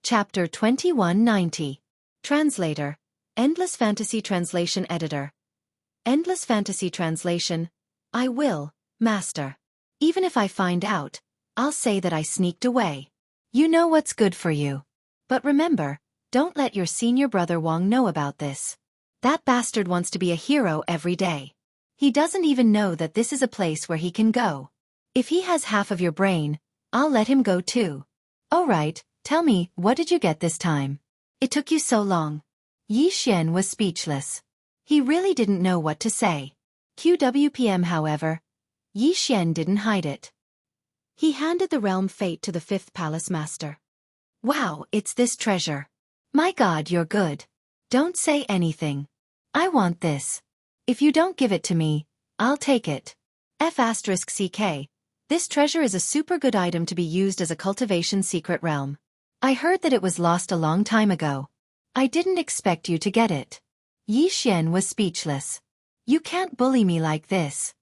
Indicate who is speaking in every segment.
Speaker 1: Chapter 2190. Translator. Endless Fantasy Translation Editor. Endless Fantasy Translation. I will, Master. Even if I find out, I'll say that I sneaked away. You know what's good for you. But remember, don't let your senior brother Wang know about this. That bastard wants to be a hero every day. He doesn't even know that this is a place where he can go. If he has half of your brain, I'll let him go too. All right, tell me, what did you get this time? It took you so long. Yi Xian was speechless. He really didn't know what to say. QWPM, however, Yi Xian didn't hide it. He handed the realm fate to the fifth palace master. Wow, it's this treasure. My God, you're good. Don't say anything. I want this. If you don't give it to me, I'll take it. F***CK. This treasure is a super good item to be used as a cultivation secret realm. I heard that it was lost a long time ago. I didn't expect you to get it. Yi Xian was speechless. You can't bully me like this.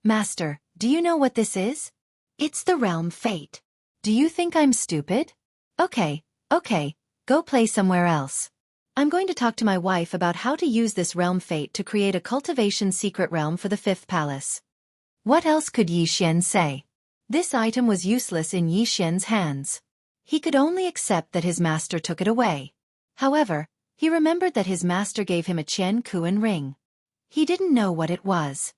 Speaker 1: Master, do you know what this is? It's the realm fate. Do you think I'm stupid? Okay, go play somewhere else. I'm going to talk to my wife about how to use this realm fate to create a cultivation secret realm for the fifth palace. What else could Yi Xian say? This item was useless in Yi Xian's hands. He could only accept that his master took it away. However, he remembered that his master gave him a Qian Kuan ring. He didn't know what it was.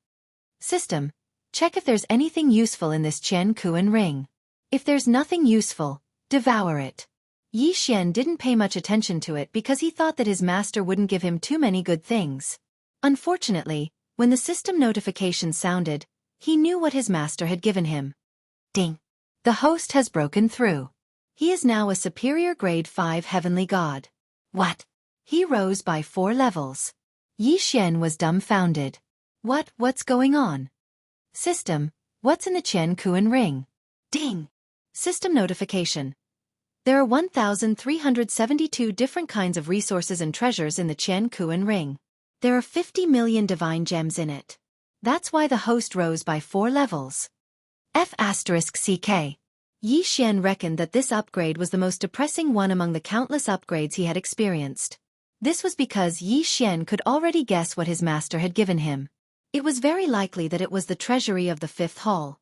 Speaker 1: System, check if there's anything useful in this Qian Kuan ring. If there's nothing useful, devour it. Yi Xian didn't pay much attention to it because he thought that his master wouldn't give him too many good things. Unfortunately, when the system notification sounded, he knew what his master had given him. Ding! The host has broken through. He is now a superior grade 5 heavenly god. What? He rose by 4 levels. Yi Xian was dumbfounded. What's going on? System, what's in the Qian Kuan ring? Ding! System notification. There are 1,372 different kinds of resources and treasures in the Qian Kuan ring. There are 50 million divine gems in it. That's why the host rose by 4 levels. F***CK. Yi Xian reckoned that this upgrade was the most depressing one among the countless upgrades he had experienced. This was because Yi Xian could already guess what his master had given him. It was very likely that it was the treasury of the fifth hall.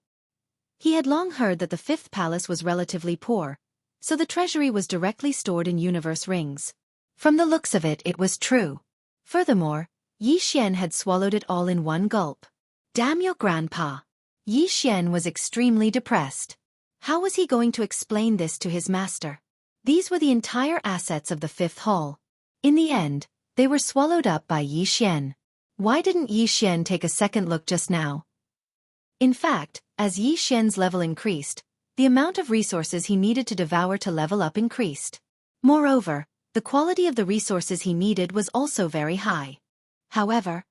Speaker 1: He had long heard that the fifth palace was relatively poor, so the treasury was directly stored in universe rings. From the looks of it, it was true. Furthermore, Yi Xian had swallowed it all in one gulp. Damn your grandpa! Yi Xian was extremely depressed. How was he going to explain this to his master? These were the entire assets of the fifth hall. In the end, they were swallowed up by Yi Xian. Why didn't Yi Xian take a second look just now? In fact, as Yi Xian's level increased, the amount of resources he needed to devour to level up increased. Moreover, the quality of the resources he needed was also very high. However,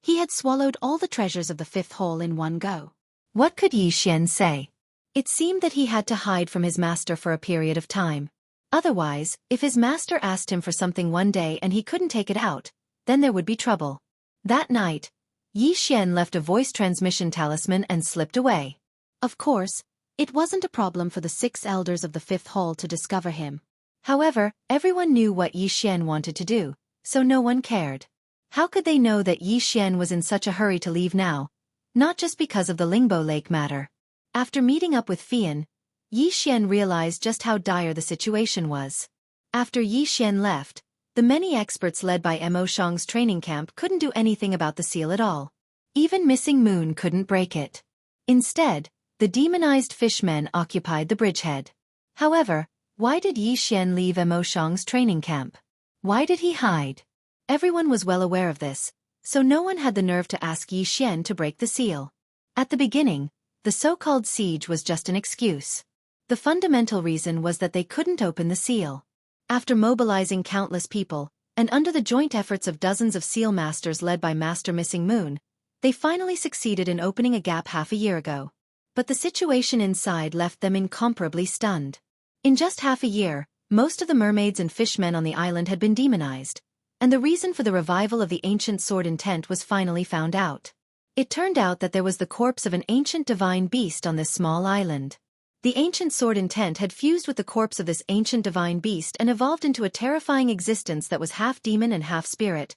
Speaker 1: he had swallowed all the treasures of the fifth hall in one go. What could Yi Xian say? It seemed that he had to hide from his master for a period of time. Otherwise, if his master asked him for something one day and he couldn't take it out, then there would be trouble. That night, Yi Xian left a voice transmission talisman and slipped away. Of course, it wasn't a problem for the 6 elders of the fifth hall to discover him. However, everyone knew what Yi Xian wanted to do, so no one cared. How could they know that Yi Xian was in such a hurry to leave now? Not just because of the Lingbo Lake matter. After meeting up with Fian, Yi Xian realized just how dire the situation was. After Yi Xian left, the many experts led by Mo Shang's training camp couldn't do anything about the seal at all. Even Missing Moon couldn't break it. Instead, the demonized fishmen occupied the bridgehead. However, why did Yi Xian leave Mo Shang's training camp? Why did he hide? Everyone was well aware of this, so no one had the nerve to ask Yi Xian to break the seal. At the beginning, the so-called siege was just an excuse. The fundamental reason was that they couldn't open the seal. After mobilizing countless people, and under the joint efforts of dozens of seal masters led by Master Missing Moon, they finally succeeded in opening a gap half a year ago. But the situation inside left them incomparably stunned. In just half a year, most of the mermaids and fishmen on the island had been demonized, and the reason for the revival of the ancient sword intent was finally found out. It turned out that there was the corpse of an ancient divine beast on this small island. The ancient sword intent had fused with the corpse of this ancient divine beast and evolved into a terrifying existence that was half demon and half spirit,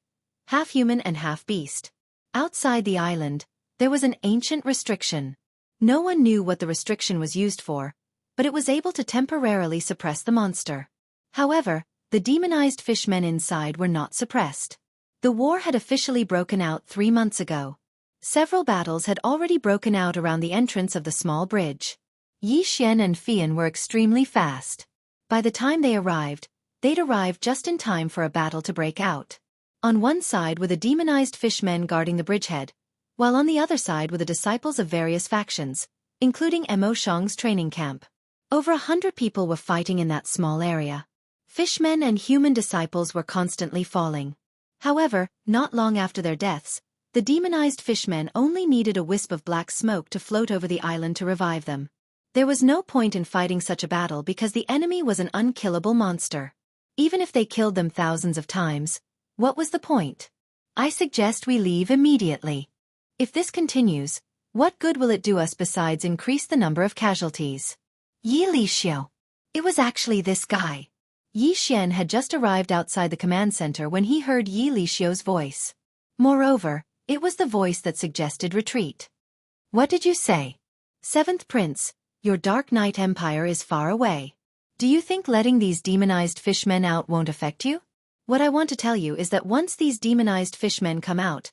Speaker 1: half human and half beast. Outside the island, there was an ancient restriction. No one knew what the restriction was used for, but it was able to temporarily suppress the monster. However, the demonized fishmen inside were not suppressed. The war had officially broken out 3 months ago. Several battles had already broken out around the entrance of the small bridge. Yi Xian and Fian were extremely fast. By the time they'd arrived just in time for a battle to break out. On one side were the demonized fishmen guarding the bridgehead, while on the other side were the disciples of various factions, including Mo Shang's training camp. Over 100 people were fighting in that small area. Fishmen and human disciples were constantly falling. However, not long after their deaths, the demonized fishmen only needed a wisp of black smoke to float over the island to revive them. There was no point in fighting such a battle because the enemy was an unkillable monster. Even if they killed them thousands of times, what was the point? I suggest we leave immediately. If this continues, what good will it do us besides increase the number of casualties? Yi Lixiu. It was actually this guy. Yi Xian had just arrived outside the command center when he heard Yi Lixiu's voice. Moreover, it was the voice that suggested retreat. What did you say? Seventh Prince, your Dark Knight Empire is far away. Do you think letting these demonized fishmen out won't affect you? What I want to tell you is that once these demonized fishmen come out,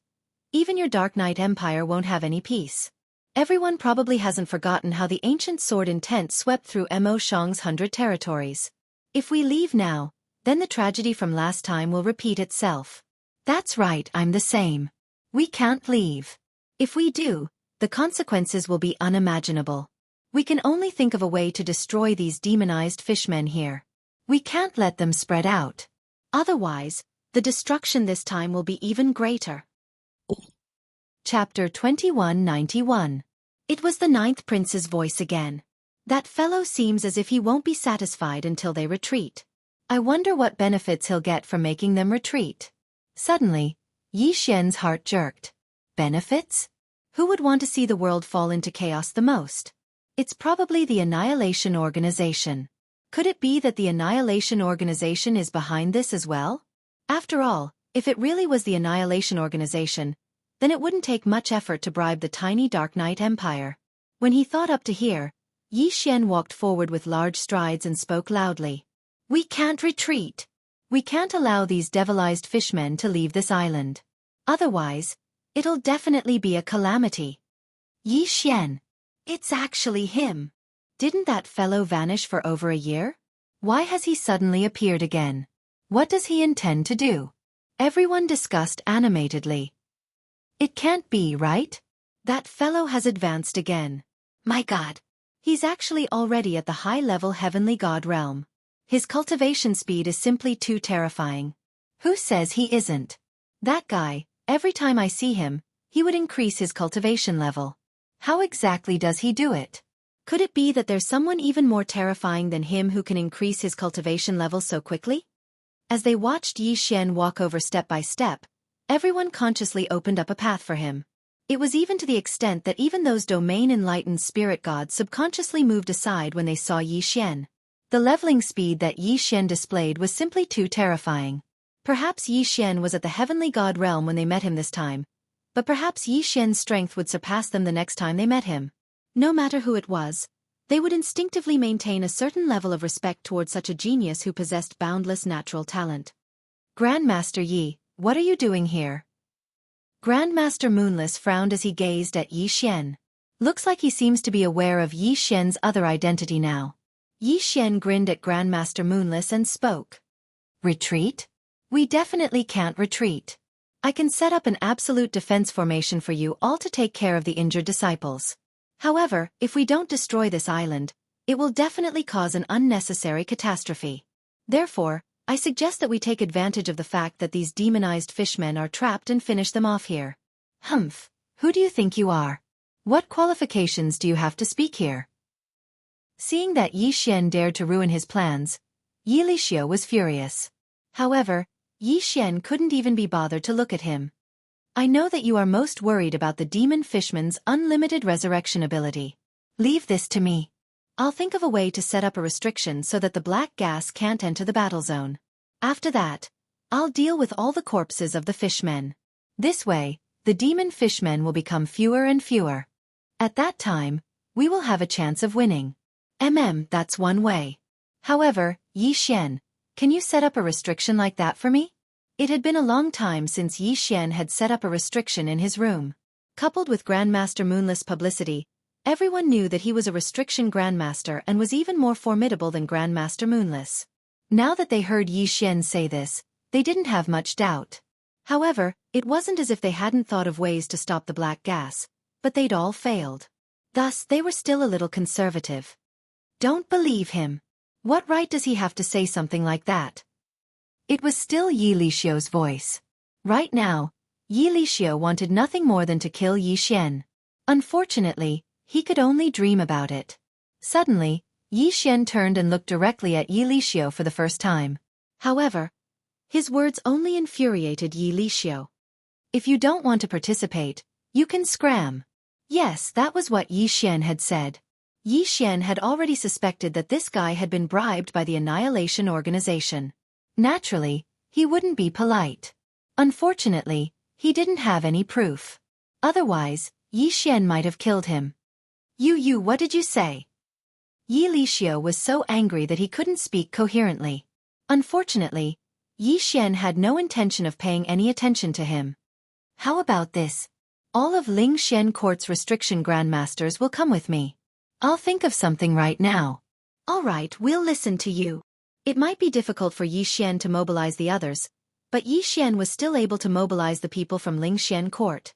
Speaker 1: even your Dark Knight Empire won't have any peace. Everyone probably hasn't forgotten how the ancient sword intent swept through Mo Shang's 100 territories. If we leave now, then the tragedy from last time will repeat itself. That's right, I'm the same. We can't leave. If we do, the consequences will be unimaginable. We can only think of a way to destroy these demonized fishmen here. We can't let them spread out. Otherwise, the destruction this time will be even greater. Chapter 2191. It was the 9th Prince's voice again. That fellow seems as if he won't be satisfied until they retreat. I wonder what benefits he'll get from making them retreat. Suddenly, Yi Xian's heart jerked. Benefits? Who would want to see the world fall into chaos the most? It's probably the Annihilation Organization. Could it be that the Annihilation Organization is behind this as well? After all, if it really was the Annihilation Organization, then it wouldn't take much effort to bribe the tiny Dark Knight Empire. When he thought up to here, Yi Xian walked forward with large strides and spoke loudly. We can't retreat. We can't allow these devilized fishmen to leave this island. Otherwise, it'll definitely be a calamity. Yi Xian. It's actually him. Didn't that fellow vanish for over a year? Why has he suddenly appeared again? What does he intend to do? Everyone discussed animatedly. It can't be, right? That fellow has advanced again. My God. He's actually already at the high-level heavenly god realm. His cultivation speed is simply too terrifying. Who says he isn't? That guy, every time I see him, he would increase his cultivation level. How exactly does he do it? Could it be that there's someone even more terrifying than him who can increase his cultivation level so quickly? As they watched Yi Xian walk over step by step, everyone consciously opened up a path for him. It was even to the extent that even those domain-enlightened spirit gods subconsciously moved aside when they saw Yi Xian. The leveling speed that Yi Xian displayed was simply too terrifying. Perhaps Yi Xian was at the heavenly god realm when they met him this time, but perhaps Yi Xian's strength would surpass them the next time they met him. No matter who it was, they would instinctively maintain a certain level of respect towards such a genius who possessed boundless natural talent. Grandmaster Yi, what are you doing here? Grandmaster Moonless frowned as he gazed at Yi Xian. Looks like he seems to be aware of Yi Xian's other identity now. Yi Xian grinned at Grandmaster Moonless and spoke. Retreat? We definitely can't retreat. I can set up an absolute defense formation for you all to take care of the injured disciples. However, if we don't destroy this island, it will definitely cause an unnecessary catastrophe. Therefore, I suggest that we take advantage of the fact that these demonized fishmen are trapped and finish them off here. Humph, who do you think you are? What qualifications do you have to speak here? Seeing that Yi Xian dared to ruin his plans, Yi Lixiu was furious. However, Yi Xian couldn't even be bothered to look at him. I know that you are most worried about the demon fishman's unlimited resurrection ability. Leave this to me. I'll think of a way to set up a restriction so that the black gas can't enter the battle zone. After that, I'll deal with all the corpses of the fishmen. This way, the demon fishmen will become fewer and fewer. At that time, we will have a chance of winning. That's one way. However, Yi Xian, can you set up a restriction like that for me? It had been a long time since Yi Xian had set up a restriction in his room. Coupled with Grandmaster Moonless publicity, everyone knew that he was a restriction Grandmaster and was even more formidable than Grandmaster Moonless. Now that they heard Yi Xian say this, they didn't have much doubt. However, it wasn't as if they hadn't thought of ways to stop the black gas, but they'd all failed. Thus, they were still a little conservative. Don't believe him. What right does he have to say something like that? It was still Yi Lixiu's voice. Right now, Yi Lixio wanted nothing more than to kill Yi Xian. Unfortunately, he could only dream about it. Suddenly, Yi Xian turned and looked directly at Yi Lixio for the first time. However, his words only infuriated Yi Lixio. If you don't want to participate, you can scram. Yes, that was what Yi Xian had said. Yi Xian had already suspected that this guy had been bribed by the Annihilation Organization. Naturally, he wouldn't be polite. Unfortunately, he didn't have any proof. Otherwise, Yi Xian might have killed him. What did you say? Yi Lixio was so angry that he couldn't speak coherently. Unfortunately, Yi Xian had no intention of paying any attention to him. How about this? All of Ling Xian Court's restriction grandmasters will come with me. I'll think of something right now. All right, we'll listen to you. It might be difficult for Yi Xian to mobilize the others, but Yi Xian was still able to mobilize the people from Ling Xian Court.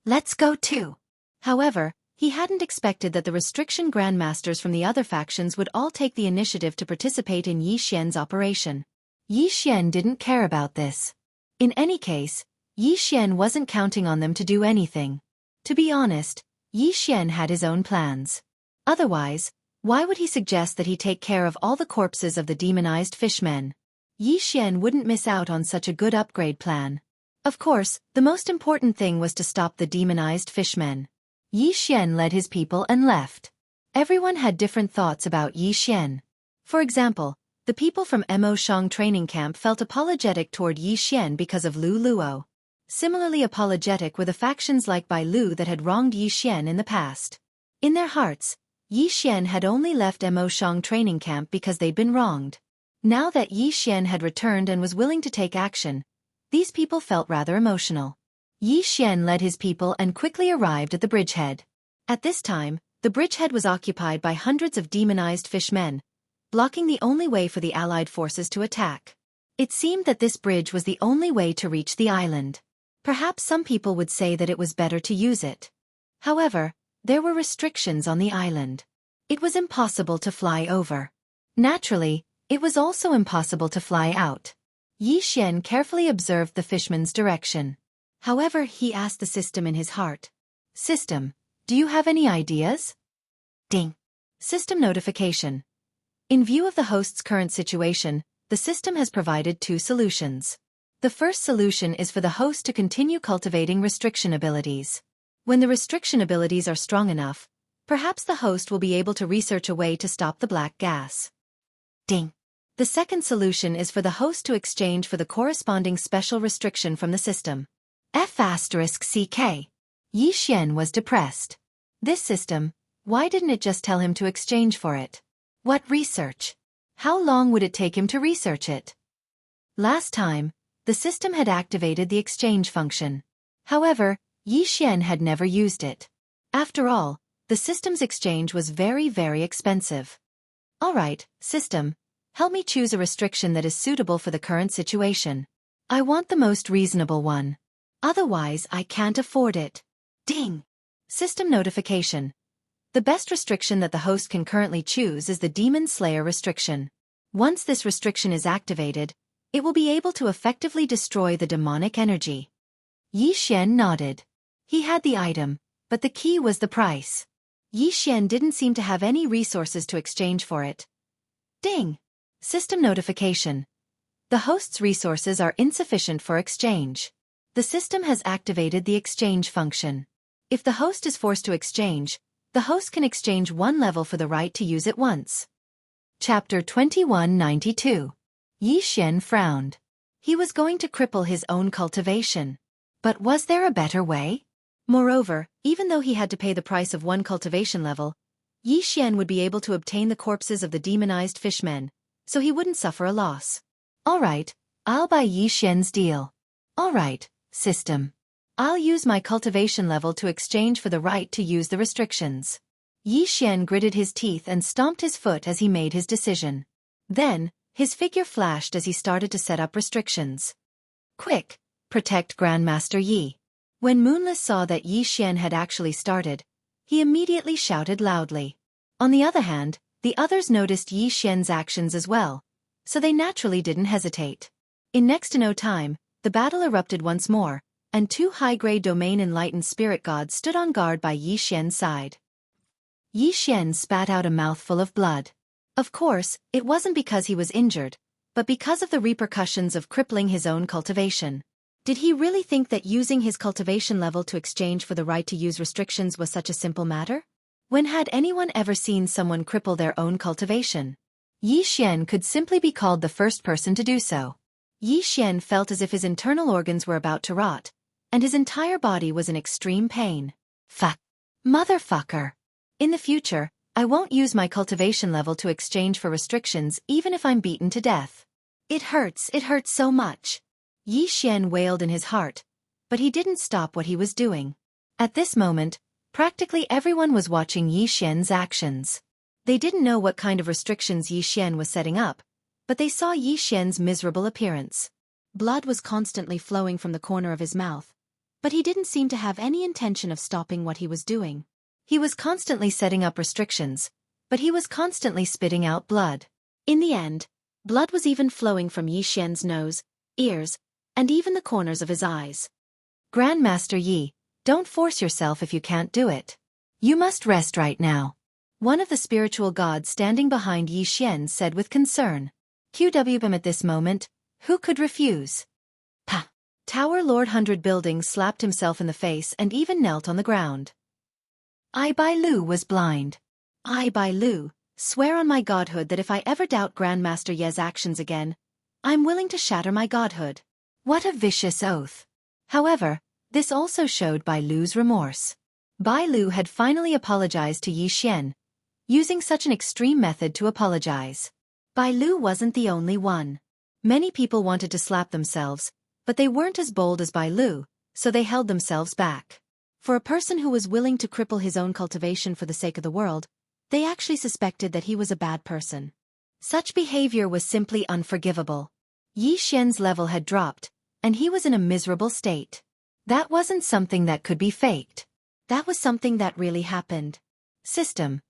Speaker 1: Let's go too. However, he hadn't expected that the restriction grandmasters from the other factions would all take the initiative to participate in Yi Xian's operation. Yi Xian didn't care about this. In any case, Yi Xian wasn't counting on them to do anything. To be honest, Yi Xian had his own plans. Otherwise, why would he suggest that he take care of all the corpses of the demonized fishmen? Yi Xian wouldn't miss out on such a good upgrade plan. Of course, the most important thing was to stop the demonized fishmen. Yi Xian led his people and left. Everyone had different thoughts about Yi Xian. For example, the people from Mo Shang training camp felt apologetic toward Yi Xian because of Lu Luo. Similarly apologetic were the factions like Bai Lu that had wronged Yi Xian in the past. In their hearts, Yi Xian had only left Mo Shang training camp because they'd been wronged. Now that Yi Xian had returned and was willing to take action, these people felt rather emotional. Yi Xian led his people and quickly arrived at the bridgehead. At this time, the bridgehead was occupied by hundreds of demonized fishmen, blocking the only way for the Allied forces to attack. It seemed that this bridge was the only way to reach the island. Perhaps some people would say that it was better to use it. However, there were restrictions on the island. It was impossible to fly over. Naturally, it was also impossible to fly out. Yi Xian carefully observed the fishman's direction. However, he asked the system in his heart. System, do you have any ideas? Ding. System notification. In view of the host's current situation, the system has provided two solutions. The first solution is for the host to continue cultivating restriction abilities. When the restriction abilities are strong enough, perhaps the host will be able to research a way to stop the black gas. Ding. The second solution is for the host to exchange for the corresponding special restriction from the system. F***CK. Yi Xian was depressed. This system, why didn't it just tell him to exchange for it? What research? How long would it take him to research it? Last time, the system had activated the exchange function. However, Yi Xian had never used it. After all, the system's exchange was very expensive. Alright, system, help me choose a restriction that is suitable for the current situation. I want the most reasonable one. Otherwise, I can't afford it. Ding! System notification. The best restriction that the host can currently choose is the Demon Slayer restriction. Once this restriction is activated, it will be able to effectively destroy the demonic energy. Yi Xian nodded. He had the item, but the key was the price. Yi Xian didn't seem to have any resources to exchange for it. Ding! System notification. The host's resources are insufficient for exchange. The system has activated the exchange function. If the host is forced to exchange, The host can exchange one level for the right to use it once. Chapter 2192. Yi Xian frowned. He was going to cripple his own cultivation. But was there a better way? Moreover, even though he had to pay the price of one cultivation level, Yi Xian would be able to obtain the corpses of the demonized fishmen, so he wouldn't suffer a loss. Alright, I'll buy Yi Xian's deal. Alright, system. I'll use my cultivation level to exchange for the right to use the restrictions. Yi Xian gritted his teeth and stomped his foot as he made his decision. Then, his figure flashed as he started to set up restrictions. Quick, protect Grandmaster Yi. When Moonless saw that Yi Xian had actually started, he immediately shouted loudly. On the other hand, the others noticed Yi Xian's actions as well, so they naturally didn't hesitate. In next to no time, the battle erupted once more, and two high-grade domain enlightened spirit gods stood on guard by Yi Xian's side. Yi Xian spat out a mouthful of blood. Of course, it wasn't because he was injured, but because of the repercussions of crippling his own cultivation. Did he really think that using his cultivation level to exchange for the right to use restrictions was such a simple matter? When had anyone ever seen someone cripple their own cultivation? Yi Xian could simply be called the first person to do so. Yi Xian felt as if his internal organs were about to rot, and his entire body was in extreme pain. Fuck. Motherfucker. In the future, I won't use my cultivation level to exchange for restrictions even if I'm beaten to death. It hurts so much. Yi Xian wailed in his heart, but he didn't stop what he was doing. At this moment, practically everyone was watching Yi Xian's actions. They didn't know what kind of restrictions Yi Xian was setting up, but they saw Yi Xian's miserable appearance. Blood was constantly flowing from the corner of his mouth, but he didn't seem to have any intention of stopping what he was doing. He was constantly setting up restrictions, but he was constantly spitting out blood. In the end, blood was even flowing from Yi Xian's nose, ears, and even the corners of his eyes. Grandmaster Yi, don't force yourself if you can't do it. You must rest right now. One of the spiritual gods standing behind Yi Xian said with concern. QWM at this moment, who could refuse? Pah! Tower Lord 100 Building slapped himself in the face and even knelt on the ground. I Bai Lu was blind. I Bai Lu, swear on my godhood that if I ever doubt Grandmaster Ye's actions again, I'm willing to shatter my godhood. What a vicious oath. However, this also showed Bai Lu's remorse. Bai Lu had finally apologized to Yi Xian, using such an extreme method to apologize. Bai Lu wasn't the only one. Many people wanted to slap themselves, but they weren't as bold as Bai Lu, so they held themselves back. For a person who was willing to cripple his own cultivation for the sake of the world, they actually suspected that he was a bad person. Such behavior was simply unforgivable. Yi Xian's level had dropped, and he was in a miserable state. That wasn't something that could be faked. That was something that really happened. System,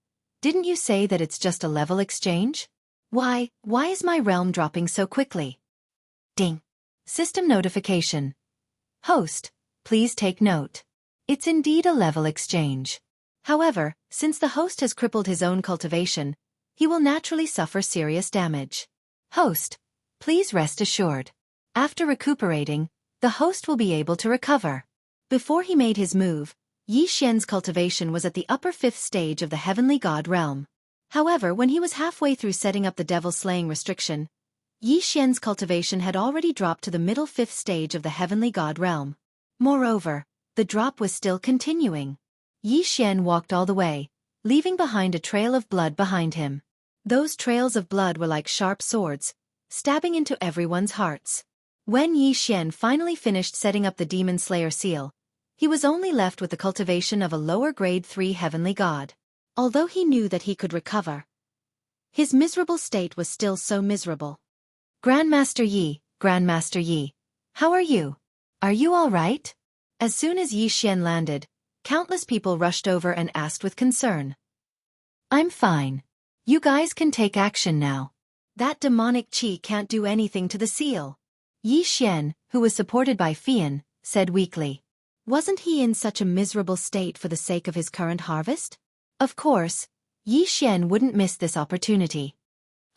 Speaker 1: didn't you say that it's just a level exchange? Why is my realm dropping so quickly? Ding. System notification. Host, please take note. It's indeed a level exchange. However, since the host has crippled his own cultivation, he will naturally suffer serious damage. Host, please rest assured. After recuperating, the host will be able to recover. Before he made his move, Yi Xian's cultivation was at the upper 5th stage of the heavenly god realm. However, when he was halfway through setting up the devil-slaying restriction, Yi Xian's cultivation had already dropped to the middle 5th stage of the heavenly god realm. Moreover, the drop was still continuing. Yi Xian walked all the way, leaving behind a trail of blood behind him. Those trails of blood were like sharp swords, stabbing into everyone's hearts. When Yi Xian finally finished setting up the Demon Slayer seal, he was only left with the cultivation of a lower grade 3 heavenly god. Although he knew that he could recover, his miserable state was still so miserable. Grandmaster Yi, how are you? Are you all right? As soon as Yi Xian landed, countless people rushed over and asked with concern. I'm fine. You guys can take action now. That demonic qi can't do anything to the seal. Yi Xian, who was supported by Fian, said weakly. Wasn't he in such a miserable state for the sake of his current harvest? Of course, Yi Xian wouldn't miss this opportunity.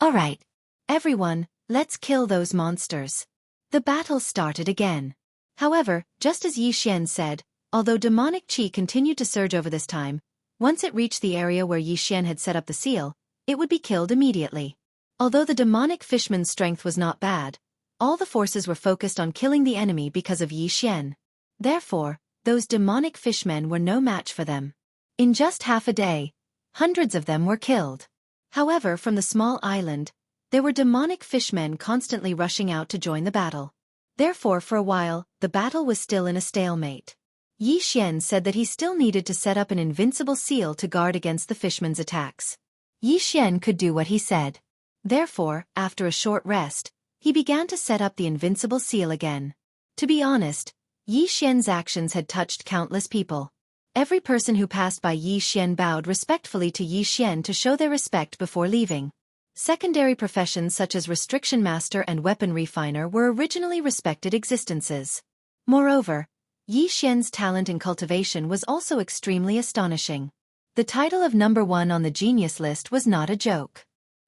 Speaker 1: Alright, everyone, let's kill those monsters. The battle started again. However, just as Yi Xian said, although demonic qi continued to surge over this time, Once it reached the area where Yi Xian had set up the seal, it would be killed immediately. Although the demonic fishman's strength was not bad, all the forces were focused on killing the enemy because of Yi Xian. Therefore, those demonic fishmen were no match for them. In just half a day, hundreds of them were killed. However, from the small island, there were demonic fishmen constantly rushing out to join the battle. Therefore, for a while, the battle was still in a stalemate. Yi Xian said that he still needed to set up an invincible seal to guard against the fishmen's attacks. Yi Xian could do what he said. Therefore, after a short rest, he began to set up the invincible seal again. To be honest, Yi Xian's actions had touched countless people. Every person who passed by Yi Xian bowed respectfully to Yi Xian to show their respect before leaving. Secondary professions such as restriction master and weapon refiner were originally respected existences. Moreover, Yi Xian's talent in cultivation was also extremely astonishing. The title of number 1 on the genius list was not a joke.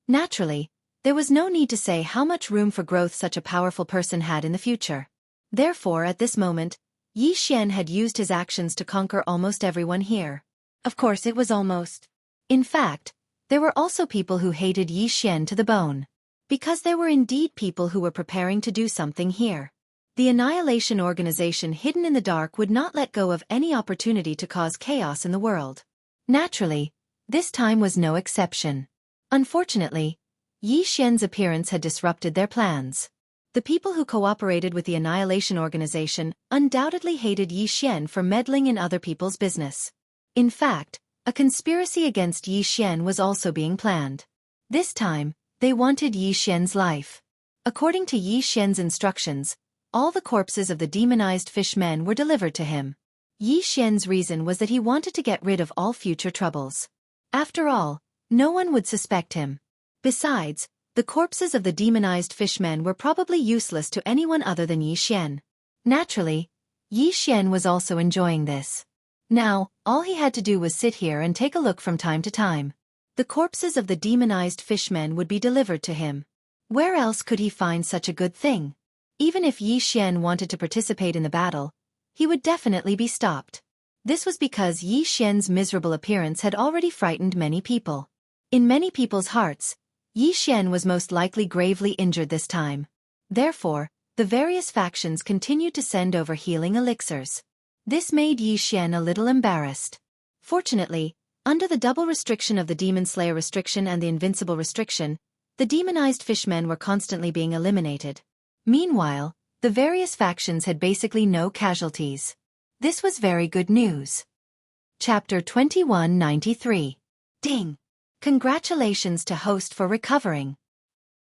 Speaker 1: Naturally, there was no need to say how much room for growth such a powerful person had in the future. Therefore, at this moment, Yi Xian had used his actions to conquer almost everyone here. Of course, it was almost. In fact, there were also people who hated Yi Xian to the bone. Because there were indeed people who were preparing to do something here. The Annihilation Organization hidden in the dark would not let go of any opportunity to cause chaos in the world. Naturally, this time was no exception. Unfortunately, Yi Xian's appearance had disrupted their plans. The people who cooperated with the Annihilation Organization undoubtedly hated Yi Xian for meddling in other people's business. In fact, a conspiracy against Yi Xian was also being planned. This time, they wanted Yi Xian's life. According to Yi Xian's instructions, all the corpses of the demonized fishmen were delivered to him. Yi Xian's reason was that he wanted to get rid of all future troubles. After all, no one would suspect him. Besides, the corpses of the demonized fishmen were probably useless to anyone other than Yi Xian. Naturally, Yi Xian was also enjoying this. Now, all he had to do was sit here and take a look from time to time. The corpses of the demonized fishmen would be delivered to him. Where else could he find such a good thing? Even if Yi Xian wanted to participate in the battle, he would definitely be stopped. This was because Yi Xian's miserable appearance had already frightened many people. In many people's hearts, Yi Xian was most likely gravely injured this time. Therefore, the various factions continued to send over healing elixirs. This made Yi Xian a little embarrassed. Fortunately, under the double restriction of the Demon Slayer restriction and the Invincible restriction, the demonized fishmen were constantly being eliminated. Meanwhile, the various factions had basically no casualties. This was very good news. Chapter 2193. Ding! Congratulations to Host for recovering.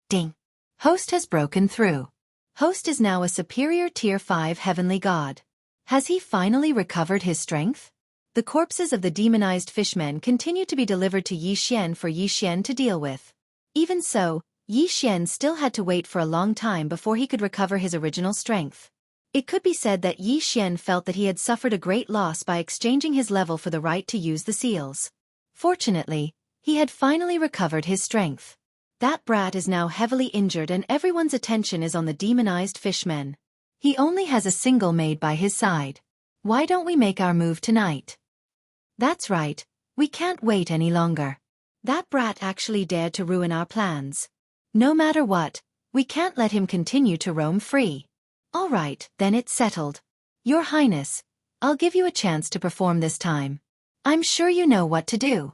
Speaker 1: Ding! Host has broken through. Host is now a superior Tier 5 heavenly god. Has he finally recovered his strength? The corpses of the demonized fishmen continued to be delivered to Yi Xian for Yi Xian to deal with. Even so, Yi Xian still had to wait for a long time before he could recover his original strength. It could be said that Yi Xian felt that he had suffered a great loss by exchanging his level for the right to use the seals. Fortunately, he had finally recovered his strength. That brat is now heavily injured and everyone's attention is on the demonized fishmen. He only has a single maid by his side. Why don't we make our move tonight? That's right, we can't wait any longer. That brat actually dared to ruin our plans. No matter what, we can't let him continue to roam free. All right, then it's settled. Your Highness, I'll give you a chance to perform this time. I'm sure you know what to do.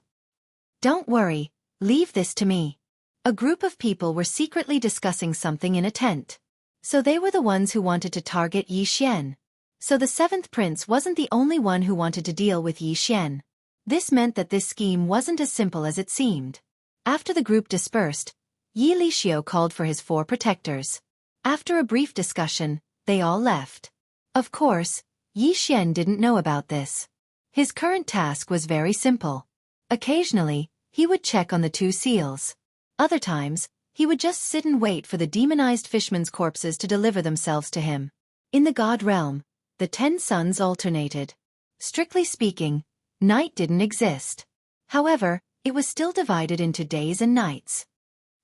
Speaker 1: Don't worry, leave this to me. A group of people were secretly discussing something in a tent. So they were the ones who wanted to target Yi Xian. So the seventh prince wasn't the only one who wanted to deal with Yi Xian. This meant that this scheme wasn't as simple as it seemed. After the group dispersed, Yi Lixio called for his 4 protectors. After a brief discussion, they all left. Of course, Yi Xian didn't know about this. His current task was very simple. Occasionally, he would check on the 2 seals. Other times, he would just sit and wait for the demonized fishmen's corpses to deliver themselves to him. In the god realm, the 10 suns alternated. Strictly speaking, night didn't exist. However, it was still divided into days and nights.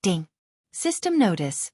Speaker 1: Ding! System notice.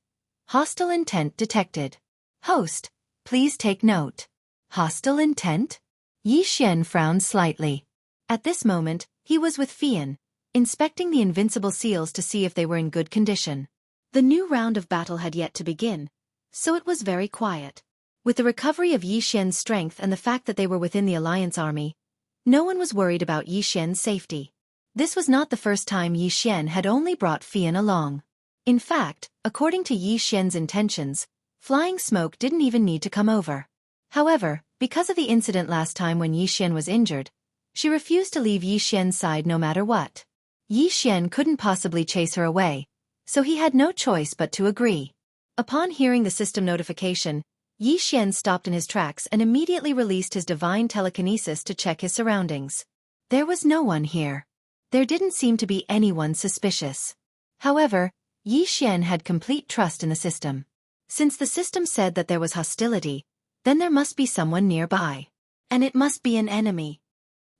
Speaker 1: Hostile intent detected. Host, please take note. Hostile intent? Yi Xian frowned slightly. At this moment, He was with Fian, inspecting the invincible seals to see if they were in good condition. The new round of battle had yet to begin, so it was very quiet. With the recovery of Yi Xian's strength and the fact that they were within the Alliance army, no one was worried about Yi Xian's safety. This was not the first time Yi Xian had only brought Fian along. In fact, according to Yi Xian's intentions, Flying Smoke didn't even need to come over. However, because of the incident last time when Yi Xian was injured, she refused to leave Yi Xian's side no matter what. Yi Xian couldn't possibly chase her away, so he had no choice but to agree. Upon hearing the system notification, Yi Xian stopped in his tracks and immediately released his divine telekinesis to check his surroundings. There was no one here. There didn't seem to be anyone suspicious. However, Yi Xian had complete trust in the system. Since the system said that there was hostility, then there must be someone nearby. And it must be an enemy.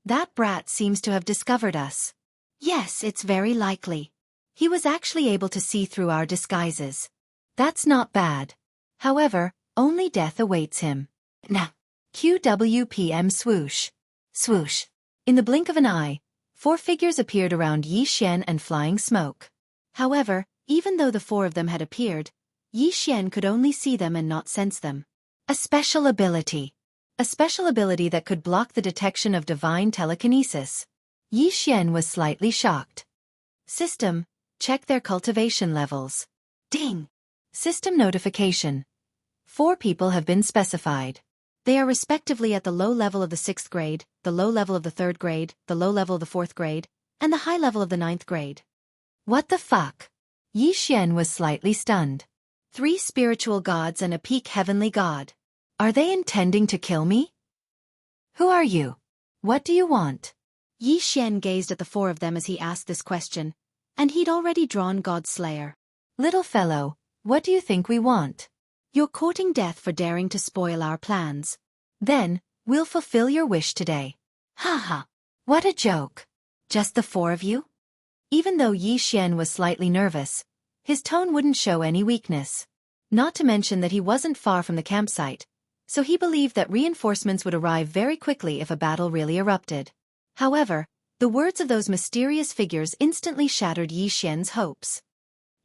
Speaker 1: That brat seems to have discovered us. Yes, it's very likely. He was actually able to see through our disguises. That's not bad. However, only death awaits him. Nah. QWPM swoosh. Swoosh. In the blink of an eye, 4 figures appeared around Yi Xian and Flying Smoke. However, even though the 4 of them had appeared, Yi Xian could only see them and not sense them. A special ability. A special ability that could block the detection of divine telekinesis. Yi Xian was slightly shocked. System, check their cultivation levels. Ding! System notification. 4 people have been specified. They are respectively at the low level of the 6th grade, the low level of the 3rd grade, the low level of the 4th grade, and the high level of the 9th grade. What the fuck? Yi Xian was slightly stunned. 3 spiritual gods and a peak heavenly god. Are they intending to kill me? Who are you? What do you want? Yi Xian gazed at the 4 of them as he asked this question, and he'd already drawn God Slayer. Little fellow, what do you think we want? You're courting death for daring to spoil our plans. Then, we'll fulfill your wish today. Haha. What a joke. Just the 4 of you? Even though Yi Xian was slightly nervous, his tone wouldn't show any weakness. Not to mention that he wasn't far from the campsite, so he believed that reinforcements would arrive very quickly if a battle really erupted. However, the words of those mysterious figures instantly shattered Yi Xian's hopes.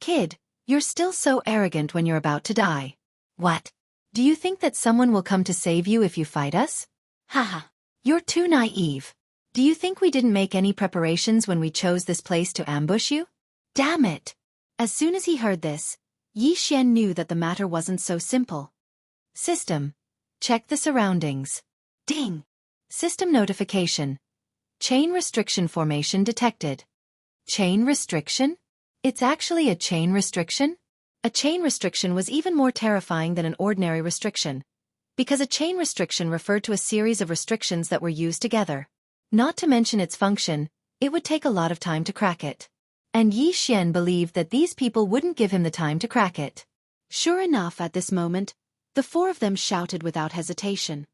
Speaker 1: Kid, you're still so arrogant when you're about to die. What? Do you think that someone will come to save you if you fight us? Haha. You're too naive. Do you think we didn't make any preparations when we chose this place to ambush you? Damn it! As soon as he heard this, Yi Xian knew that the matter wasn't so simple. System. Check the surroundings. Ding! System notification. Chain restriction formation detected. Chain restriction? It's actually a chain restriction? A chain restriction was even more terrifying than an ordinary restriction, because a chain restriction referred to a series of restrictions that were used together. Not to mention its function, it would take a lot of time to crack it. And Yi Xian believed that these people wouldn't give him the time to crack it. Sure enough, at this moment, the 4 of them shouted without hesitation.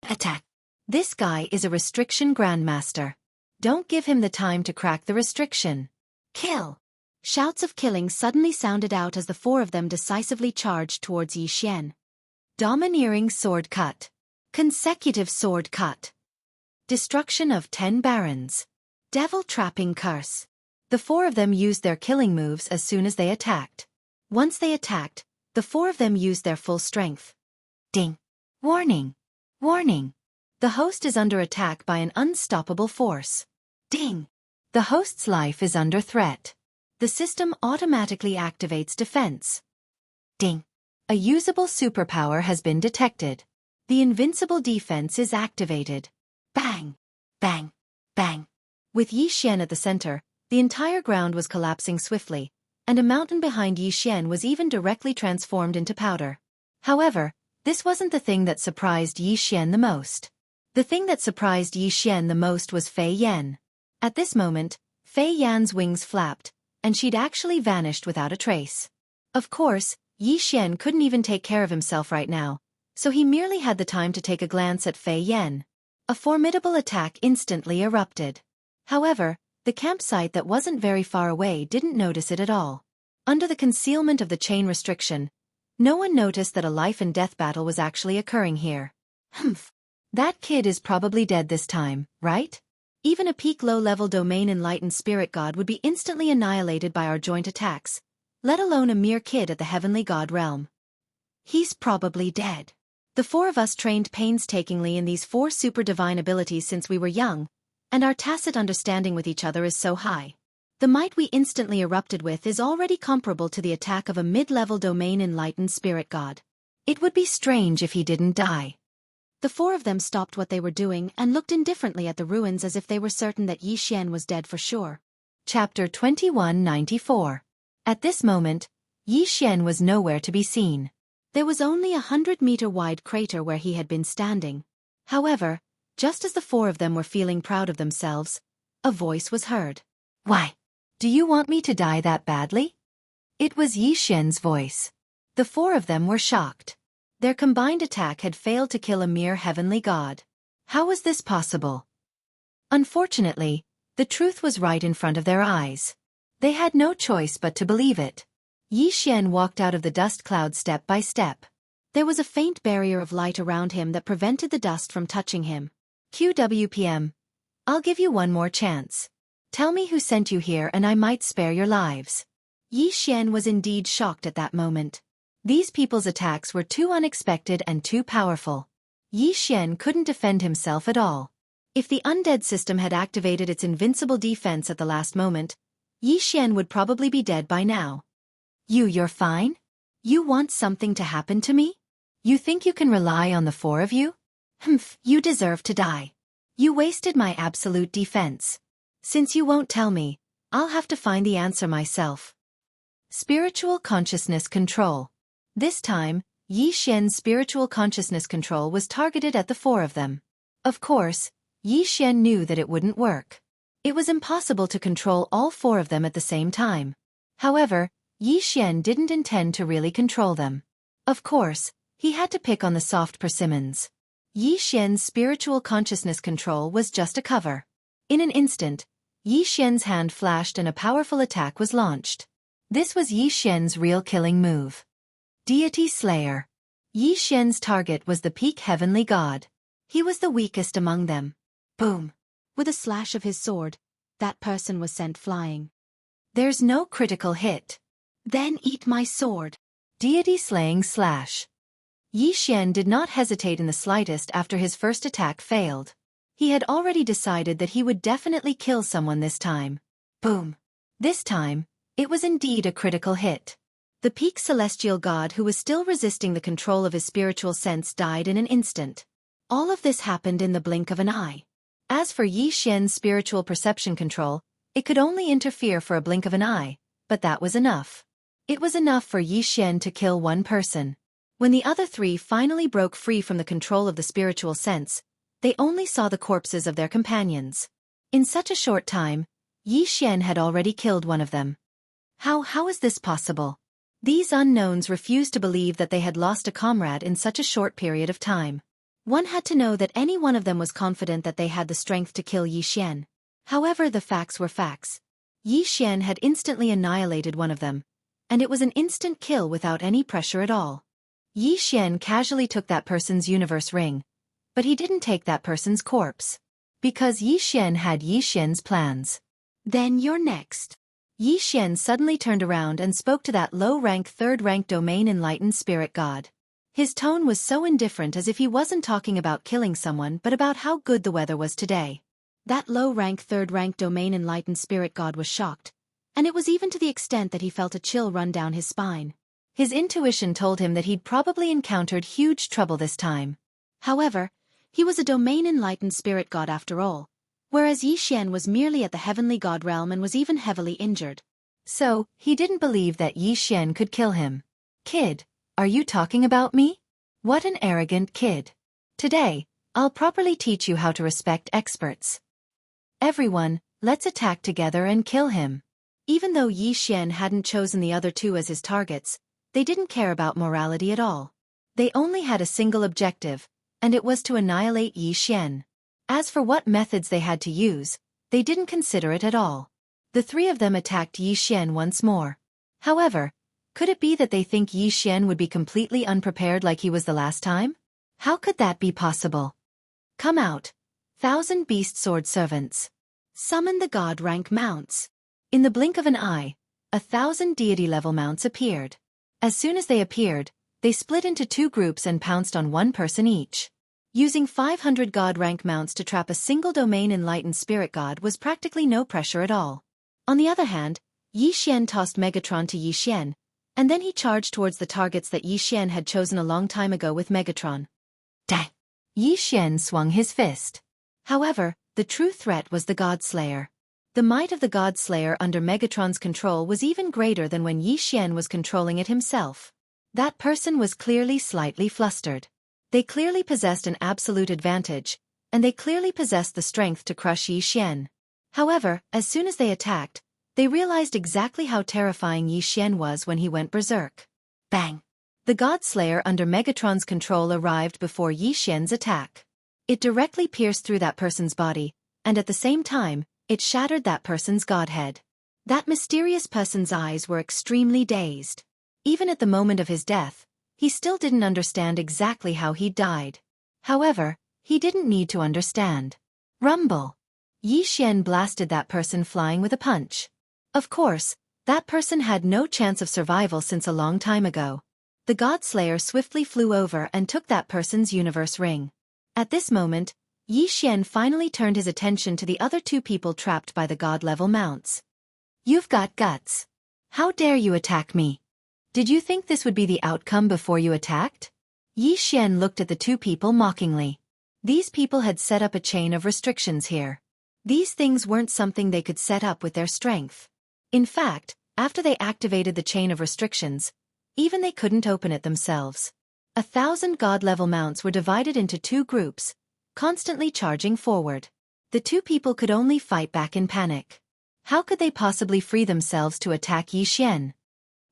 Speaker 1: Attack! This guy is a restriction grandmaster. Don't give him the time to crack the restriction. Kill! Shouts of killing suddenly sounded out as the 4 of them decisively charged towards Yi Xian. Domineering sword cut. Consecutive sword cut. Destruction of 10 barons. Devil trapping curse. The 4 of them used their killing moves as soon as they attacked. Once they attacked, the 4 of them used their full strength. Ding! Warning! Warning! The host is under attack by an unstoppable force. Ding! The host's life is under threat. The system automatically activates defense. Ding! A usable superpower has been detected. The invincible defense is activated. Bang! Bang! Bang! With Yi Xian at the center, the entire ground was collapsing swiftly, and a mountain behind Yi Xian was even directly transformed into powder. However, this wasn't the thing that surprised Yi Xian the most. The thing that surprised Yi Xian the most was Fei Yan. At this moment, Fei Yan's wings flapped, and she'd actually vanished without a trace. Of course, Yi Xian couldn't even take care of himself right now, so he merely had the time to take a glance at Fei Yan. A formidable attack instantly erupted. However, the campsite that wasn't very far away didn't notice it at all. Under the concealment of the chain restriction, no one noticed that a life-and-death battle was actually occurring here. Humph. That kid is probably dead this time, right? Even a peak low-level domain enlightened spirit god would be instantly annihilated by our joint attacks, let alone a mere kid at the heavenly god realm. He's probably dead. The four of us trained painstakingly in these four super divine abilities since we were young, and our tacit understanding with each other is so high. The might we instantly erupted with is already comparable to the attack of a mid-level domain enlightened spirit god. It would be strange if he didn't die. The four of them stopped what they were doing and looked indifferently at the ruins as if they were certain that Xian was dead for sure. Chapter 2194. At this moment, Xian was nowhere to be seen. There was only a 100-meter-wide crater where he had been standing. However, just as the four of them were feeling proud of themselves, a voice was heard. "Why? Do you want me to die that badly?" It was Xian's voice. The four of them were shocked. Their combined attack had failed to kill a mere heavenly god. How was this possible? Unfortunately, the truth was right in front of their eyes. They had no choice but to believe it. Xian walked out of the dust cloud step by step. There was a faint barrier of light around him that prevented the dust from touching him. QWPM. I'll give you one more chance. Tell me who sent you here and I might spare your lives. Xian was indeed shocked at that moment. These people's attacks were too unexpected and too powerful. Xian couldn't defend himself at all. If the undead system had activated its invincible defense at the last moment, Xian would probably be dead by now. You're fine? You want something to happen to me? You think you can rely on the four of you? Humph, you deserve to die. You wasted my absolute defense. Since you won't tell me, I'll have to find the answer myself. Spiritual consciousness control. This time, Xian's spiritual consciousness control was targeted at the four of them. Of course, Xian knew that it wouldn't work. It was impossible to control all four of them at the same time. However, Xian didn't intend to really control them. Of course, he had to pick on the soft persimmons. Xian's spiritual consciousness control was just a cover. In an instant, Xian's hand flashed and a powerful attack was launched. This was Xian's real killing move. Deity Slayer. Xian's target was the peak heavenly god. He was the weakest among them. Boom! With a slash of his sword, that person was sent flying. There's no critical hit. Then eat my sword. Deity slaying slash. Xian did not hesitate in the slightest after his first attack failed. He had already decided that he would definitely kill someone this time. Boom! This time, it was indeed a critical hit. The peak celestial god who was still resisting the control of his spiritual sense died in an instant. All of this happened in the blink of an eye. As for Xian's spiritual perception control, it could only interfere for a blink of an eye, but that was enough. It was enough for Xian to kill one person. When the other three finally broke free from the control of the spiritual sense, they only saw the corpses of their companions. In such a short time, Xian had already killed one of them. How is this possible? These unknowns refused to believe that they had lost a comrade in such a short period of time. One had to know that any one of them was confident that they had the strength to kill Xian. However, the facts were facts. Xian had instantly annihilated one of them, and it was an instant kill without any pressure at all. Xian casually took that person's universe ring, but he didn't take that person's corpse. Because Xian had Xian's plans. Then you're next. Xian suddenly turned around and spoke to that low-rank third-rank domain enlightened spirit god. His tone was so indifferent as if he wasn't talking about killing someone but about how good the weather was today. That low-rank third-rank domain enlightened spirit god was shocked, and it was even to the extent that he felt a chill run down his spine. His intuition told him that he'd probably encountered huge trouble this time. However, he was a domain enlightened spirit god after all, whereas Xian was merely at the heavenly god realm and was even heavily injured. So, he didn't believe that Xian could kill him. Kid, are you talking about me? What an arrogant kid. Today, I'll properly teach you how to respect experts. Everyone, let's attack together and kill him. Even though Xian hadn't chosen the other two as his targets, they didn't care about morality at all. They only had a single objective, and it was to annihilate Xian. As for what methods they had to use, they didn't consider it at all. The three of them attacked Xian once more. However, could it be that they think Xian would be completely unprepared like he was the last time? How could that be possible? Come out, 1,000 beast sword servants. Summon the god rank mounts. In the blink of an eye, 1,000 deity-level mounts appeared. As soon as they appeared, they split into 2 groups and pounced on 1 person each. Using 500 god rank mounts to trap a single domain enlightened spirit god was practically no pressure at all. On the other hand, Yi Xian tossed Megatron to Yi Xian, and then he charged towards the targets that Yi Xian had chosen a long time ago with Megatron. Dang! Yi Xian swung his fist. However, the true threat was the God Slayer. The might of the God Slayer under Megatron's control was even greater than when Yi Xian was controlling it himself. That person was clearly slightly flustered. They clearly possessed an absolute advantage, and they clearly possessed the strength to crush Yi Xian. However, as soon as they attacked, they realized exactly how terrifying Yi Xian was when he went berserk. Bang! The God Slayer under Megatron's control arrived before Yi Xian's attack. It directly pierced through that person's body, and at the same time, it shattered that person's godhead. That mysterious person's eyes were extremely dazed. Even at the moment of his death, he still didn't understand exactly how he died. However, he didn't need to understand. Rumble! Yi Xian blasted that person flying with a punch. Of course, that person had no chance of survival since a long time ago. The God Slayer swiftly flew over and took that person's universe ring. At this moment, Yi Xian finally turned his attention to the other 2 people trapped by the god-level mounts. You've got guts. How dare you attack me? Did you think this would be the outcome before you attacked? Yi Xian looked at the 2 people mockingly. These people had set up a chain of restrictions here. These things weren't something they could set up with their strength. In fact, after they activated the chain of restrictions, even they couldn't open it themselves. 1,000 god-level mounts were divided into 2 groups, constantly charging forward. The 2 people could only fight back in panic. How could they possibly free themselves to attack Yi Xian?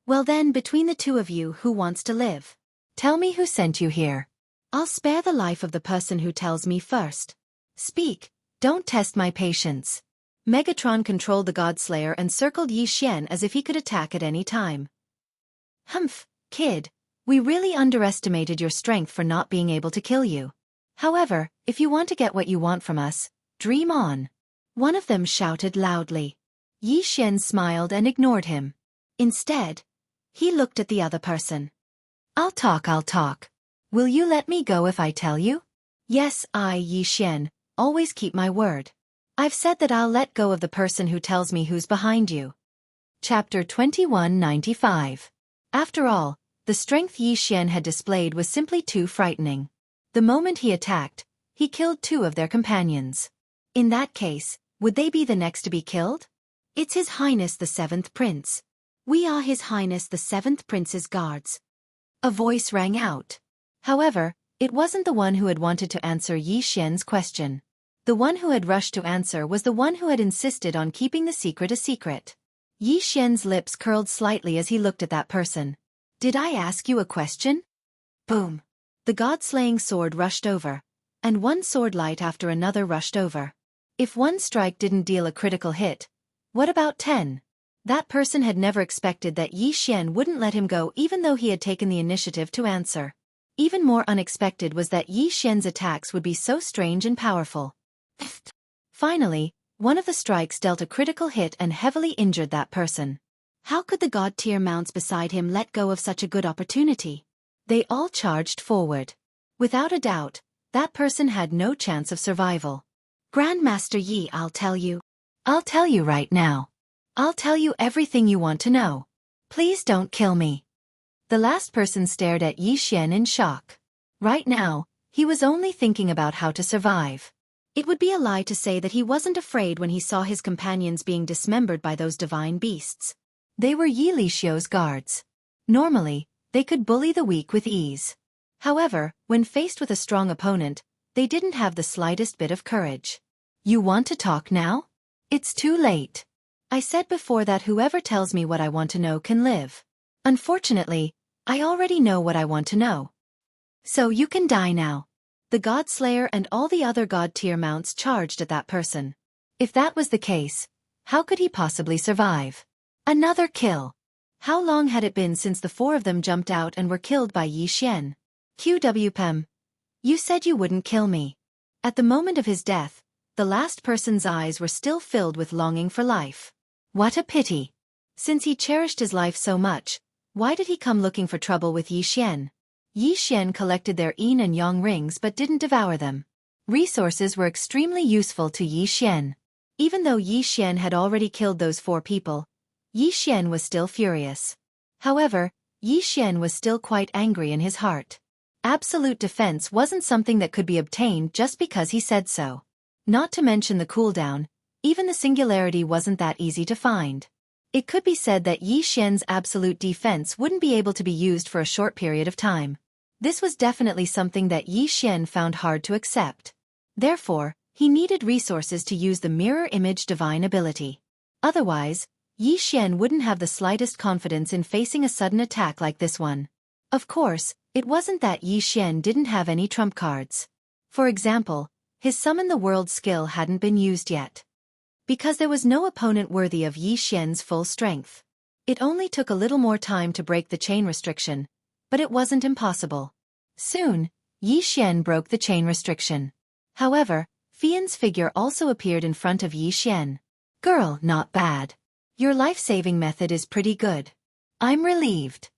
Speaker 1: Well then, between the 2 of you, who wants to live? Tell me who sent you here. I'll spare the life of the person who tells me first. Speak, don't test my patience. Megatron controlled the God Slayer and circled Yi Xian as if he could attack at any time. Humph, kid, we really underestimated your strength for not being able to kill you. However, if you want to get what you want from us, dream on. One of them shouted loudly. Yi Xian smiled and ignored him. Instead, he looked at the other person. I'll talk. Will you let me go if I tell you? Yes, Yi Xian, always keep my word. I've said that I'll let go of the person who tells me who's behind you. Chapter 2195. After all, the strength Yi Xian had displayed was simply too frightening. The moment he attacked, he killed 2 of their companions. In that case, would they be the next to be killed? It's His Highness the 7th Prince. We are His Highness the 7th Prince's guards. A voice rang out. However, it wasn't the one who had wanted to answer Yi Xian's question. The one who had rushed to answer was the one who had insisted on keeping the secret a secret. Yi Xian's lips curled slightly as he looked at that person. Did I ask you a question? Boom! The god-slaying sword rushed over, and one sword light after another rushed over. If one strike didn't deal a critical hit, what about 10? That person had never expected that Yi Xian wouldn't let him go even though he had taken the initiative to answer. Even more unexpected was that Yi Xian's attacks would be so strange and powerful. Finally, one of the strikes dealt a critical hit and heavily injured that person. How could the god-tier mounts beside him let go of such a good opportunity? They all charged forward. Without a doubt, that person had no chance of survival. Grandmaster Yi, I'll tell you. I'll tell you right now. I'll tell you everything you want to know. Please don't kill me. The last person stared at Yi Xian in shock. Right now, he was only thinking about how to survive. It would be a lie to say that he wasn't afraid when he saw his companions being dismembered by those divine beasts. They were Yi Lixio's guards. Normally, they could bully the weak with ease. However, when faced with a strong opponent, they didn't have the slightest bit of courage. You want to talk now? It's too late. I said before that whoever tells me what I want to know can live. Unfortunately, I already know what I want to know. So you can die now. The God Slayer and all the other god-tier mounts charged at that person. If that was the case, how could he possibly survive? Another kill. How long had it been since the 4 of them jumped out and were killed by Yi Xian? QWPM. You said you wouldn't kill me. At the moment of his death, The last person's eyes were still filled with longing for life. What a pity. Since he cherished his life so much, why did he come looking for trouble with Yi Xian? Yi Xian collected their yin and yang rings but didn't devour them. Resources were extremely useful to Yi Xian. Even though Yi Xian had already killed those 4 people, Yi Xian was still furious. However, Yi Xian was still quite angry in his heart. Absolute defense wasn't something that could be obtained just because he said so. Not to mention the cooldown, even the singularity wasn't that easy to find. It could be said that Yi Xian's absolute defense wouldn't be able to be used for a short period of time. This was definitely something that Yi Xian found hard to accept. Therefore, he needed resources to use the mirror image divine ability. Otherwise, Yi Xian wouldn't have the slightest confidence in facing a sudden attack like this one. Of course, it wasn't that Yi Xian didn't have any trump cards. For example, his Summon the World skill hadn't been used yet. Because there was no opponent worthy of Yi Xian's full strength. It only took a little more time to break the chain restriction, but it wasn't impossible. Soon, Yi Xian broke the chain restriction. However, Fian's figure also appeared in front of Yi Xian. Girl, not bad. Your life-saving method is pretty good. I'm relieved.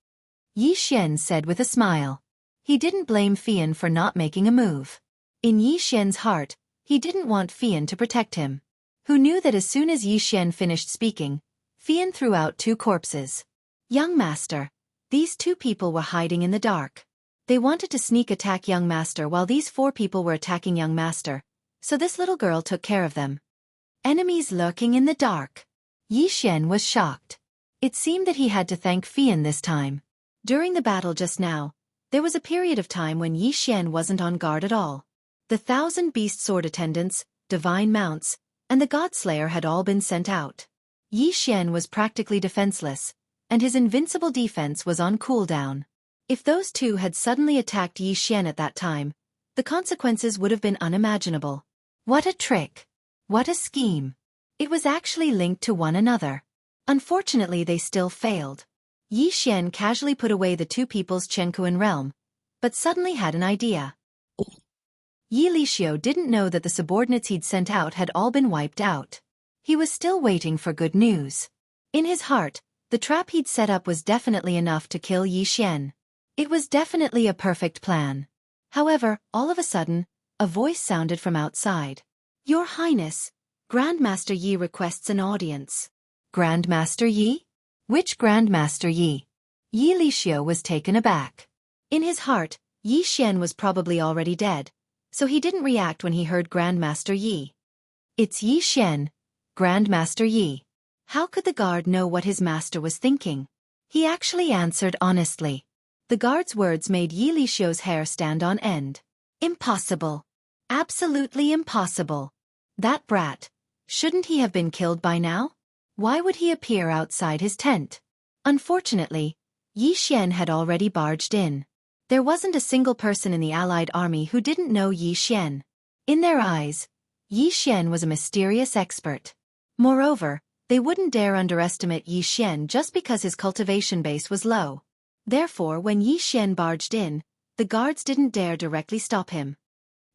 Speaker 1: Yi Xian said with a smile. He didn't blame Fian for not making a move. In Yi Xian's heart, he didn't want Fian to protect him. Who knew that as soon as Yi Xian finished speaking, Fian threw out 2 corpses. Young Master. These 2 people were hiding in the dark. They wanted to sneak attack Young Master while these 4 people were attacking Young Master, so this little girl took care of them. Enemies lurking in the dark. Yi Xian was shocked. It seemed that he had to thank Fian this time. During the battle just now, there was a period of time when Yi Xian wasn't on guard at all. The 1,000 beast sword attendants, divine mounts, and the Godslayer had all been sent out. Yi Xian was practically defenseless, and his invincible defense was on cooldown. If those 2 had suddenly attacked Yi Xian at that time, the consequences would have been unimaginable. What a trick! What a scheme! It was actually linked to one another. Unfortunately, they still failed. Yi Xian casually put away the 2 people's Qianquan realm, but suddenly had an idea. Yi Lixio didn't know that the subordinates he'd sent out had all been wiped out. He was still waiting for good news. In his heart, the trap he'd set up was definitely enough to kill Yi Xian. It was definitely a perfect plan. However, all of a sudden, a voice sounded from outside. Your Highness, Grandmaster Yi requests an audience. Grandmaster Yi? Which Grandmaster Yi? Yi Lixio was taken aback. In his heart, Yi Xian was probably already dead, so he didn't react when he heard Grandmaster Yi. It's Yi Xian, Grandmaster Yi. How could the guard know what his master was thinking? He actually answered honestly. The guard's words made Yi Lixio's hair stand on end. Impossible. Absolutely impossible. That brat. Shouldn't he have been killed by now? Why would he appear outside his tent? Unfortunately, Yi Xian had already barged in. There wasn't a single person in the allied army who didn't know Yi Xian. In their eyes, Yi Xian was a mysterious expert. Moreover, they wouldn't dare underestimate Yi Xian just because his cultivation base was low. Therefore, when Yi Xian barged in, the guards didn't dare directly stop him.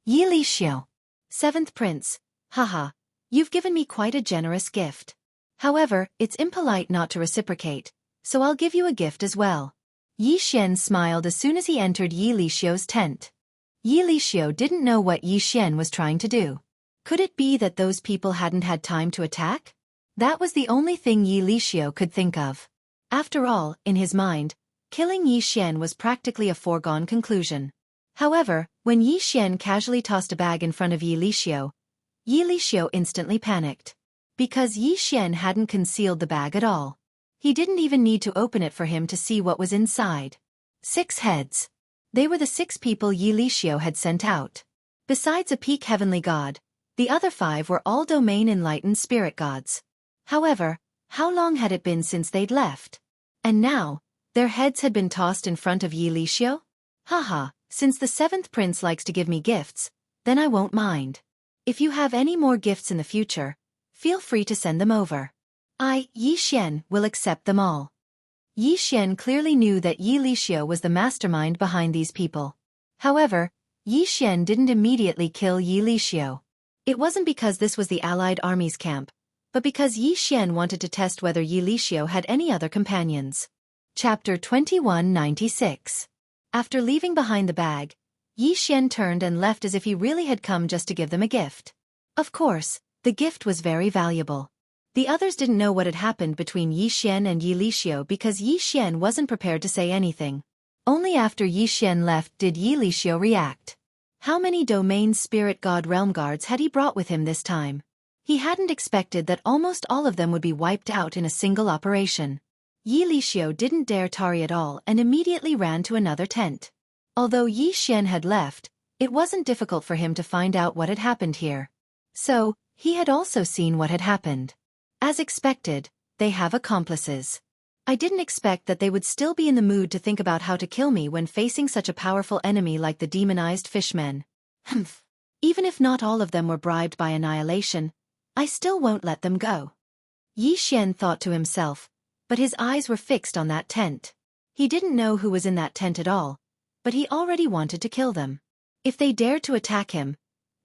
Speaker 1: Yi Lixio. 7th Prince, haha, you've given me quite a generous gift. However, it's impolite not to reciprocate, so I'll give you a gift as well. Yi Xian smiled as soon as he entered Yi Lixio's tent. Yi Lixio didn't know what Yi Xian was trying to do. Could it be that those people hadn't had time to attack? That was the only thing Yi Lixio could think of. After all, in his mind, killing Yi Xian was practically a foregone conclusion. However, when Yi Xian casually tossed a bag in front of Yi Lixio instantly panicked. Because Yi Xian hadn't concealed the bag at all. He didn't even need to open it for him to see what was inside. 6 heads. They were the 6 people Yi Lixio had sent out. Besides a peak heavenly god, the other 5 were all domain enlightened spirit gods. However, how long had it been since they'd left? And now, their heads had been tossed in front of Yi Lixio? Haha, since the 7th prince likes to give me gifts, then I won't mind. If you have any more gifts in the future, feel free to send them over. Yi Xian, will accept them all. Yi Xian clearly knew that Yi Lixio was the mastermind behind these people. However, Yi Xian didn't immediately kill Yi Lixio. It wasn't because this was the Allied army's camp, but because Yi Xian wanted to test whether Yi Lixiu had any other companions. Chapter 2196. After leaving behind the bag, Yi Xian turned and left as if he really had come just to give them a gift. Of course, the gift was very valuable. The others didn't know what had happened between Yi Xian and Yi Lixiu because Yi Xian wasn't prepared to say anything. Only after Yi Xian left did Yi Lixiu react. How many domain spirit god realm guards had he brought with him this time? He hadn't expected that almost all of them would be wiped out in a single operation. Yi Lixiu didn't dare tarry at all and immediately ran to another tent. Although Yi Xian had left, it wasn't difficult for him to find out what had happened here. So, he had also seen what had happened. As expected, they have accomplices. I didn't expect that they would still be in the mood to think about how to kill me when facing such a powerful enemy like the demonized fishmen. Humph. Even if not all of them were bribed by annihilation, I still won't let them go. Yi Xian thought to himself, but his eyes were fixed on that tent. He didn't know who was in that tent at all, but he already wanted to kill them. If they dared to attack him,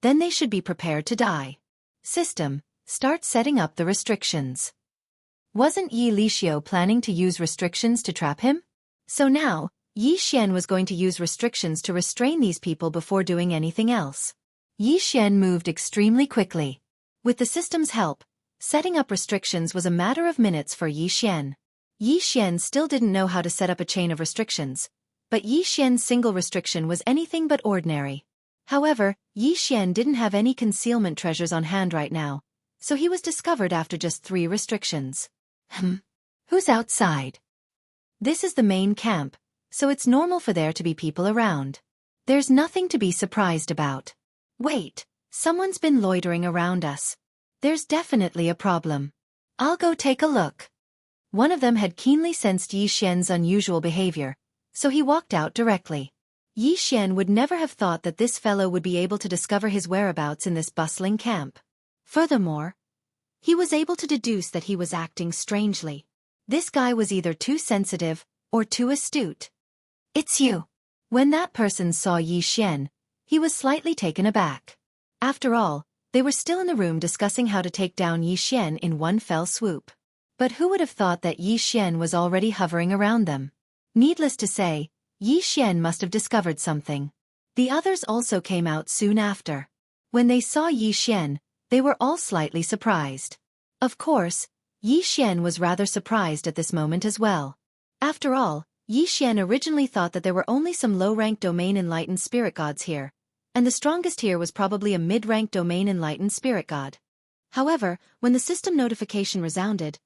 Speaker 1: then they should be prepared to die. System, start setting up the restrictions. Wasn't Yi Lixiu planning to use restrictions to trap him? So now, Yi Xian was going to use restrictions to restrain these people before doing anything else. Yi Xian moved extremely quickly. With the system's help, setting up restrictions was a matter of minutes for Yi Xian. Yi Xian still didn't know how to set up a chain of restrictions, but Yi Xian's single restriction was anything but ordinary. However, Yi Xian didn't have any concealment treasures on hand right now, so he was discovered after just 3 restrictions. Who's outside? This is the main camp, so it's normal for there to be people around. There's nothing to be surprised about. Wait, someone's been loitering around us. There's definitely a problem. I'll go take a look. One of them had keenly sensed Yi Xian's unusual behavior, so he walked out directly. Yi Xian would never have thought that this fellow would be able to discover his whereabouts in this bustling camp. Furthermore, he was able to deduce that he was acting strangely. This guy was either too sensitive or too astute. It's you. When that person saw Yi Xian, he was slightly taken aback. After all, they were still in the room discussing how to take down Yi Xian in one fell swoop. But who would have thought that Yi Xian was already hovering around them? Needless to say, Yi Xian must have discovered something. The others also came out soon after. When they saw Yi Xian, they were all slightly surprised. Of course, Yi Xian was rather surprised at this moment as well. After all, Yi Xian originally thought that there were only some low-ranked domain enlightened spirit gods here, and the strongest here was probably a mid-ranked domain enlightened spirit god. However, when the system notification resounded,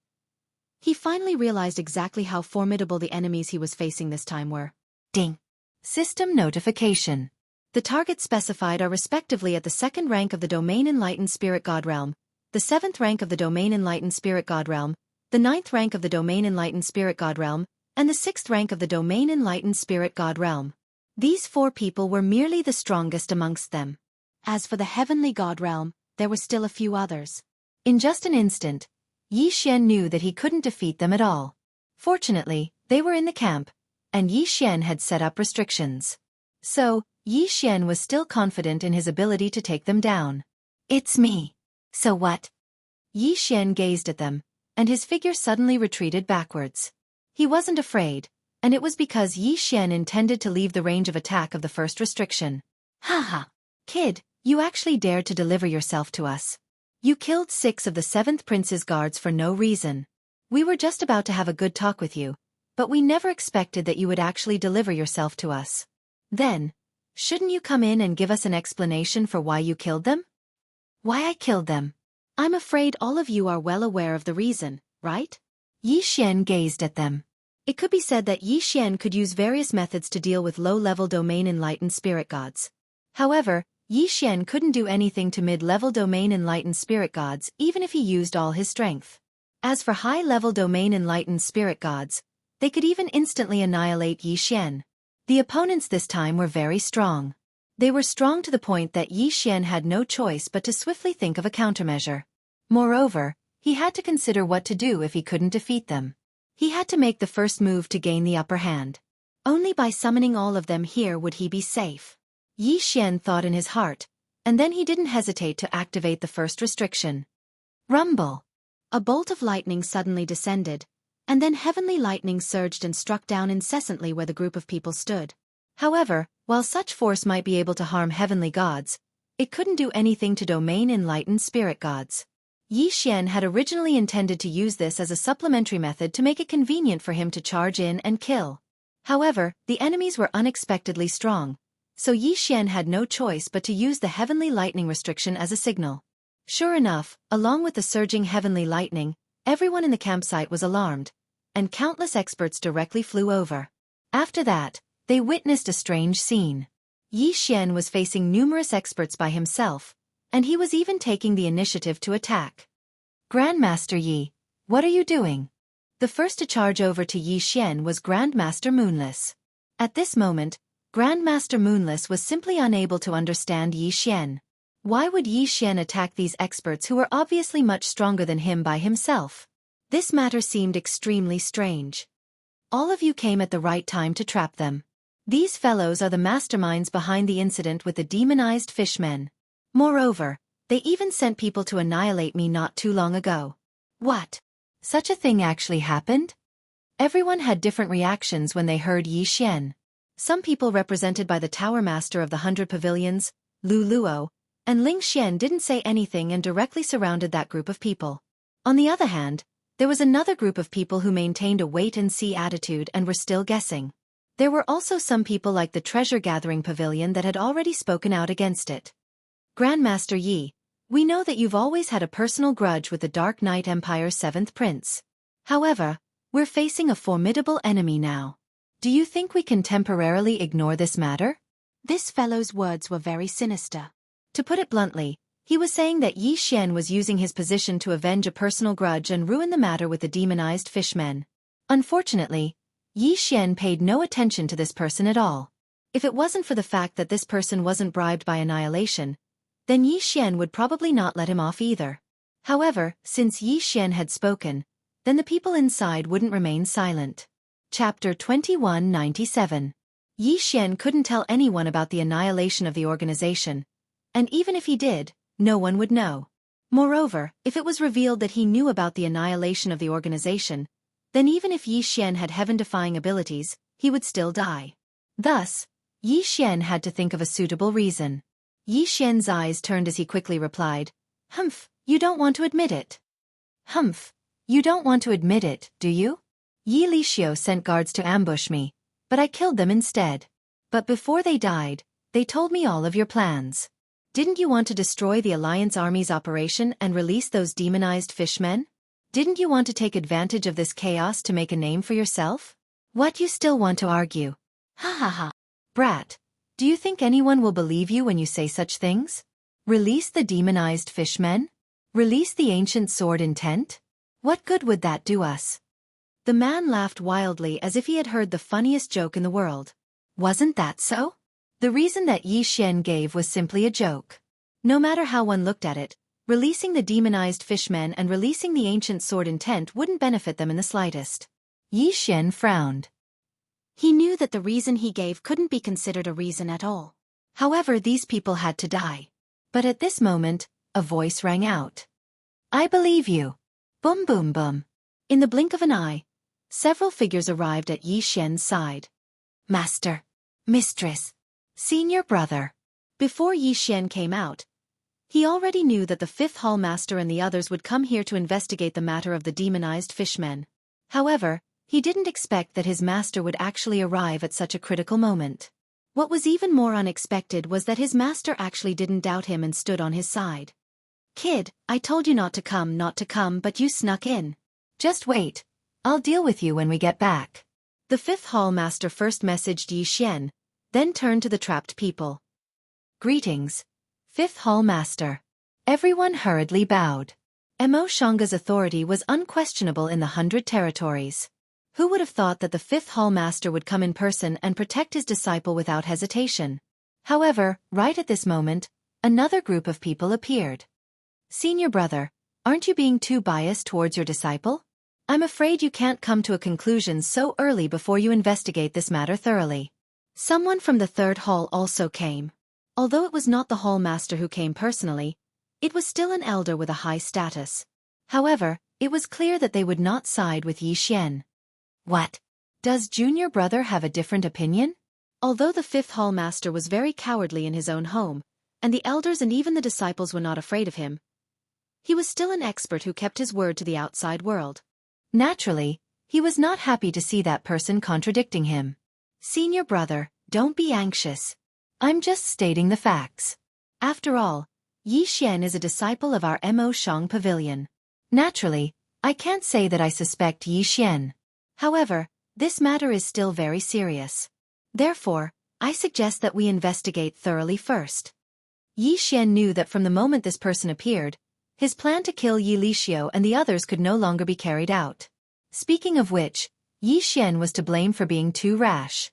Speaker 1: he finally realized exactly how formidable the enemies he was facing this time were. Ding! System notification. The targets specified are respectively at the 2nd rank of the Domain Enlightened Spirit God Realm, the 7th rank of the Domain Enlightened Spirit God Realm, the 9th rank of the Domain Enlightened Spirit God Realm, and the 6th rank of the Domain Enlightened Spirit God Realm. These 4 people were merely the strongest amongst them. As for the Heavenly God Realm, there were still a few others. In just an instant, Yi Xian knew that he couldn't defeat them at all. Fortunately, they were in the camp, and Yi Xian had set up restrictions. So, Yi Xian was still confident in his ability to take them down. It's me. So what? Yi Xian gazed at them, and his figure suddenly retreated backwards. He wasn't afraid, and it was because Yi Xian intended to leave the range of attack of the first restriction. Haha. Kid, you actually dared to deliver yourself to us. You killed 6 of the 7th Prince's guards for no reason. We were just about to have a good talk with you, but we never expected that you would actually deliver yourself to us. Then, shouldn't you come in and give us an explanation for why you killed them? Why I killed them? I'm afraid all of you are well aware of the reason, right? Yi Xian gazed at them. It could be said that Yi Xian could use various methods to deal with low-level domain enlightened spirit gods. However, Yi Xian couldn't do anything to mid-level domain enlightened spirit gods even if he used all his strength. As for high-level domain enlightened spirit gods, they could even instantly annihilate Yi Xian. The opponents this time were very strong. They were strong to the point that Yi Xian had no choice but to swiftly think of a countermeasure. Moreover, he had to consider what to do if he couldn't defeat them. He had to make the first move to gain the upper hand. Only by summoning all of them here would he be safe. Yi Xian thought in his heart, And then he didn't hesitate to activate the first restriction. Rumble! A bolt of lightning suddenly descended, and then heavenly lightning surged and struck down incessantly where the group of people stood. However, while such force might be able to harm heavenly gods, it couldn't do anything to domain-enlightened spirit gods. Yi Xian had originally intended to use this as a supplementary method to make it convenient for him to charge in and kill. However, the enemies were unexpectedly strong, so Yi Xian had no choice but to use the heavenly lightning restriction as a signal. Sure enough, along with the surging heavenly lightning, everyone in the campsite was alarmed, and countless experts directly flew over. After that, they witnessed a strange scene. Yi Xian was facing numerous experts by himself, and he was even taking the initiative to attack. Grandmaster Yi, what are you doing? The first to charge over to Yi Xian was Grandmaster Moonless. At this moment, Grandmaster Moonless was simply unable to understand Yi Xian. Why would Yi Xian attack these experts who were obviously much stronger than him by himself? This matter seemed extremely strange. All of you came at the right time to trap them. These fellows are the masterminds behind the incident with the demonized fishmen. Moreover, they even sent people to annihilate me not too long ago. What? Such a thing actually happened? Everyone had different reactions when they heard Yi Xian. Some people represented by the Tower Master of the 100 Pavilions, Lu Luo, and Ling Xian didn't say anything and directly surrounded that group of people. On the other hand, there was another group of people who maintained a wait-and-see attitude and were still guessing. There were also some people like the treasure-gathering pavilion that had already spoken out against it. Grandmaster Yi, we know that you've always had a personal grudge with the Dark Knight Empire's 7th prince. However, we're facing a formidable enemy now. Do you think we can temporarily ignore this matter? This fellow's words were very sinister. To put it bluntly, he was saying that Yi Xian was using his position to avenge a personal grudge and ruin the matter with the demonized fishmen. Unfortunately, Yi Xian paid no attention to this person at all. If it wasn't for the fact that this person wasn't bribed by annihilation, then Yi Xian would probably not let him off either. However, since Yi Xian had spoken, then the people inside wouldn't remain silent. Chapter 2197. Yi Xian couldn't tell anyone about the annihilation of the organization, and even if he did, no one would know. Moreover, if it was revealed that he knew about the annihilation of the organization, then even if Yi Xian had heaven-defying abilities, he would still die. Thus, Yi Xian had to think of a suitable reason. Yi Xian's eyes turned as he quickly replied, "Humph, you don't want to admit it." "Humph, you don't want to admit it, do you? Yi Lixio sent guards to ambush me, but I killed them instead. But before they died, they told me all of your plans. Didn't you want to destroy the Alliance Army's operation and release those demonized fishmen? Didn't you want to take advantage of this chaos to make a name for yourself? What, you still want to argue? Ha ha ha. Brat, do you think anyone will believe you when you say such things? Release the demonized fishmen? Release the ancient sword intent? What good would that do us?" The man laughed wildly as if he had heard the funniest joke in the world. Wasn't that so? The reason that Yi Xian gave was simply a joke. No matter how one looked at it, releasing the demonized fishmen and releasing the ancient sword intent wouldn't benefit them in the slightest. Yi Xian frowned. He knew that the reason he gave couldn't be considered a reason at all. However, these people had to die. But at this moment, a voice rang out. "I believe you." Boom boom boom. In the blink of an eye, several figures arrived at Yi Xian's side. "Master, Mistress, Senior Brother." Before Yi Xian came out, he already knew that the 5th Hall Master and the others would come here to investigate the matter of the demonized fishmen. However, he didn't expect that his master would actually arrive at such a critical moment. What was even more unexpected was that his master actually didn't doubt him and stood on his side. "Kid, I told you not to come, but you snuck in. Just wait, I'll deal with you when we get back." The 5th Hall Master first messaged Yi Xian, then turned to the trapped people. "Greetings, 5th Hall Master." Everyone hurriedly bowed. Mo Shanga's authority was unquestionable in the 100 territories. Who would have thought that the 5th Hall Master would come in person and protect his disciple without hesitation? However, right at this moment, another group of people appeared. "Senior Brother, aren't you being too biased towards your disciple? I'm afraid you can't come to a conclusion so early before you investigate this matter thoroughly." Someone from the 3rd Hall also came. Although it was not the hall master who came personally, it was still an elder with a high status. However, it was clear that they would not side with Yi Xian. What? Does junior brother have a different opinion? Although the fifth hall master was very cowardly in his own home, and the elders and even the disciples were not afraid of him, he was still an expert who kept his word to the outside world. Naturally, he was not happy to see that person contradicting him. Senior brother, don't be anxious. I'm just stating the facts. After all, Yi Xian is a disciple of our Mo Shang Pavilion. Naturally, I can't say that I suspect Yi Xian. However, this matter is still very serious. Therefore, I suggest that we investigate thoroughly first. Yi Xian knew that from the moment this person appeared, his plan to kill Yi Lixiu and the others could no longer be carried out. Speaking of which, Yi Xian was to blame for being too rash.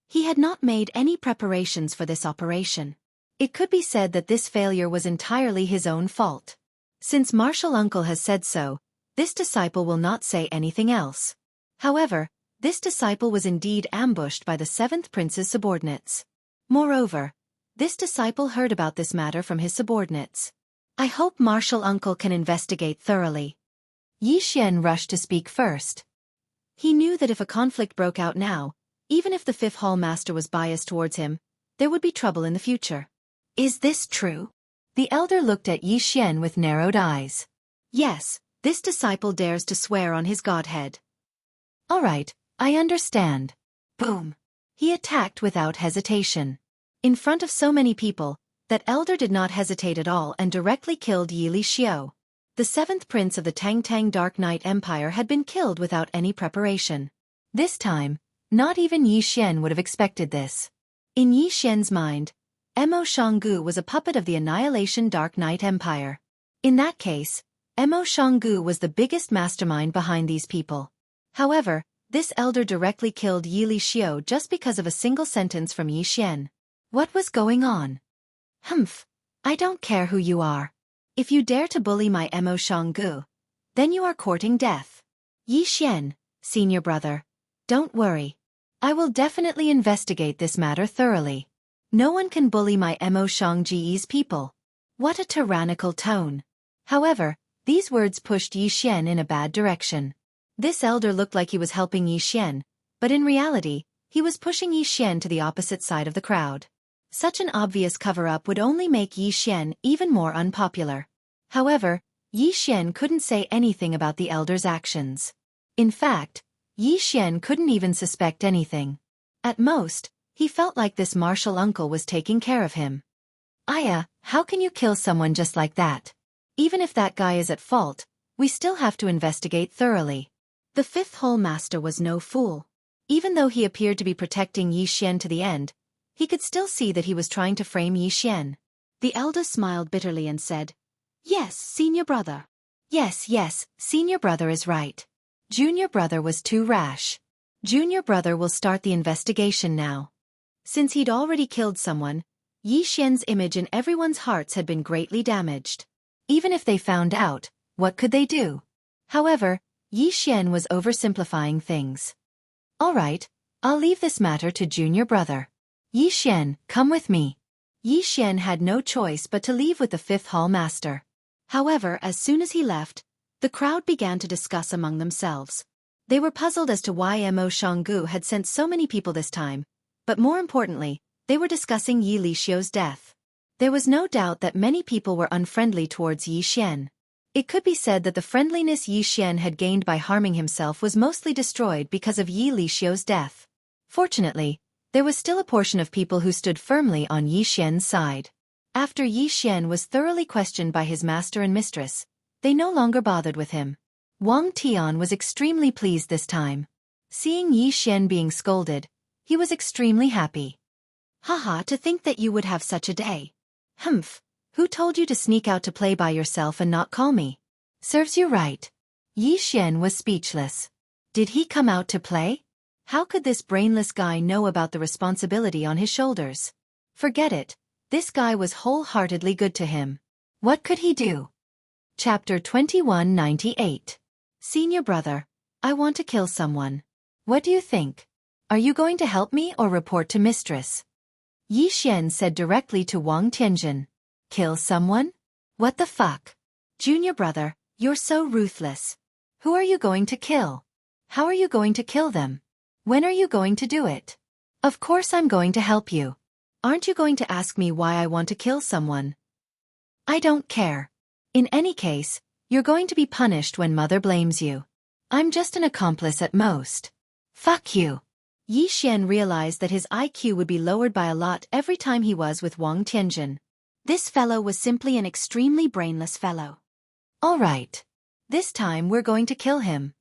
Speaker 1: He had not made any preparations for this operation. It could be said that this failure was entirely his own fault. Since martial uncle has said so, this disciple will not say anything else. However, this disciple was indeed ambushed by the seventh prince's subordinates. Moreover, this disciple heard about this matter from his subordinates. I hope martial uncle can investigate thoroughly. Yi Xian rushed to speak first. He knew that if a conflict broke out now, even if the fifth hall master was biased towards him, there would be trouble in the future. Is this true? The elder looked at Yi Xian with narrowed eyes. Yes, this disciple dares to swear on his godhead. All right, I understand. Boom. He attacked without hesitation. In front of so many people, that elder did not hesitate at all and directly killed Yi Lixiu. The seventh prince of the Tang Dark Knight Empire had been killed without any preparation. This time, not even Yi Xian would have expected this. In Yi Xian's mind, Mo Shanggu was a puppet of the Annihilation Dark Knight Empire. In that case, Mo Shanggu was the biggest mastermind behind these people. However, this elder directly killed Yi Lixiu just because of a single sentence from Yi Xian. What was going on? Humph, I don't care who you are. If you dare to bully my Mo Shanggu, then you are courting death. Yi Xian, senior brother, don't worry. I will definitely investigate this matter thoroughly. No one can bully my Mo Shangji's people. What a tyrannical tone. However, these words pushed Yi Xian in a bad direction. This elder looked like he was helping Yi Xian, but in reality, he was pushing Yi Xian to the opposite side of the crowd. Such an obvious cover-up would only make Yi Xian even more unpopular. However, Yi Xian couldn't say anything about the elder's actions. In fact, Yi Xian couldn't even suspect anything. At most, he felt like this martial uncle was taking care of him. Aya, how can you kill someone just like that? Even if that guy is at fault, we still have to investigate thoroughly. The fifth hall master was no fool. Even though he appeared to be protecting Yi Xian to the end, he could still see that he was trying to frame Yi Xian. The elder smiled bitterly and said, Yes, senior brother. Yes, senior brother is right. Junior brother was too rash. Junior brother will start the investigation now. Since he'd already killed someone, Yi Xian's image in everyone's hearts had been greatly damaged. Even if they found out, what could they do? However, Yi Xian was oversimplifying things. All right, I'll leave this matter to junior brother. Yi Xian, come with me. Yi Xian had no choice but to leave with the fifth hall master. However, as soon as he left, the crowd began to discuss among themselves. They were puzzled as to why Mo Shanggu had sent so many people this time, but more importantly, they were discussing Yi Lixiu's death. There was no doubt that many people were unfriendly towards Yi Xian. It could be said that the friendliness Yi Xian had gained by harming himself was mostly destroyed because of Yi Lixiu's death. Fortunately, there was still a portion of people who stood firmly on Yi Xian's side. After Yi Xian was thoroughly questioned by his master and mistress, they no longer bothered with him. Wang Tian was extremely pleased this time. Seeing Yi Xian being scolded, he was extremely happy. Haha, to think that you would have such a day. Humph, who told you to sneak out to play by yourself and not call me? Serves you right. Yi Xian was speechless. Did he come out to play? How could this brainless guy know about the responsibility on his shoulders? Forget it, this guy was wholeheartedly good to him. What could he do? Chapter 2198. Senior brother, I want to kill someone. What do you think? Are you going to help me or report to mistress? Yi Xian said directly to Wang Tianjin. Kill someone? What the fuck? Junior brother, you're so ruthless. Who are you going to kill? How are you going to kill them? When are you going to do it? Of course I'm going to help you. Aren't you going to ask me why I want to kill someone? I don't care. In any case, you're going to be punished when mother blames you. I'm just an accomplice at most. Fuck you. Yi Xian realized that his IQ would be lowered by a lot every time he was with Wang Tianjin. This fellow was simply an extremely brainless fellow. All right. This time we're going to kill him.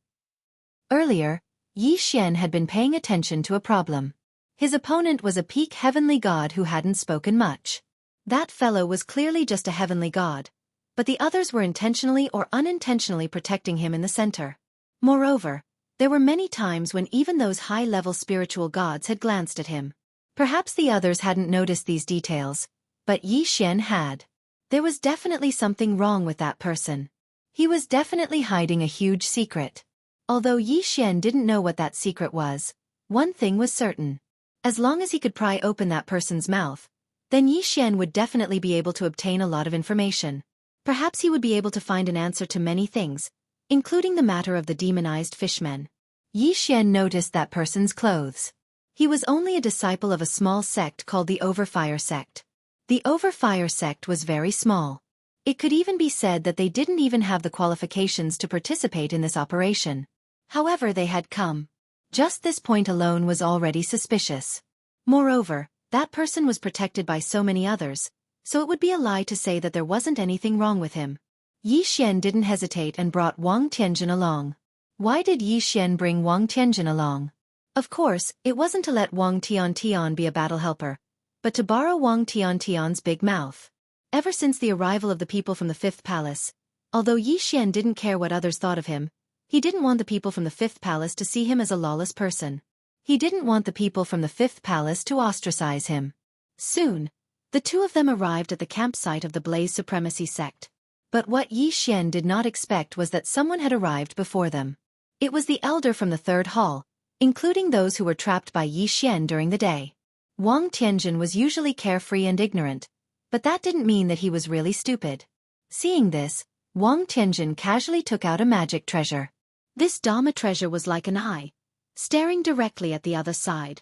Speaker 1: Earlier, Yi Xian had been paying attention to a problem. His opponent was a peak heavenly god who hadn't spoken much. That fellow was clearly just a heavenly god, but the others were intentionally or unintentionally protecting him in the center. Moreover, there were many times when even those high-level spiritual gods had glanced at him. Perhaps the others hadn't noticed these details, but Yi Xian had. There was definitely something wrong with that person. He was definitely hiding a huge secret. Although Yi Xian didn't know what that secret was, one thing was certain. As long as he could pry open that person's mouth, then Yi Xian would definitely be able to obtain a lot of information. Perhaps he would be able to find an answer to many things, including the matter of the demonized fishmen. Yi Xian noticed that person's clothes. He was only a disciple of a small sect called the Overfire sect. The Overfire sect was very small. It could even be said that they didn't even have the qualifications to participate in this operation. However, they had come. Just this point alone was already suspicious. Moreover, that person was protected by so many others, so it would be a lie to say that there wasn't anything wrong with him. Yi Xian didn't hesitate and brought Wang Tianjin along. Why did Yi Xian bring Wang Tianjin along? Of course, it wasn't to let Wang Tiantian be a battle helper, but to borrow Wang Tiantian's big mouth. Ever since the arrival of the people from the Fifth Palace, although Yi Xian didn't care what others thought of him, he didn't want the people from the Fifth Palace to see him as a lawless person. He didn't want the people from the Fifth Palace to ostracize him. Soon, the two of them arrived at the campsite of the Blaze Supremacy sect. But what Yi Xian did not expect was that someone had arrived before them. It was the elder from the third hall, including those who were trapped by Yi Xian during the day. Wang Tianjin was usually carefree and ignorant, but that didn't mean that he was really stupid. Seeing this, Wang Tianjin casually took out a magic treasure. This Dharma treasure was like an eye, staring directly at the other side.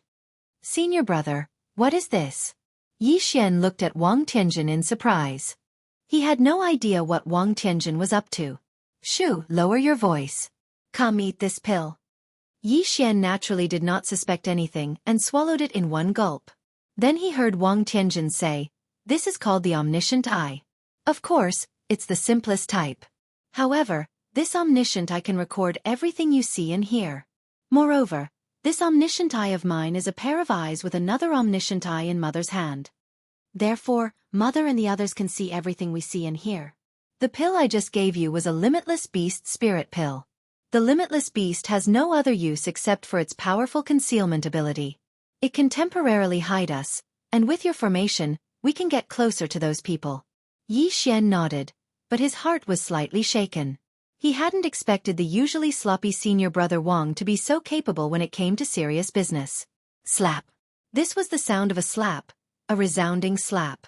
Speaker 1: Senior brother, what is this? Yi Xian looked at Wang Tianjin in surprise. He had no idea what Wang Tianjin was up to. Shoo, lower your voice. Come eat this pill. Yi Xian naturally did not suspect anything and swallowed it in one gulp. Then he heard Wang Tianjin say, "This is called the omniscient eye. Of course, it's the simplest type. However, this omniscient eye can record everything you see and hear. Moreover, this omniscient eye of mine is a pair of eyes with another omniscient eye in Mother's hand. Therefore, Mother and the others can see everything we see and hear. The pill I just gave you was a limitless beast spirit pill. The limitless beast has no other use except for its powerful concealment ability. It can temporarily hide us, and with your formation, we can get closer to those people." Yi Xian nodded, but his heart was slightly shaken. He hadn't expected the usually sloppy senior brother Wang to be so capable when it came to serious business. Slap. This was the sound of a slap, a resounding slap.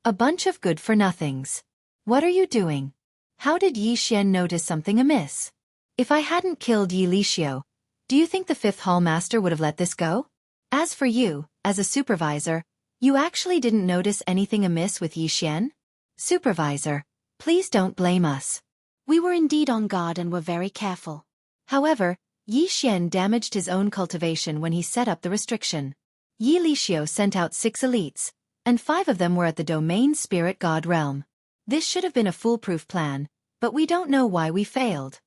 Speaker 1: A bunch of good-for-nothings. What are you doing? How did Yi Xian notice something amiss? If I hadn't killed Yi Lixio, do you think the Fifth Hall Master would have let this go? As for you, as a supervisor, you actually didn't notice anything amiss with Yi Xian? Supervisor, please don't blame us. We were indeed on guard and were very careful. However, Yi Xian damaged his own cultivation when he set up the restriction. Yi Lixio sent out 6 elites, and 5 of them were at the domain spirit god realm. This should have been a foolproof plan, but we don't know why we failed.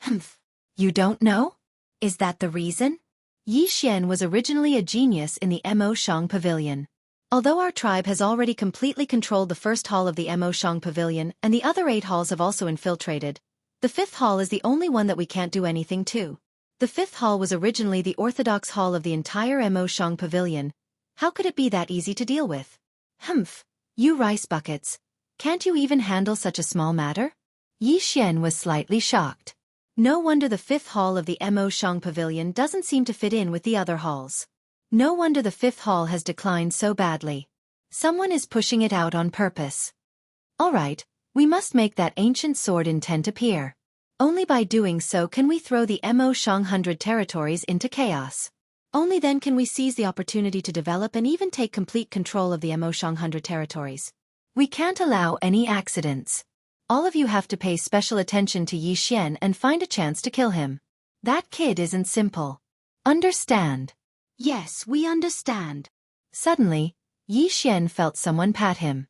Speaker 1: Humph. You don't know? Is that the reason? Yi Xian was originally a genius in the Mo Shang Pavilion. Although our tribe has already completely controlled the first hall of the Mo Shang Pavilion and the other 8 halls have also infiltrated, the 5th hall is the only one that we can't do anything to. The 5th hall was originally the orthodox hall of the entire Mo Shang Pavilion. How could it be that easy to deal with? Humph. You rice buckets. Can't you even handle such a small matter? Yi Xian was slightly shocked. No wonder the 5th hall of the Mo Shang Pavilion doesn't seem to fit in with the other halls. No wonder the fifth hall has declined so badly. Someone is pushing it out on purpose. Alright, we must make that ancient sword intent appear. Only by doing so can we throw the Mo Shang 100 territories into chaos. Only then can we seize the opportunity to develop and even take complete control of the Mo Shang 100 territories. We can't allow any accidents. All of you have to pay special attention to Yi Xian and find a chance to kill him. That kid isn't simple. Understand? Yes, we understand. Suddenly, Yi Xian felt someone pat him.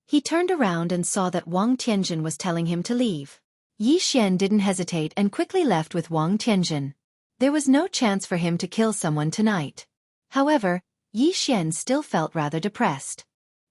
Speaker 1: He turned around and saw that Wang Tianjin was telling him to leave. Yi Xian didn't hesitate and quickly left with Wang Tianjin. There was no chance for him to kill someone tonight. However, Yi Xian still felt rather depressed.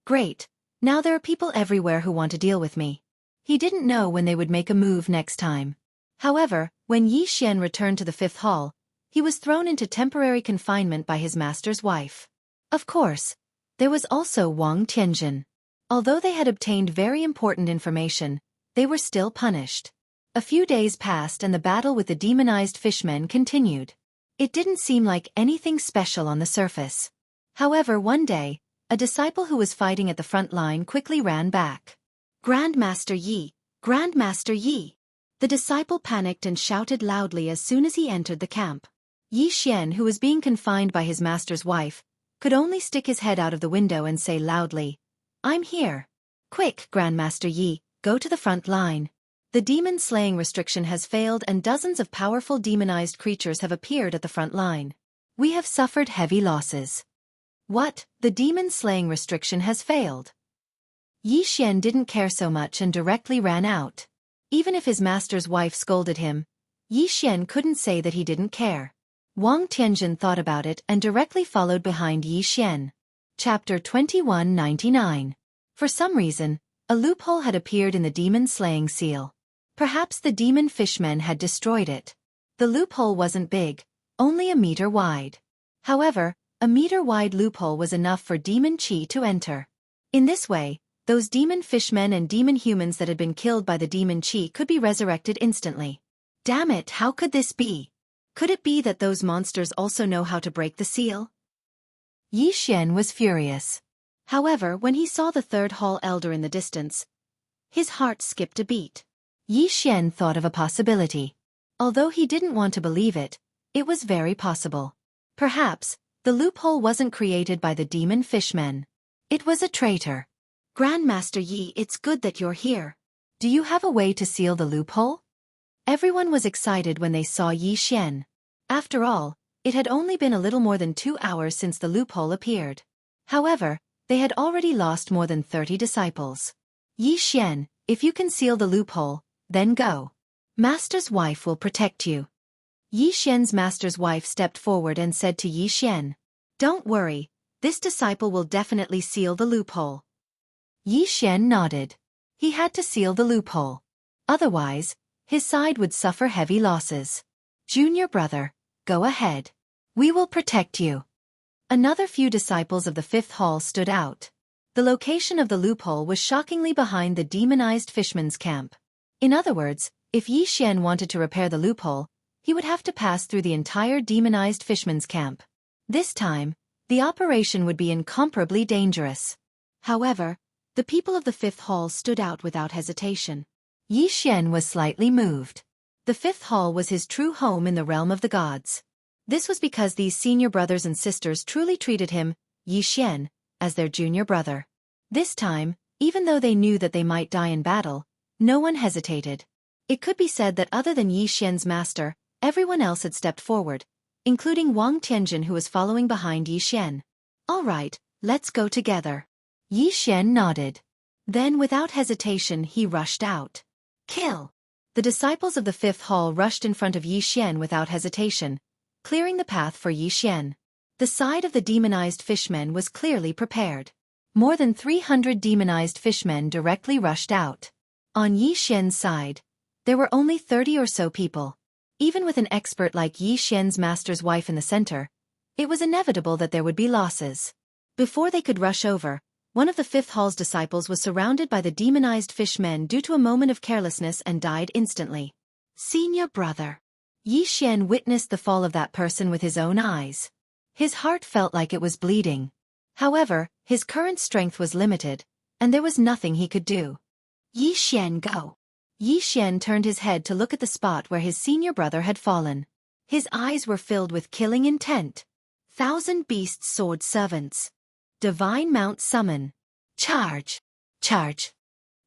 Speaker 1: Great, now there are people everywhere who want to deal with me. He didn't know when they would make a move next time. However, when Yi Xian returned to the fifth hall, he was thrown into temporary confinement by his master's wife. Of course, there was also Wang Tianjin. Although they had obtained very important information, they were still punished. A few days passed and the battle with the demonized fishmen continued. It didn't seem like anything special on the surface. However, one day, a disciple who was fighting at the front line quickly ran back. Grandmaster Yi! Grandmaster Yi! The disciple panicked and shouted loudly as soon as he entered the camp. Yi Xian, who was being confined by his master's wife, could only stick his head out of the window and say loudly, "I'm here. Quick, Grandmaster Yi, go to the front line. The demon-slaying restriction has failed and dozens of powerful demonized creatures have appeared at the front line. We have suffered heavy losses." What? The demon-slaying restriction has failed? Yi Xian didn't care so much and directly ran out. Even if his master's wife scolded him, Yi Xian couldn't say that he didn't care. Wang Tianjin thought about it and directly followed behind Yi Xian. Chapter 2199. For some reason, a loophole had appeared in the demon-slaying seal. Perhaps the demon fishmen had destroyed it. The loophole wasn't big, only a meter wide. However, a meter-wide loophole was enough for demon chi to enter. In this way, those demon fishmen and demon humans that had been killed by the demon chi could be resurrected instantly. Damn it, how could this be? Could it be that those monsters also know how to break the seal? Yi Xian was furious. However, when he saw the third hall elder in the distance, his heart skipped a beat. Yi Xian thought of a possibility. Although he didn't want to believe it, it was very possible. Perhaps, the loophole wasn't created by the demon fishmen. It was a traitor. Grandmaster Yi, it's good that you're here. Do you have a way to seal the loophole? Everyone was excited when they saw Yi Xian. After all, it had only been a little more than 2 hours since the loophole appeared. However, they had already lost more than 30 disciples. Yi Xian, if you can seal the loophole, then go. Master's wife will protect you. Yi Xian's master's wife stepped forward and said to Yi Xian, "Don't worry, this disciple will definitely seal the loophole." Yi Xian nodded. He had to seal the loophole. Otherwise, his side would suffer heavy losses. Junior brother, go ahead. We will protect you. Another few disciples of the fifth hall stood out. The location of the loophole was shockingly behind the demonized fishman's camp. In other words, if Yi Xian wanted to repair the loophole, he would have to pass through the entire demonized fishman's camp. This time, the operation would be incomparably dangerous. However, the people of the fifth hall stood out without hesitation. Yi Xian was slightly moved. The fifth hall was his true home in the realm of the gods. This was because these senior brothers and sisters truly treated him, Yi Xian, as their junior brother. This time, even though they knew that they might die in battle, no one hesitated. It could be said that other than Yi Xian's master, everyone else had stepped forward, including Wang Tianjin who was following behind Yi Xian. All right, let's go together. Yi Xian nodded. Then without hesitation he rushed out. Kill! The disciples of the fifth hall rushed in front of Yi Xian without hesitation, clearing the path for Yi Xian. The side of the demonized fishmen was clearly prepared. More than 300 demonized fishmen directly rushed out. On Yi Xian's side, there were only 30 or so people. Even with an expert like Yi Xian's master's wife in the center, it was inevitable that there would be losses. Before they could rush over, one of the fifth hall's disciples was surrounded by the demonized fishmen due to a moment of carelessness and died instantly. Senior brother. Yi Xian witnessed the fall of that person with his own eyes. His heart felt like it was bleeding. However, his current strength was limited, and there was nothing he could do. Yi Xian, go! Yi Xian turned his head to look at the spot where his senior brother had fallen. His eyes were filled with killing intent. 1,000 beasts sword servants. Divine mount summon. Charge! Charge!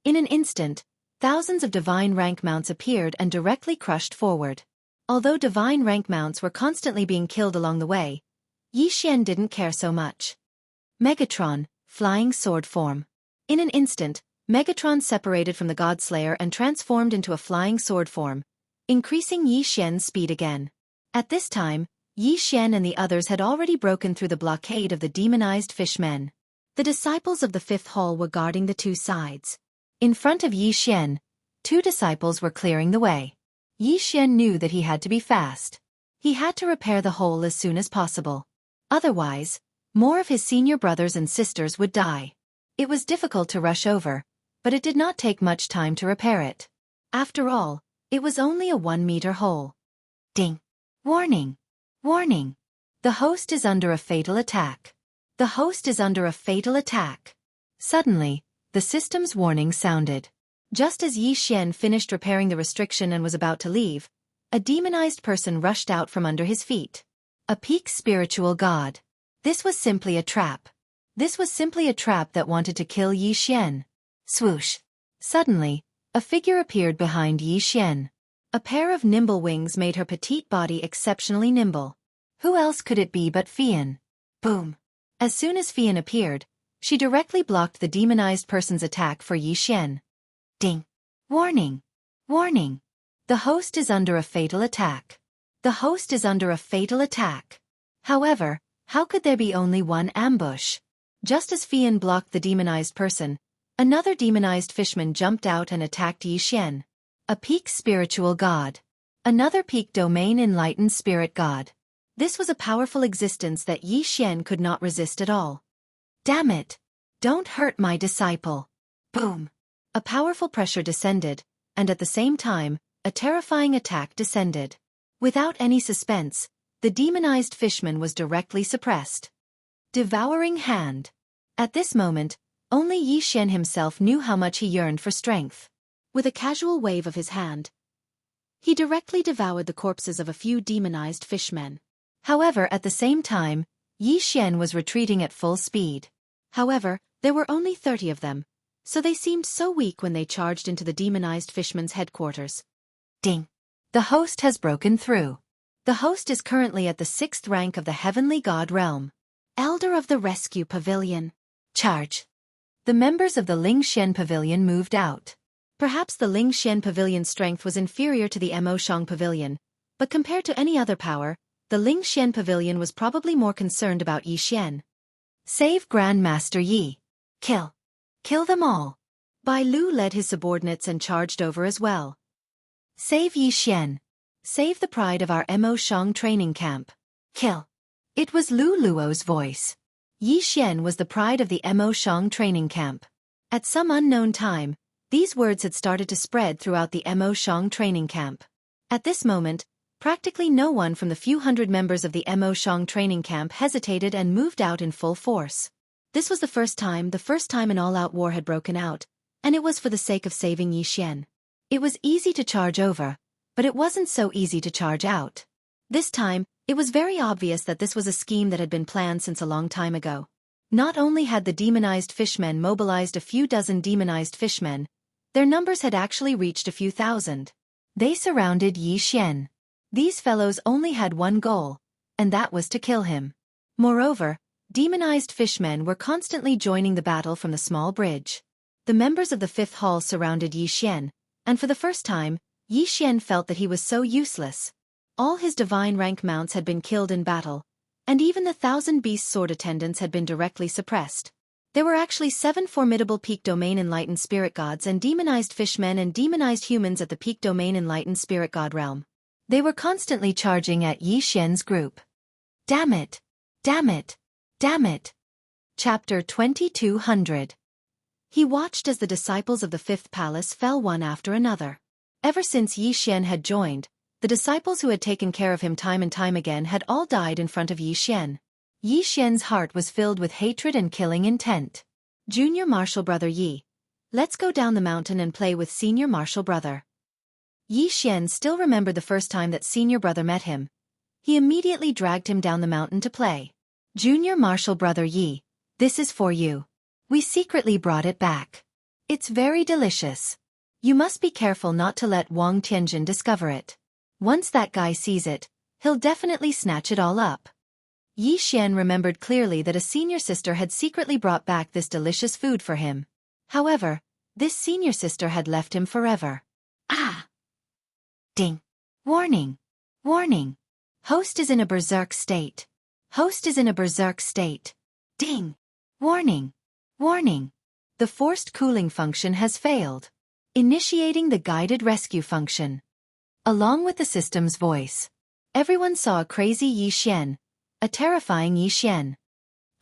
Speaker 1: In an instant, thousands of divine rank mounts appeared and directly crushed forward. Although divine rank mounts were constantly being killed along the way, Yi Xian didn't care so much. Megatron, flying sword form. In an instant, Megatron separated from the Godslayer and transformed into a flying sword form, increasing Yi Xian's speed again. At this time, Yi Xian and the others had already broken through the blockade of the demonized fishmen. The disciples of the fifth hall were guarding the two sides. In front of Yi Xian, two disciples were clearing the way. Yi Xian knew that he had to be fast. He had to repair the hole as soon as possible. Otherwise, more of his senior brothers and sisters would die. It was difficult to rush over, but it did not take much time to repair it. After all, it was only a 1-meter hole. Ding! Warning! Warning! The host is under a fatal attack. The host is under a fatal attack. Suddenly, the system's warning sounded. Just as Yi Xian finished repairing the restriction and was about to leave, a demonized person rushed out from under his feet. A peak spiritual god. This was simply a trap. This was simply a trap that wanted to kill Yi Xian. Swoosh! Suddenly, a figure appeared behind Yi Xian. A pair of nimble wings made her petite body exceptionally nimble. Who else could it be but Fian? Boom! As soon as Fian appeared, she directly blocked the demonized person's attack for Yi Xian. Ding! Warning! Warning! The host is under a fatal attack. The host is under a fatal attack. However, how could there be only one ambush? Just as Fian blocked the demonized person, another demonized fishman jumped out and attacked Yi Xian. A peak spiritual god. Another peak domain enlightened spirit god. This was a powerful existence that Yi Xian could not resist at all. Damn it! Don't hurt my disciple. Boom! A powerful pressure descended, and at the same time, a terrifying attack descended. Without any suspense, the demonized fishman was directly suppressed. Devouring hand. At this moment, only Yi Xian himself knew how much he yearned for strength. With a casual wave of his hand, he directly devoured the corpses of a few demonized fishmen. However, at the same time, Yi Xian was retreating at full speed. However, there were only 30 of them, so they seemed so weak when they charged into the demonized fishman's headquarters. Ding! The host has broken through. The host is currently at the 6th rank of the heavenly god realm. Elder of the Rescue Pavilion. Charge! The members of the Lingxian Pavilion moved out. Perhaps the Lingxian Pavilion's strength was inferior to the Emoshang Pavilion, but compared to any other power, the Lingxian Pavilion was probably more concerned about Yi Xian. Save Grandmaster Yi. Kill. Kill them all. Bai Lu led his subordinates and charged over as well. Save Yi Xian. Save the pride of our Emoshang training camp. Kill. It was Lu Luo's voice. Yi Xian was the pride of the Emoshang training camp. At some unknown time, these words had started to spread throughout the Emoshang training camp. At this moment, practically no one from the few hundred members of the Emoshang training camp hesitated and moved out in full force. This was the first time an all-out war had broken out, and it was for the sake of saving Yi Xian. It was easy to charge over, but it wasn't so easy to charge out. This time, it was very obvious that this was a scheme that had been planned since a long time ago. Not only had the demonized fishmen mobilized a few dozen demonized fishmen, their numbers had actually reached a few thousand. They surrounded Yi Xian. These fellows only had one goal, and that was to kill him. Moreover, demonized fishmen were constantly joining the battle from the small bridge. The members of the 5th hall surrounded Yi Xian, and for the first time, Yi Xian felt that he was so useless. All his divine rank mounts had been killed in battle, and even the 1,000 beast sword attendants had been directly suppressed. There were actually 7 formidable peak domain enlightened spirit gods and demonized fishmen and demonized humans at the peak domain enlightened spirit god realm. They were constantly charging at Yi Xian's group. Damn it! Damn it! Damn it! Chapter 2200. He watched as the disciples of the 5th palace fell one after another. Ever since Yi Xian had joined, the disciples who had taken care of him time and time again had all died in front of Yi Xian. Yi Xian's heart was filled with hatred and killing intent. Junior Martial Brother Yi. Let's go down the mountain and play with Senior Martial Brother. Yi Xian still remembered the first time that Senior Brother met him. He immediately dragged him down the mountain to play. Junior Martial Brother Yi, this is for you. We secretly brought it back. It's very delicious. You must be careful not to let Wang Tianjin discover it. Once that guy sees it, he'll definitely snatch it all up. Yi Xian remembered clearly that a senior sister had secretly brought back this delicious food for him. However, this senior sister had left him forever. Ah! Ding! Warning! Warning! Host is in a berserk state. Host is in a berserk state. Ding! Warning! Warning! The forced cooling function has failed. Initiating the guided rescue function. Along with the system's voice, everyone saw a crazy Yi Xian, a terrifying Yi Xian.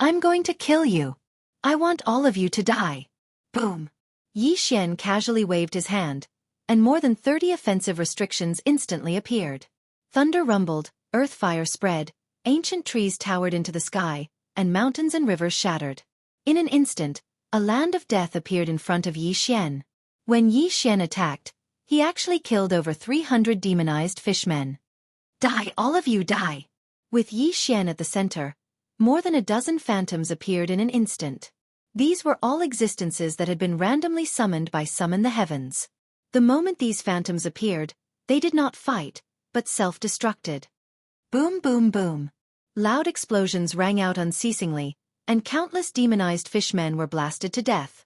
Speaker 1: I'm going to kill you. I want all of you to die. Boom! Yi Xian casually waved his hand, and more than 30 offensive restrictions instantly appeared. Thunder rumbled, earth fire spread, ancient trees towered into the sky, and mountains and rivers shattered. In an instant, a land of death appeared in front of Yi Xian. When Yi Xian attacked, he actually killed over 300 demonized fishmen. Die, all of you die! With Yi Xian at the center, more than a dozen phantoms appeared in an instant. These were all existences that had been randomly summoned by Summon the Heavens. The moment these phantoms appeared, they did not fight, but self-destructed. Boom boom boom. Loud explosions rang out unceasingly, and countless demonized fishmen were blasted to death.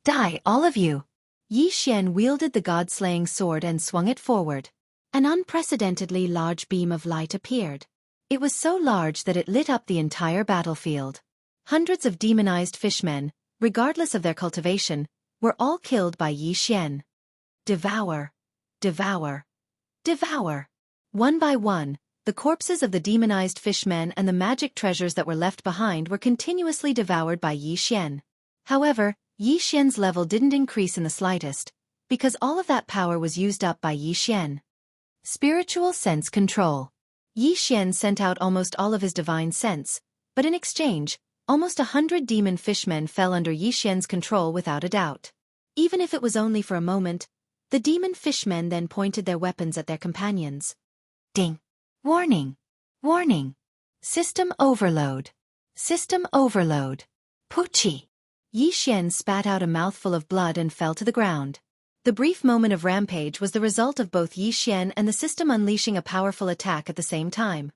Speaker 1: Die, all of you! Yi Xian wielded the god-slaying sword and swung it forward. An unprecedentedly large beam of light appeared. It was so large that it lit up the entire battlefield. Hundreds of demonized fishmen, regardless of their cultivation, were all killed by Yi Xian. Devour! Devour! Devour! One by one, the corpses of the demonized fishmen and the magic treasures that were left behind were continuously devoured by Yi Xian. However, Yi Xian's level didn't increase in the slightest, because all of that power was used up by Yi Xian. Spiritual sense control. Yi Xian sent out almost all of his divine sense, but in exchange, almost 100 demon fishmen fell under Yi Xian's control without a doubt. Even if it was only for a moment, the demon fishmen then pointed their weapons at their companions. Ding! Warning! Warning! System overload! System overload! Poochie! Yi Xian spat out a mouthful of blood and fell to the ground. The brief moment of rampage was the result of both Yi Xian and the system unleashing a powerful attack at the same time.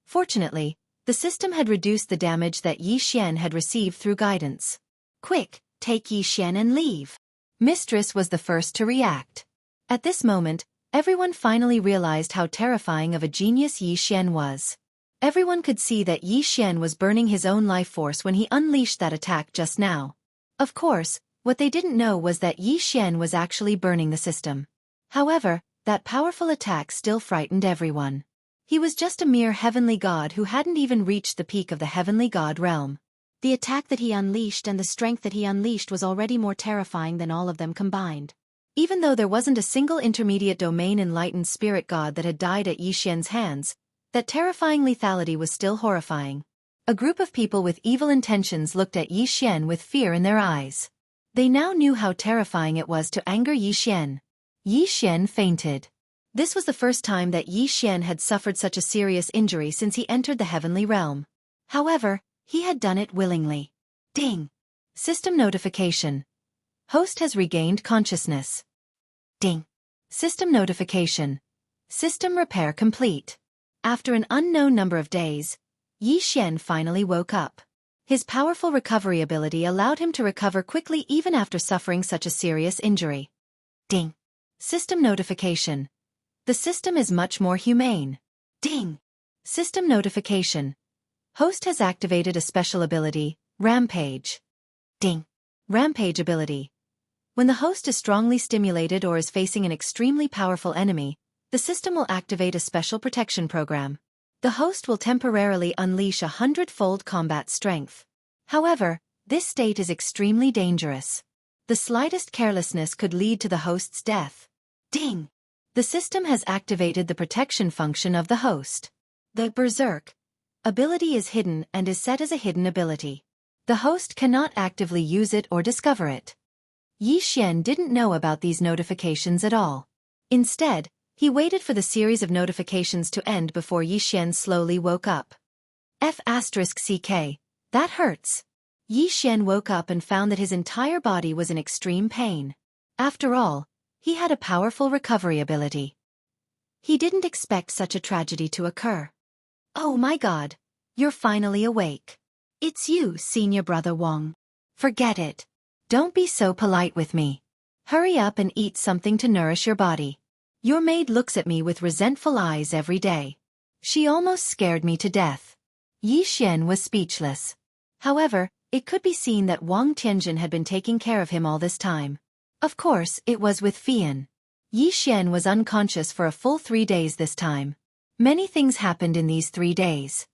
Speaker 1: Fortunately, the system had reduced the damage that Yi Xian had received through guidance. Quick, take Yi Xian and leave. Mistress was the first to react. At this moment, everyone finally realized how terrifying of a genius Yi Xian was. Everyone could see that Yi Xian was burning his own life force when he unleashed that attack just now. Of course, what they didn't know was that Yi Xian was actually burning the system. However, that powerful attack still frightened everyone. He was just a mere heavenly god who hadn't even reached the peak of the heavenly god realm. The attack that he unleashed and the strength that he unleashed was already more terrifying than all of them combined. Even though there wasn't a single intermediate domain enlightened spirit god that had died at Yi Xian's hands, that terrifying lethality was still horrifying. A group of people with evil intentions looked at Yi Xian with fear in their eyes. They now knew how terrifying it was to anger Yi Xian. Yi Xian fainted. This was the first time that Yi Xian had suffered such a serious injury since he entered the heavenly realm. However, he had done it willingly. Ding! System notification. Host has regained consciousness. Ding! System notification. System repair complete. After an unknown number of days, Yi Xian finally woke up. His powerful recovery ability allowed him to recover quickly even after suffering such a serious injury. Ding! System notification. The system is much more humane. Ding! System notification. Host has activated a special ability, Rampage. Ding! Rampage ability. When the host is strongly stimulated or is facing an extremely powerful enemy, the system will activate a special protection program. The host will temporarily unleash 100-fold combat strength. However, this state is extremely dangerous. The slightest carelessness could lead to the host's death. Ding! The system has activated the protection function of the host. The Berserk. Ability is hidden and is set as a hidden ability. The host cannot actively use it or discover it. Yi Xian didn't know about these notifications at all. Instead, he waited for the series of notifications to end before Yi Xian slowly woke up. F***ck, that hurts. Yi Xian woke up and found that his entire body was in extreme pain. After all, he had a powerful recovery ability. He didn't expect such a tragedy to occur. Oh my god, you're finally awake. It's you, senior brother Wang. Forget it. Don't be so polite with me. Hurry up and eat something to nourish your body. Your maid looks at me with resentful eyes every day. She almost scared me to death. Yi Xian was speechless. However, it could be seen that Wang Tianjin had been taking care of him all this time. Of course, it was with Fian. Yi Xian was unconscious for a full 3 days this time. Many things happened in these 3 days.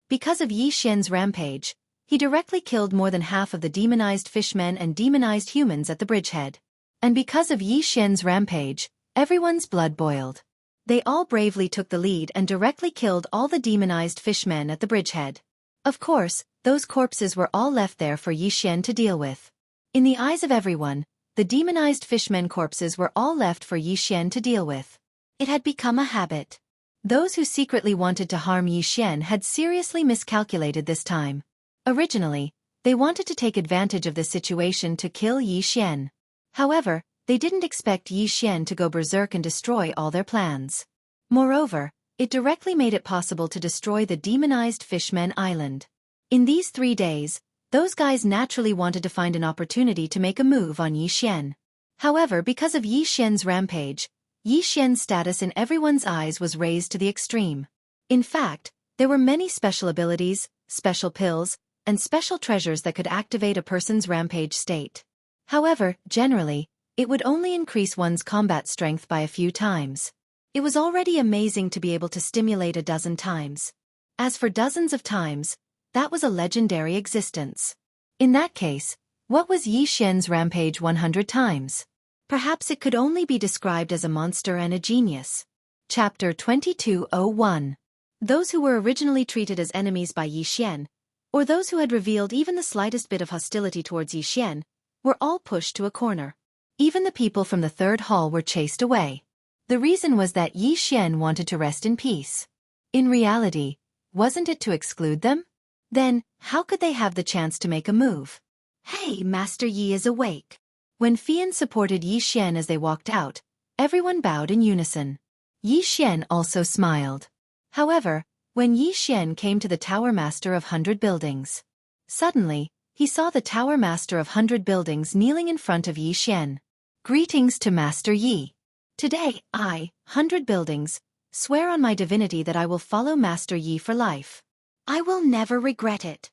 Speaker 1: Because of Yi Xian's rampage, he directly killed more than half of the demonized fishmen and demonized humans at the bridgehead. And because of Yi Xian's rampage, everyone's blood boiled. They all bravely took the lead and directly killed all the demonized fishmen at the bridgehead. Of course, those corpses were all left there for Yi Xian to deal with. In the eyes of everyone, the demonized fishmen corpses were all left for Yi Xian to deal with. It had become a habit. Those who secretly wanted to harm Yi Xian had seriously miscalculated this time. Originally, they wanted to take advantage of this situation to kill Yi Xian. However, they didn't expect Yi Xian to go berserk and destroy all their plans. Moreover, it directly made it possible to destroy the demonized Fishmen Island. In these 3 days, those guys naturally wanted to find an opportunity to make a move on Yi Xian. However, because of Yi Xian's rampage, Yi Xian's status in everyone's eyes was raised to the extreme. In fact, there were many special abilities, special pills, and special treasures that could activate a person's rampage state. However, generally, it would only increase one's combat strength by a few times. It was already amazing to be able to stimulate a dozen times. As for dozens of times, that was a legendary existence. In that case, what was Yi Xian's rampage 100 times? Perhaps it could only be described as a monster and a genius. Chapter 2201. Those who were originally treated as enemies by Yi Xian, or those who had revealed even the slightest bit of hostility towards Yi Xian, were all pushed to a corner. Even the people from the third hall were chased away. The reason was that Yi Xian wanted to rest in peace. In reality, wasn't it to exclude them? Then, how could they have the chance to make a move? Hey, Master Yi is awake. When Fian supported Yi Xian as they walked out, everyone bowed in unison. Yi Xian also smiled. However, when Yi Xian came to the Tower Master of 100 Buildings, suddenly, he saw the Tower Master of 100 Buildings kneeling in front of Yi Xian. Greetings to Master Yi. Today, I, 100 Buildings, swear on my divinity that I will follow Master Yi for life. I will never regret it.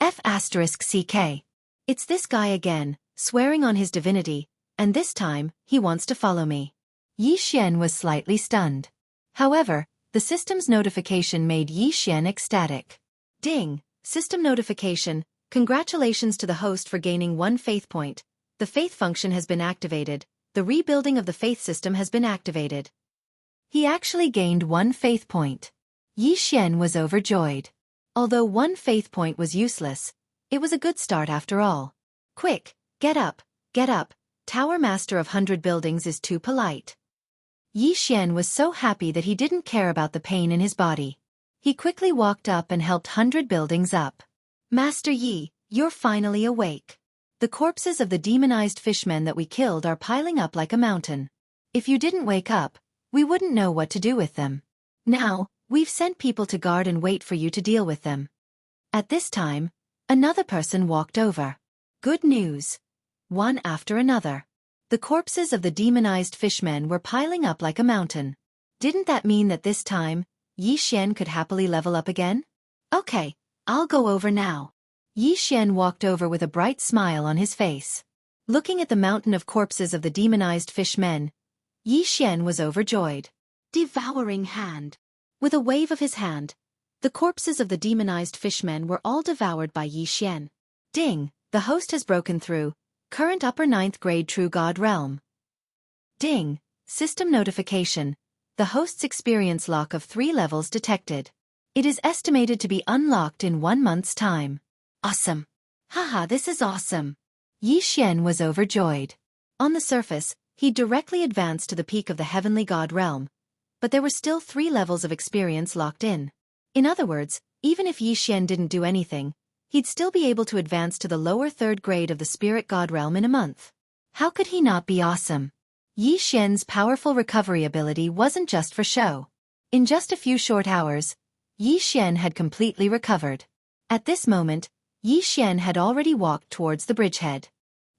Speaker 1: F***ck. It's this guy again, swearing on his divinity, and this time, he wants to follow me. Yi Xian was slightly stunned. However, the system's notification made Yi Xian ecstatic. Ding! System notification. Congratulations to the host for gaining 1 faith point. The faith function has been activated. The rebuilding of the faith system has been activated. He actually gained 1 faith point. Yi Xian was overjoyed. Although 1 faith point was useless, it was a good start after all. Quick, get up, get up. Tower Master of 100 Buildings is too polite. Yi Xian was so happy that he didn't care about the pain in his body. He quickly walked up and helped 100 Buildings up. Master Yi, you're finally awake. The corpses of the demonized fishmen that we killed are piling up like a mountain. If you didn't wake up, we wouldn't know what to do with them. Now, we've sent people to guard and wait for you to deal with them. At this time, another person walked over. Good news. One after another. The corpses of the demonized fishmen were piling up like a mountain. Didn't that mean that this time, Yi Xian could happily level up again? Okay, I'll go over now. Yi Xian walked over with a bright smile on his face. Looking at the mountain of corpses of the demonized fishmen, Yi Xian was overjoyed. Devouring hand. With a wave of his hand, the corpses of the demonized fishmen were all devoured by Yi Xian. Ding, the host has broken through. Current upper 9th grade True God Realm. Ding, system notification. The host's experience lock of 3 levels detected. It is estimated to be unlocked in 1 month's time. Awesome. Haha, this is awesome. Yi Xian was overjoyed. On the surface, he directly advanced to the peak of the heavenly god realm, but there were still 3 levels of experience locked in. In other words, even if Yi Xian didn't do anything, he'd still be able to advance to the lower 3rd grade of the spirit god realm in a month. How could he not be awesome? Yi Xian's powerful recovery ability wasn't just for show. In just a few short hours, Yi Xian had completely recovered. At this moment, Yi Xian had already walked towards the bridgehead.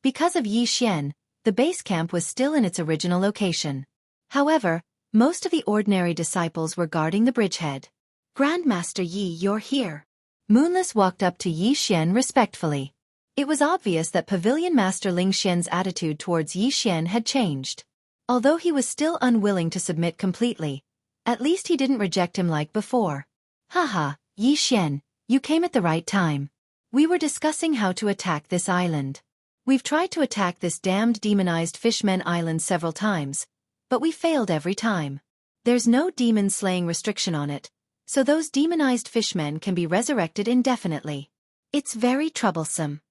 Speaker 1: Because of Yi Xian, the base camp was still in its original location. However, most of the ordinary disciples were guarding the bridgehead. Grandmaster Yi, you're here. Moonless walked up to Yi Xian respectfully. It was obvious that Pavilion Master Ling Xian's attitude towards Yi Xian had changed. Although he was still unwilling to submit completely, at least he didn't reject him like before. Haha, Yi Xian, you came at the right time. We were discussing how to attack this island. We've tried to attack this damned demonized fishmen island several times, but we failed every time. There's no demon-slaying restriction on it, so those demonized fishmen can be resurrected indefinitely. It's very troublesome.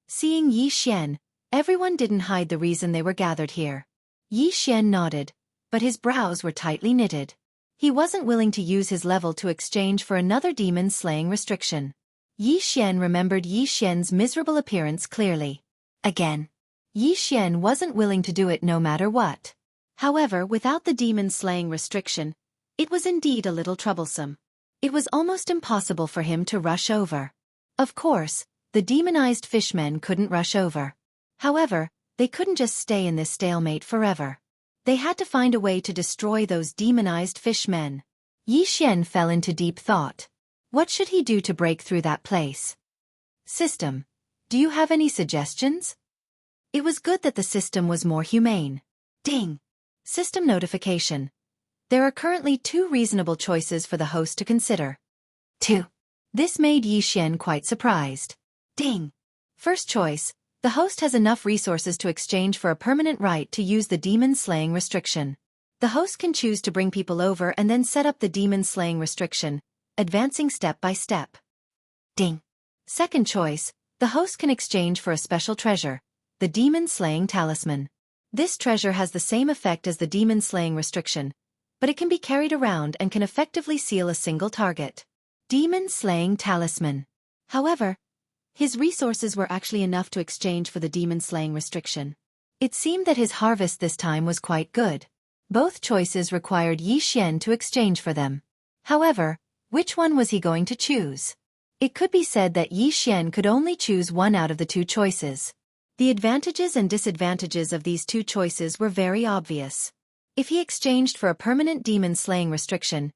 Speaker 1: Seeing Yi Xian, everyone didn't hide the reason they were gathered here. Yi Xian nodded, but his brows were tightly knitted. He wasn't willing to use his level to exchange for another demon-slaying restriction. Yi Xian remembered Yi Xian's miserable appearance clearly. Again. Yi Xian wasn't willing to do it no matter what. However, without the demon-slaying restriction, it was indeed a little troublesome. It was almost impossible for him to rush over. Of course, the demonized fishmen couldn't rush over. However, they couldn't just stay in this stalemate forever. They had to find a way to destroy those demonized fishmen. Yi Xian fell into deep thought. What should he do to break through that place? System. Do you have any suggestions? It was good that the system was more humane. Ding! System notification. There are currently 2 reasonable choices for the host to consider. 2. This made Yi Xian quite surprised. Ding! First choice. The host has enough resources to exchange for a permanent right to use the demon-slaying restriction. The host can choose to bring people over and then set up the demon-slaying restriction, advancing step by step. Ding! Second choice, the host can exchange for a special treasure, the demon-slaying talisman. This treasure has the same effect as the demon-slaying restriction, but it can be carried around and can effectively seal a single target. Demon-slaying talisman. However, his resources were actually enough to exchange for the demon-slaying restriction. It seemed that his harvest this time was quite good. Both choices required Yi Xian to exchange for them. However, which one was he going to choose? It could be said that Yi Xian could only choose one out of the 2 choices. The advantages and disadvantages of these 2 choices were very obvious. If he exchanged for a permanent demon-slaying restriction,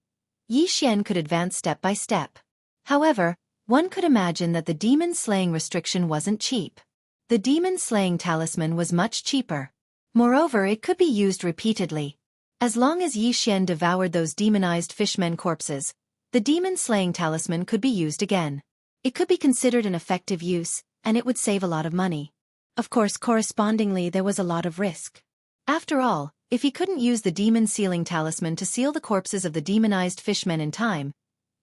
Speaker 1: Yi Xian could advance step by step. However, one could imagine that the demon-slaying restriction wasn't cheap. The demon-slaying talisman was much cheaper. Moreover, it could be used repeatedly. As long as Yi Xian devoured those demonized fishmen corpses, the demon-slaying talisman could be used again. It could be considered an effective use, and it would save a lot of money. Of course, correspondingly, there was a lot of risk. After all, if he couldn't use the demon-sealing talisman to seal the corpses of the demonized fishmen in time,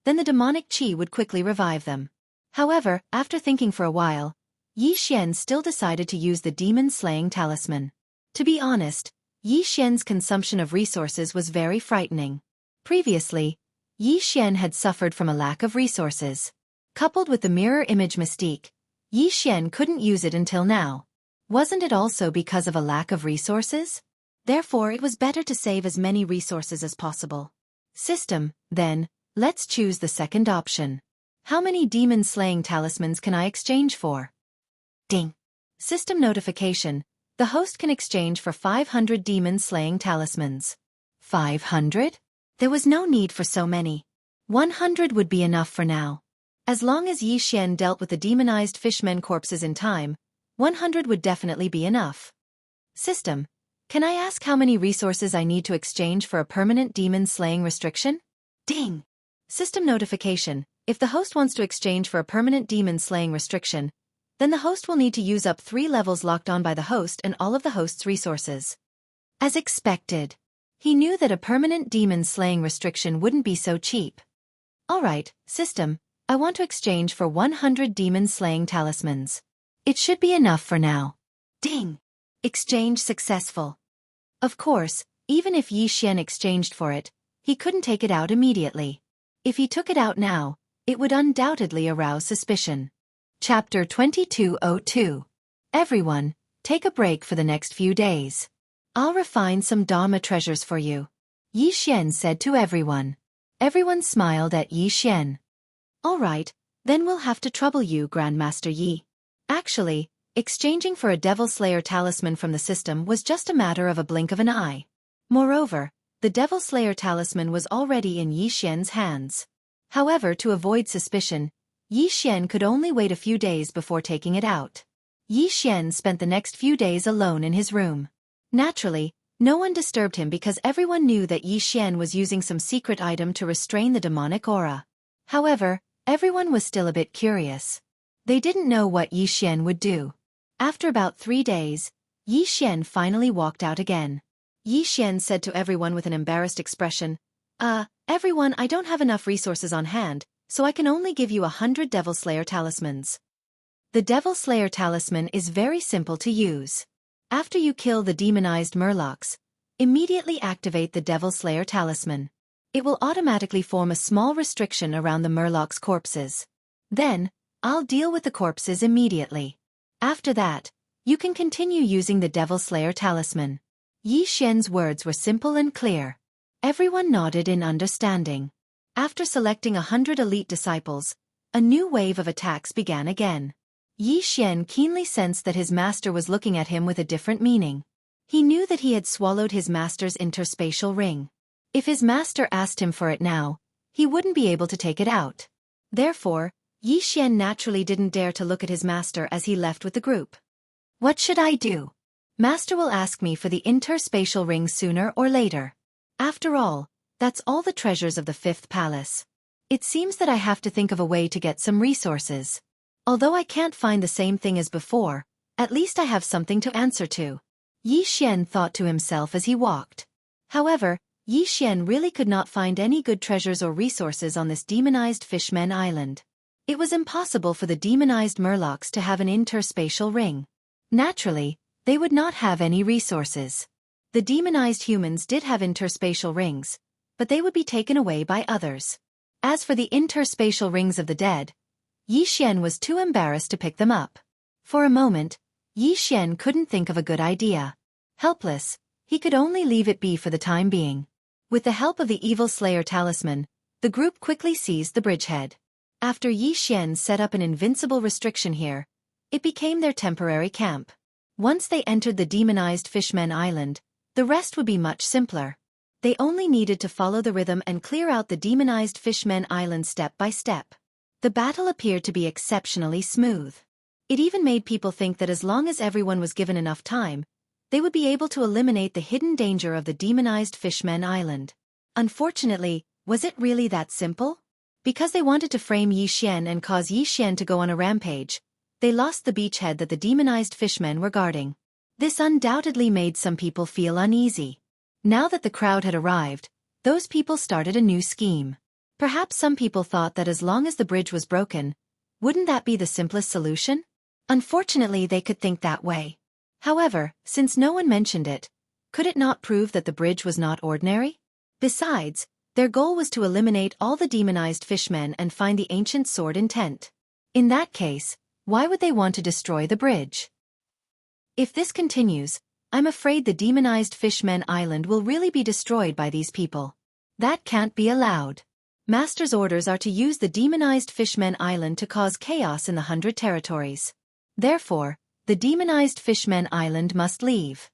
Speaker 1: then the demonic qi would quickly revive them. However, after thinking for a while, Yi Xian still decided to use the demon-slaying talisman. To be honest, Yi Xian's consumption of resources was very frightening. Previously, Yi Xian had suffered from a lack of resources. Coupled with the mirror image mystique, Yi Xian couldn't use it until now. Wasn't it also because of a lack of resources? Therefore, it was better to save as many resources as possible. System, then. Let's choose the second option. How many demon-slaying talismans can I exchange for? Ding! System notification. The host can exchange for 500 demon-slaying talismans. 500? There was no need for so many. 100 would be enough for now. As long as Yi Xian dealt with the demonized fishmen corpses in time, 100 would definitely be enough. System. Can I ask how many resources I need to exchange for a permanent demon-slaying restriction? Ding! System notification. If the host wants to exchange for a permanent demon-slaying restriction, then the host will need to use up 3 levels locked on by the host and all of the host's resources. As expected. He knew that a permanent demon-slaying restriction wouldn't be so cheap. Alright, system, I want to exchange for 100 demon-slaying talismans. It should be enough for now. Ding! Exchange successful. Of course, even if Yi Xian exchanged for it, he couldn't take it out immediately. If he took it out now, it would undoubtedly arouse suspicion. Chapter 2202. Everyone, take a break for the next few days. I'll refine some Dharma treasures for you. Yi Xian said to everyone. Everyone smiled at Yi Xian. All right, then we'll have to trouble you, Grandmaster Yi. Actually, exchanging for a Devil Slayer talisman from the system was just a matter of a blink of an eye. Moreover, the Devil Slayer talisman was already in Yi Xian's hands. However, to avoid suspicion, Yi Xian could only wait a few days before taking it out. Yi Xian spent the next few days alone in his room. Naturally, no one disturbed him because everyone knew that Yi Xian was using some secret item to restrain the demonic aura. However, everyone was still a bit curious. They didn't know what Yi Xian would do. After about 3 days, Yi Xian finally walked out again. Yi Xian said to everyone with an embarrassed expression, Everyone, I don't have enough resources on hand, so I can only give you 100 Devil Slayer talismans. The Devil Slayer talisman is very simple to use. After you kill the demonized murlocs, immediately activate the Devil Slayer talisman. It will automatically form a small restriction around the murlocs' corpses. Then, I'll deal with the corpses immediately. After that, you can continue using the Devil Slayer talisman. Yi Xian's words were simple and clear. Everyone nodded in understanding. After selecting 100 elite disciples, a new wave of attacks began again. Yi Xian keenly sensed that his master was looking at him with a different meaning. He knew that he had swallowed his master's interspatial ring. If his master asked him for it now, he wouldn't be able to take it out. Therefore, Yi Xian naturally didn't dare to look at his master as he left with the group. What should I do? Master will ask me for the interspatial ring sooner or later. After all, that's all the treasures of the 5th palace. It seems that I have to think of a way to get some resources. Although I can't find the same thing as before, at least I have something to answer to. Yi Xian thought to himself as he walked. However, Yi Xian really could not find any good treasures or resources on this demonized Fishmen Island. It was impossible for the demonized murlocs to have an interspatial ring. Naturally, they would not have any resources. The demonized humans did have interspatial rings, but they would be taken away by others. As for the interspatial rings of the dead, Yi Xian was too embarrassed to pick them up. For a moment, Yi Xian couldn't think of a good idea. Helpless, he could only leave it be for the time being. With the help of the Evil Slayer talisman, the group quickly seized the bridgehead. After Yi Xian set up an invincible restriction here, it became their temporary camp. Once they entered the demonized Fishmen Island, the rest would be much simpler. They only needed to follow the rhythm and clear out the demonized Fishmen Island step by step. The battle appeared to be exceptionally smooth. It even made people think that as long as everyone was given enough time, they would be able to eliminate the hidden danger of the demonized Fishmen Island. Unfortunately, was it really that simple? Because they wanted to frame Yi Xian and cause Yi Xian to go on a rampage, they lost the beachhead that the demonized fishmen were guarding. This undoubtedly made some people feel uneasy. Now that the crowd had arrived, those people started a new scheme. Perhaps some people thought that as long as the bridge was broken, wouldn't that be the simplest solution? Unfortunately, they could think that way. However, since no one mentioned it, could it not prove that the bridge was not ordinary? Besides, their goal was to eliminate all the demonized fishmen and find the ancient sword intent. In that case, why would they want to destroy the bridge? If this continues, I'm afraid the demonized Fishmen Island will really be destroyed by these people. That can't be allowed. Master's orders are to use the demonized Fishmen Island to cause chaos in the 100 territories. Therefore, the demonized Fishmen Island must leave.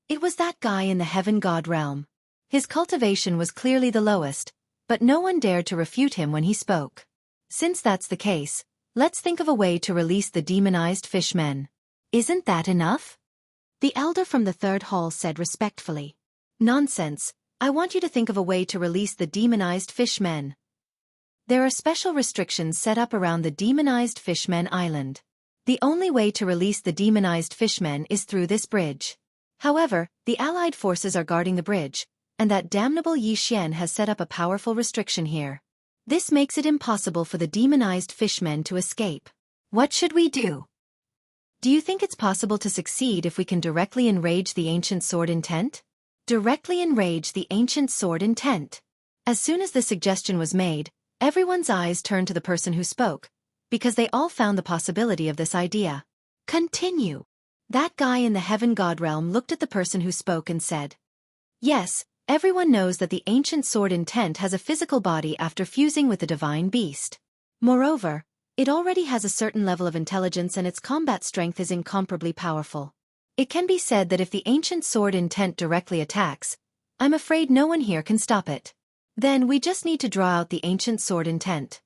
Speaker 1: It was that guy in the Heaven God realm. His cultivation was clearly the lowest, but no one dared to refute him when he spoke. Since that's the case, let's think of a way to release the demonized fishmen. Isn't that enough? The elder from the 3rd hall said respectfully. Nonsense, I want you to think of a way to release the demonized fishmen. There are special restrictions set up around the demonized Fishmen Island. The only way to release the demonized fishmen is through this bridge. However, the Allied forces are guarding the bridge, and that damnable Yi Xian has set up a powerful restriction here. This makes it impossible for the demonized fishmen to escape. What should we do? Do you think it's possible to succeed if we can directly enrage the ancient sword intent? Directly enrage the ancient sword intent. As soon as the suggestion was made, everyone's eyes turned to the person who spoke, because they all found the possibility of this idea. Continue. That guy in the heaven god realm looked at the person who spoke and said, "Yes, everyone knows that the ancient sword intent has a physical body after fusing with the divine beast. Moreover, it already has a certain level of intelligence and its combat strength is incomparably powerful. It can be said that if the ancient sword intent directly attacks, I'm afraid no one here can stop it. Then we just need to draw out the ancient sword intent."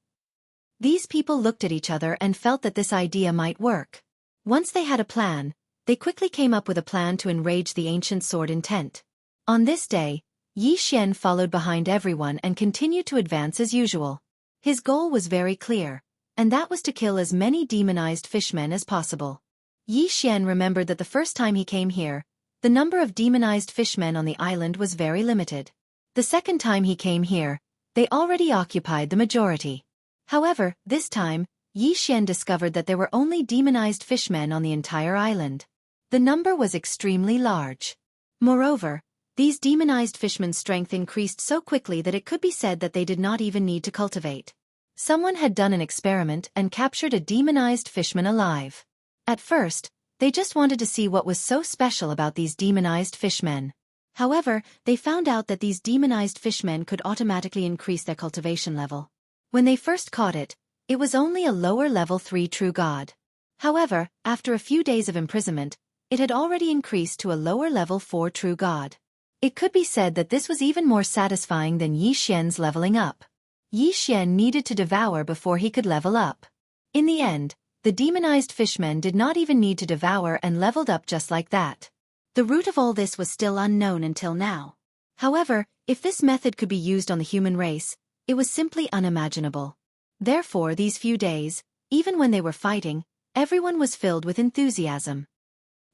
Speaker 1: These people looked at each other and felt that this idea might work. Once they had a plan, they quickly came up with a plan to enrage the ancient sword intent. On this day, Xianxia followed behind everyone and continued to advance as usual. His goal was very clear, and that was to kill as many demonized fishmen as possible. Xianxia remembered that the first time he came here, the number of demonized fishmen on the island was very limited. The second time he came here, they already occupied the majority. However, this time, Xianxia discovered that there were only demonized fishmen on the entire island. The number was extremely large. Moreover, these demonized fishermen's strength increased so quickly that it could be said that they did not even need to cultivate. Someone had done an experiment and captured a demonized fishman alive. At first, they just wanted to see what was so special about these demonized fishmen. However, they found out that these demonized fishmen could automatically increase their cultivation level. When they first caught it, it was only a lower level 3 true god. However, after a few days of imprisonment, it had already increased to a lower level 4 true god. It could be said that this was even more satisfying than Xianxia's leveling up. Xianxia needed to devour before he could level up. In the end, the demonized fishmen did not even need to devour and leveled up just like that. The root of all this was still unknown until now. However, if this method could be used on the human race, it was simply unimaginable. Therefore, these few days, even when they were fighting, everyone was filled with enthusiasm.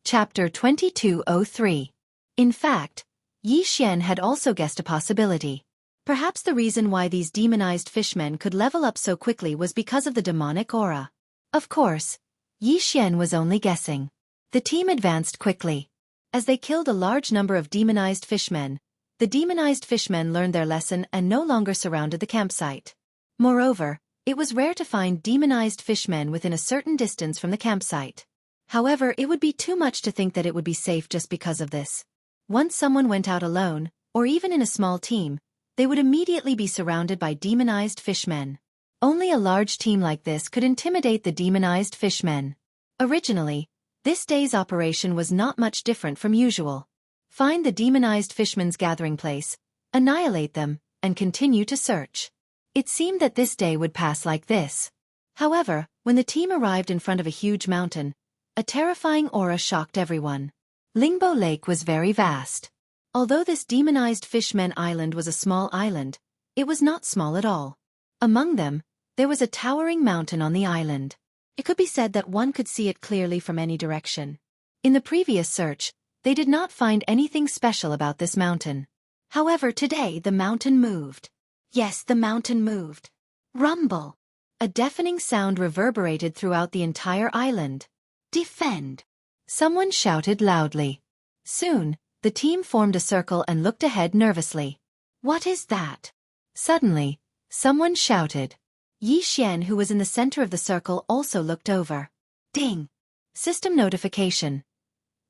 Speaker 1: Chapter 2203. In fact, Xianxia had also guessed a possibility. Perhaps the reason why these demonized fishmen could level up so quickly was because of the demonic aura. Of course, Xianxia was only guessing. The team advanced quickly. As they killed a large number of demonized fishmen, the demonized fishmen learned their lesson and no longer surrounded the campsite. Moreover, it was rare to find demonized fishmen within a certain distance from the campsite. However, it would be too much to think that it would be safe just because of this. Once someone went out alone, or even in a small team, they would immediately be surrounded by demonized fishmen. Only a large team like this could intimidate the demonized fishmen. Originally, this day's operation was not much different from usual. Find the demonized fishmen's gathering place, annihilate them, and continue to search. It seemed that this day would pass like this. However, when the team arrived in front of a huge mountain, a terrifying aura shocked everyone. Lingbo Lake was very vast. Although this demonized fishmen island was a small island, it was not small at all. Among them, there was a towering mountain on the island. It could be said that one could see it clearly from any direction. In the previous search, they did not find anything special about this mountain. However, today the mountain moved. Yes, the mountain moved. Rumble! A deafening sound reverberated throughout the entire island. Defend! Someone shouted loudly. Soon, the team formed a circle and looked ahead nervously. What is that? Suddenly, someone shouted. Xianxia, who was in the center of the circle, also looked over. Ding! System notification.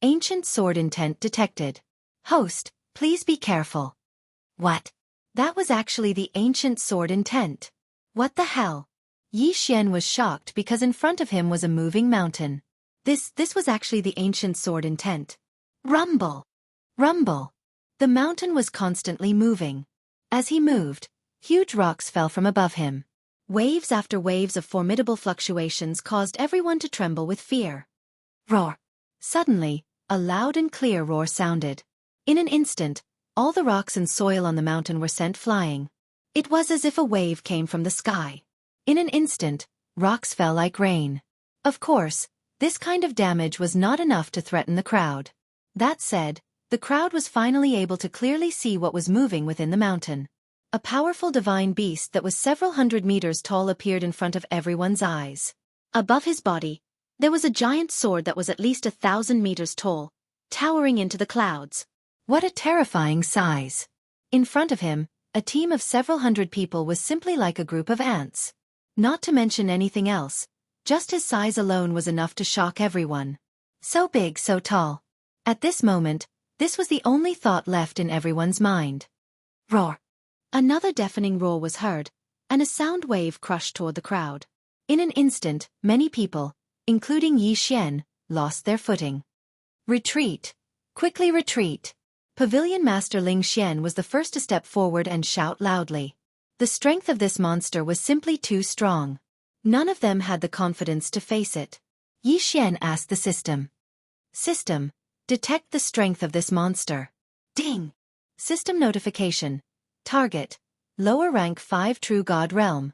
Speaker 1: Ancient sword intent detected. Host, please be careful. What? That was actually the ancient sword intent. What the hell? Xianxia was shocked because in front of him was a moving mountain. This was actually the ancient sword intent. Rumble! Rumble! The mountain was constantly moving. As he moved, huge rocks fell from above him. Waves after waves of formidable fluctuations caused everyone to tremble with fear. Roar! Suddenly, a loud and clear roar sounded. In an instant, all the rocks and soil on the mountain were sent flying. It was as if a wave came from the sky. In an instant, rocks fell like rain. Of course, this kind of damage was not enough to threaten the crowd. That said, the crowd was finally able to clearly see what was moving within the mountain. A powerful divine beast that was several hundred meters tall appeared in front of everyone's eyes. Above his body, there was a giant sword that was at least 1,000 meters tall, towering into the clouds. What a terrifying size! In front of him, a team of several hundred people was simply like a group of ants. Not to mention anything else, just his size alone was enough to shock everyone. So big, so tall. At this moment, this was the only thought left in everyone's mind. Roar! Another deafening roar was heard, and a sound wave crushed toward the crowd. In an instant, many people, including Yi Xian, lost their footing. Retreat! Quickly retreat! Pavilion Master Ling Xian was the first to step forward and shout loudly. The strength of this monster was simply too strong. None of them had the confidence to face it. Yi Xian asked the system. System, detect the strength of this monster. Ding! System notification. Target, lower rank 5 True God Realm.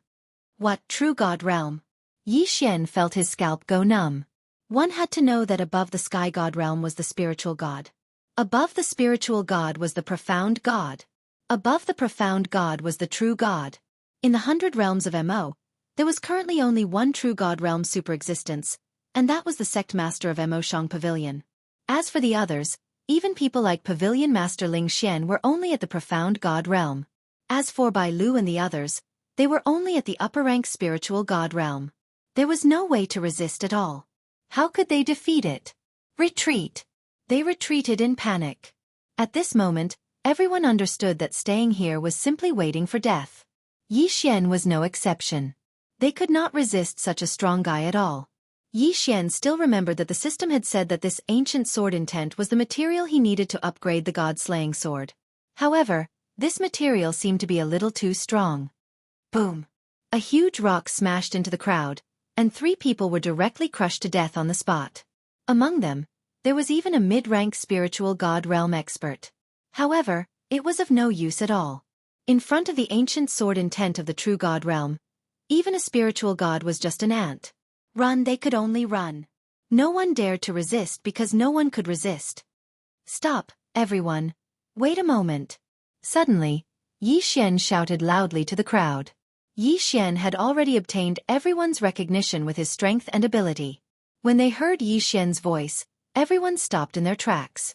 Speaker 1: What True God Realm? Yi Xian felt his scalp go numb. One had to know that above the Sky God Realm was the spiritual God. Above the spiritual God was the profound God. Above the profound God was the true God. In the 100 realms of MO, there was currently only one True God Realm superexistence, and that was the sect master of Mo Shang Pavilion. As for the others, even people like Pavilion Master Ling Xian were only at the profound God realm. As for Bai Lu and the others, they were only at the upper rank spiritual God realm. There was no way to resist at all. How could they defeat it? Retreat! They retreated in panic. At this moment, everyone understood that staying here was simply waiting for death. Yi Xian was no exception. They could not resist such a strong guy at all. Yi Xian still remembered that the system had said that this ancient sword intent was the material he needed to upgrade the god-slaying sword. However, this material seemed to be a little too strong. Boom! A huge rock smashed into the crowd, and 3 people were directly crushed to death on the spot. Among them, there was even a mid-rank spiritual god realm expert. However, it was of no use at all. In front of the ancient sword intent of the true god realm, even a spiritual god was just an ant. Run, they could only run. No one dared to resist because no one could resist. Stop, everyone. Wait a moment. Suddenly, Yi Xian shouted loudly to the crowd. Yi Xian had already obtained everyone's recognition with his strength and ability. When they heard Yi Xian's voice, everyone stopped in their tracks.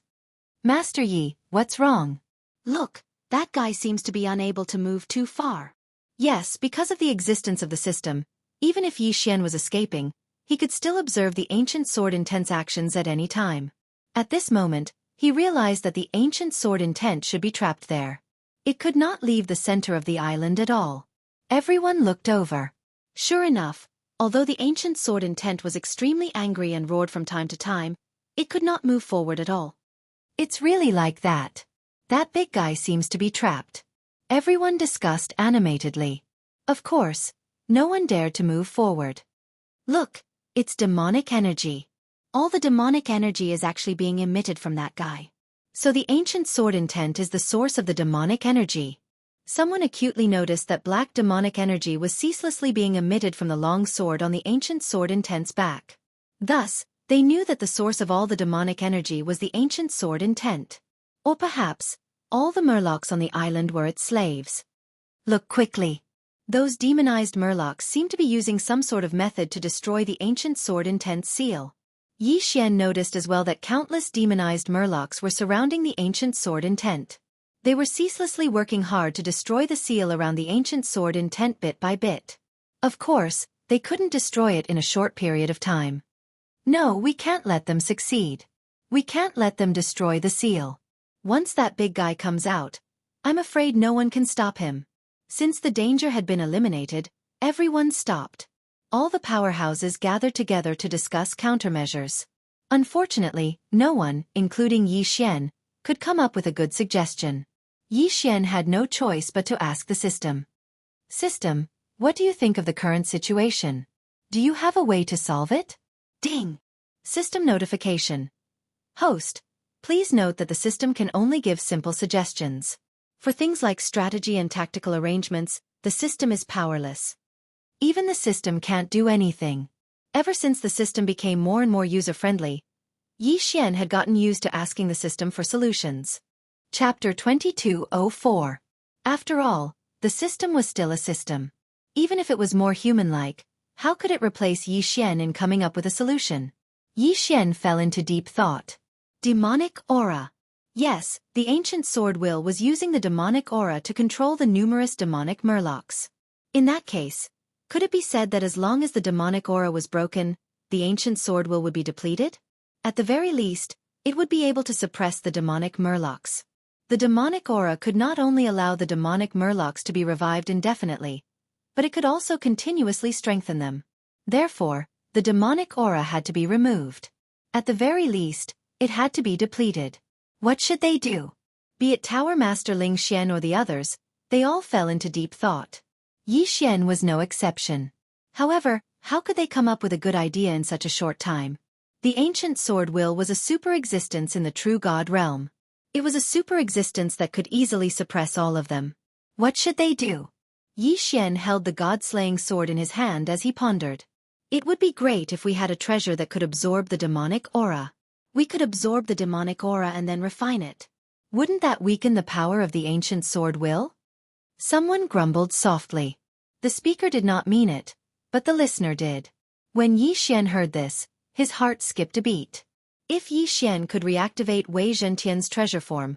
Speaker 1: Master Yi, what's wrong? Look, that guy seems to be unable to move too far. Yes, because of the existence of the system, even if Yi Xian was escaping, he could still observe the ancient sword intent's actions at any time. At this moment, he realized that the ancient sword intent should be trapped there. It could not leave the center of the island at all. Everyone looked over. Sure enough, although the ancient sword intent was extremely angry and roared from time to time, it could not move forward at all. It's really like that. That big guy seems to be trapped. Everyone discussed animatedly. Of course, no one dared to move forward. Look, it's demonic energy. All the demonic energy is actually being emitted from that guy. So the ancient sword intent is the source of the demonic energy. Someone acutely noticed that black demonic energy was ceaselessly being emitted from the long sword on the ancient sword intent's back. Thus, they knew that the source of all the demonic energy was the ancient sword intent. Or perhaps, all the murlocs on the island were its slaves. Look quickly. Those demonized murlocs seem to be using some sort of method to destroy the ancient sword intent's seal. Yi Xian noticed as well that countless demonized murlocs were surrounding the ancient sword intent. They were ceaselessly working hard to destroy the seal around the ancient sword intent bit by bit. Of course, they couldn't destroy it in a short period of time. No, we can't let them succeed. We can't let them destroy the seal. Once that big guy comes out, I'm afraid no one can stop him. Since the danger had been eliminated, everyone stopped. All the powerhouses gathered together to discuss countermeasures. Unfortunately, no one, including Yi Xian, could come up with a good suggestion. Yi Xian had no choice but to ask the system. System, what do you think of the current situation? Do you have a way to solve it? Ding! System notification. Host, please note that the system can only give simple suggestions. For things like strategy and tactical arrangements, the system is powerless. Even the system can't do anything. Ever since the system became more and more user-friendly, Yi Xian had gotten used to asking the system for solutions. Chapter 2204. After all, the system was still a system. Even if it was more human-like, how could it replace Yi Xian in coming up with a solution? Yi Xian fell into deep thought. Demonic aura. Yes, the ancient sword will was using the demonic aura to control the numerous demonic murlocs. In that case, could it be said that as long as the demonic aura was broken, the ancient sword will would be depleted? At the very least, it would be able to suppress the demonic murlocs. The demonic aura could not only allow the demonic murlocs to be revived indefinitely, but it could also continuously strengthen them. Therefore, the demonic aura had to be removed. At the very least, it had to be depleted. What should they do? Be it Tower Master Ling Xian or the others, they all fell into deep thought. Yi Xian was no exception. However, how could they come up with a good idea in such a short time? The ancient sword will was a super-existence in the true god realm. It was a super-existence that could easily suppress all of them. What should they do? Yi Xian held the god-slaying sword in his hand as he pondered. It would be great if we had a treasure that could absorb the demonic aura. We could absorb the demonic aura and then refine it. Wouldn't that weaken the power of the ancient sword will? Someone grumbled softly. The speaker did not mean it, but the listener did. When Yi Xian heard this, his heart skipped a beat. If Yi Xian could reactivate Wei Zhentian's treasure form,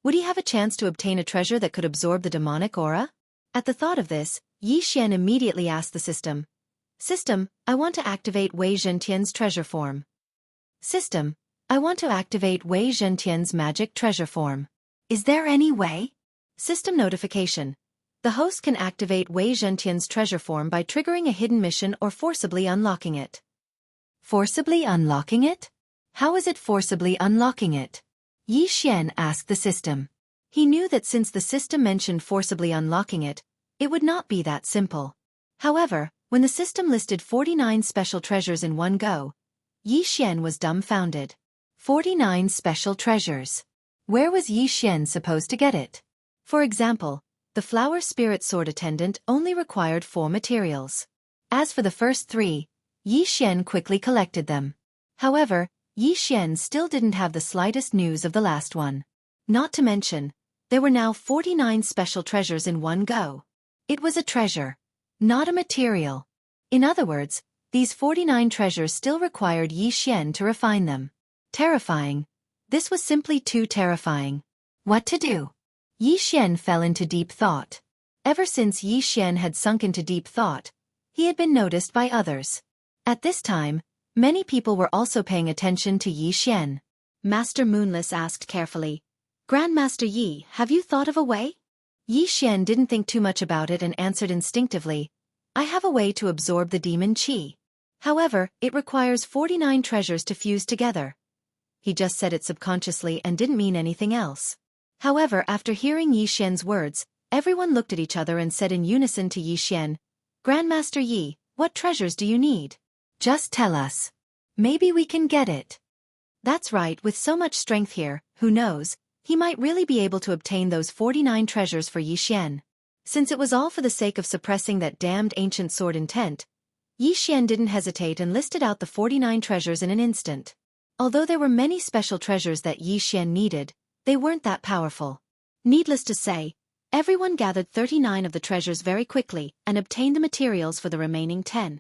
Speaker 1: would he have a chance to obtain a treasure that could absorb the demonic aura? At the thought of this, Yi Xian immediately asked the system, "System, I want to activate Wei Zhentian's treasure form." "System, I want to activate Wei Zhentian's magic treasure form. Is there any way?" System notification. The host can activate Wei Zhentian's treasure form by triggering a hidden mission or forcibly unlocking it. Forcibly unlocking it? How is it forcibly unlocking it? Yi Xian asked the system. He knew that since the system mentioned forcibly unlocking it, it would not be that simple. However, when the system listed 49 special treasures in one go, Yi Xian was dumbfounded. 49 special treasures. Where was Yi Xian supposed to get it? For example, the flower spirit sword attendant only required 4 materials. As for the first 3, Yi Xian quickly collected them. However, Yi Xian still didn't have the slightest news of the last one. Not to mention, there were now 49 special treasures in one go. It was a treasure, not a material. In other words, these 49 treasures still required Yi Xian to refine them. Terrifying. This was simply too terrifying. What to do? Yi Xian fell into deep thought. Ever since Yi Xian had sunk into deep thought, he had been noticed by others. At this time, many people were also paying attention to Yi Xian. Master Moonless asked carefully, "Grandmaster Yi, have you thought of a way?" Yi Xian didn't think too much about it and answered instinctively, "I have a way to absorb the demon qi. However, it requires 49 treasures to fuse together." He just said it subconsciously and didn't mean anything else. However, after hearing Yi Xian's words, everyone looked at each other and said in unison to Yi Xian, "Grandmaster Yi, what treasures do you need? Just tell us. Maybe we can get it." That's right, with so much strength here, who knows, he might really be able to obtain those 49 treasures for Yi Xian. Since it was all for the sake of suppressing that damned ancient sword intent, Yi Xian didn't hesitate and listed out the 49 treasures in an instant. Although there were many special treasures that Yi Xian needed, they weren't that powerful. Needless to say, everyone gathered 39 of the treasures very quickly and obtained the materials for the remaining 10.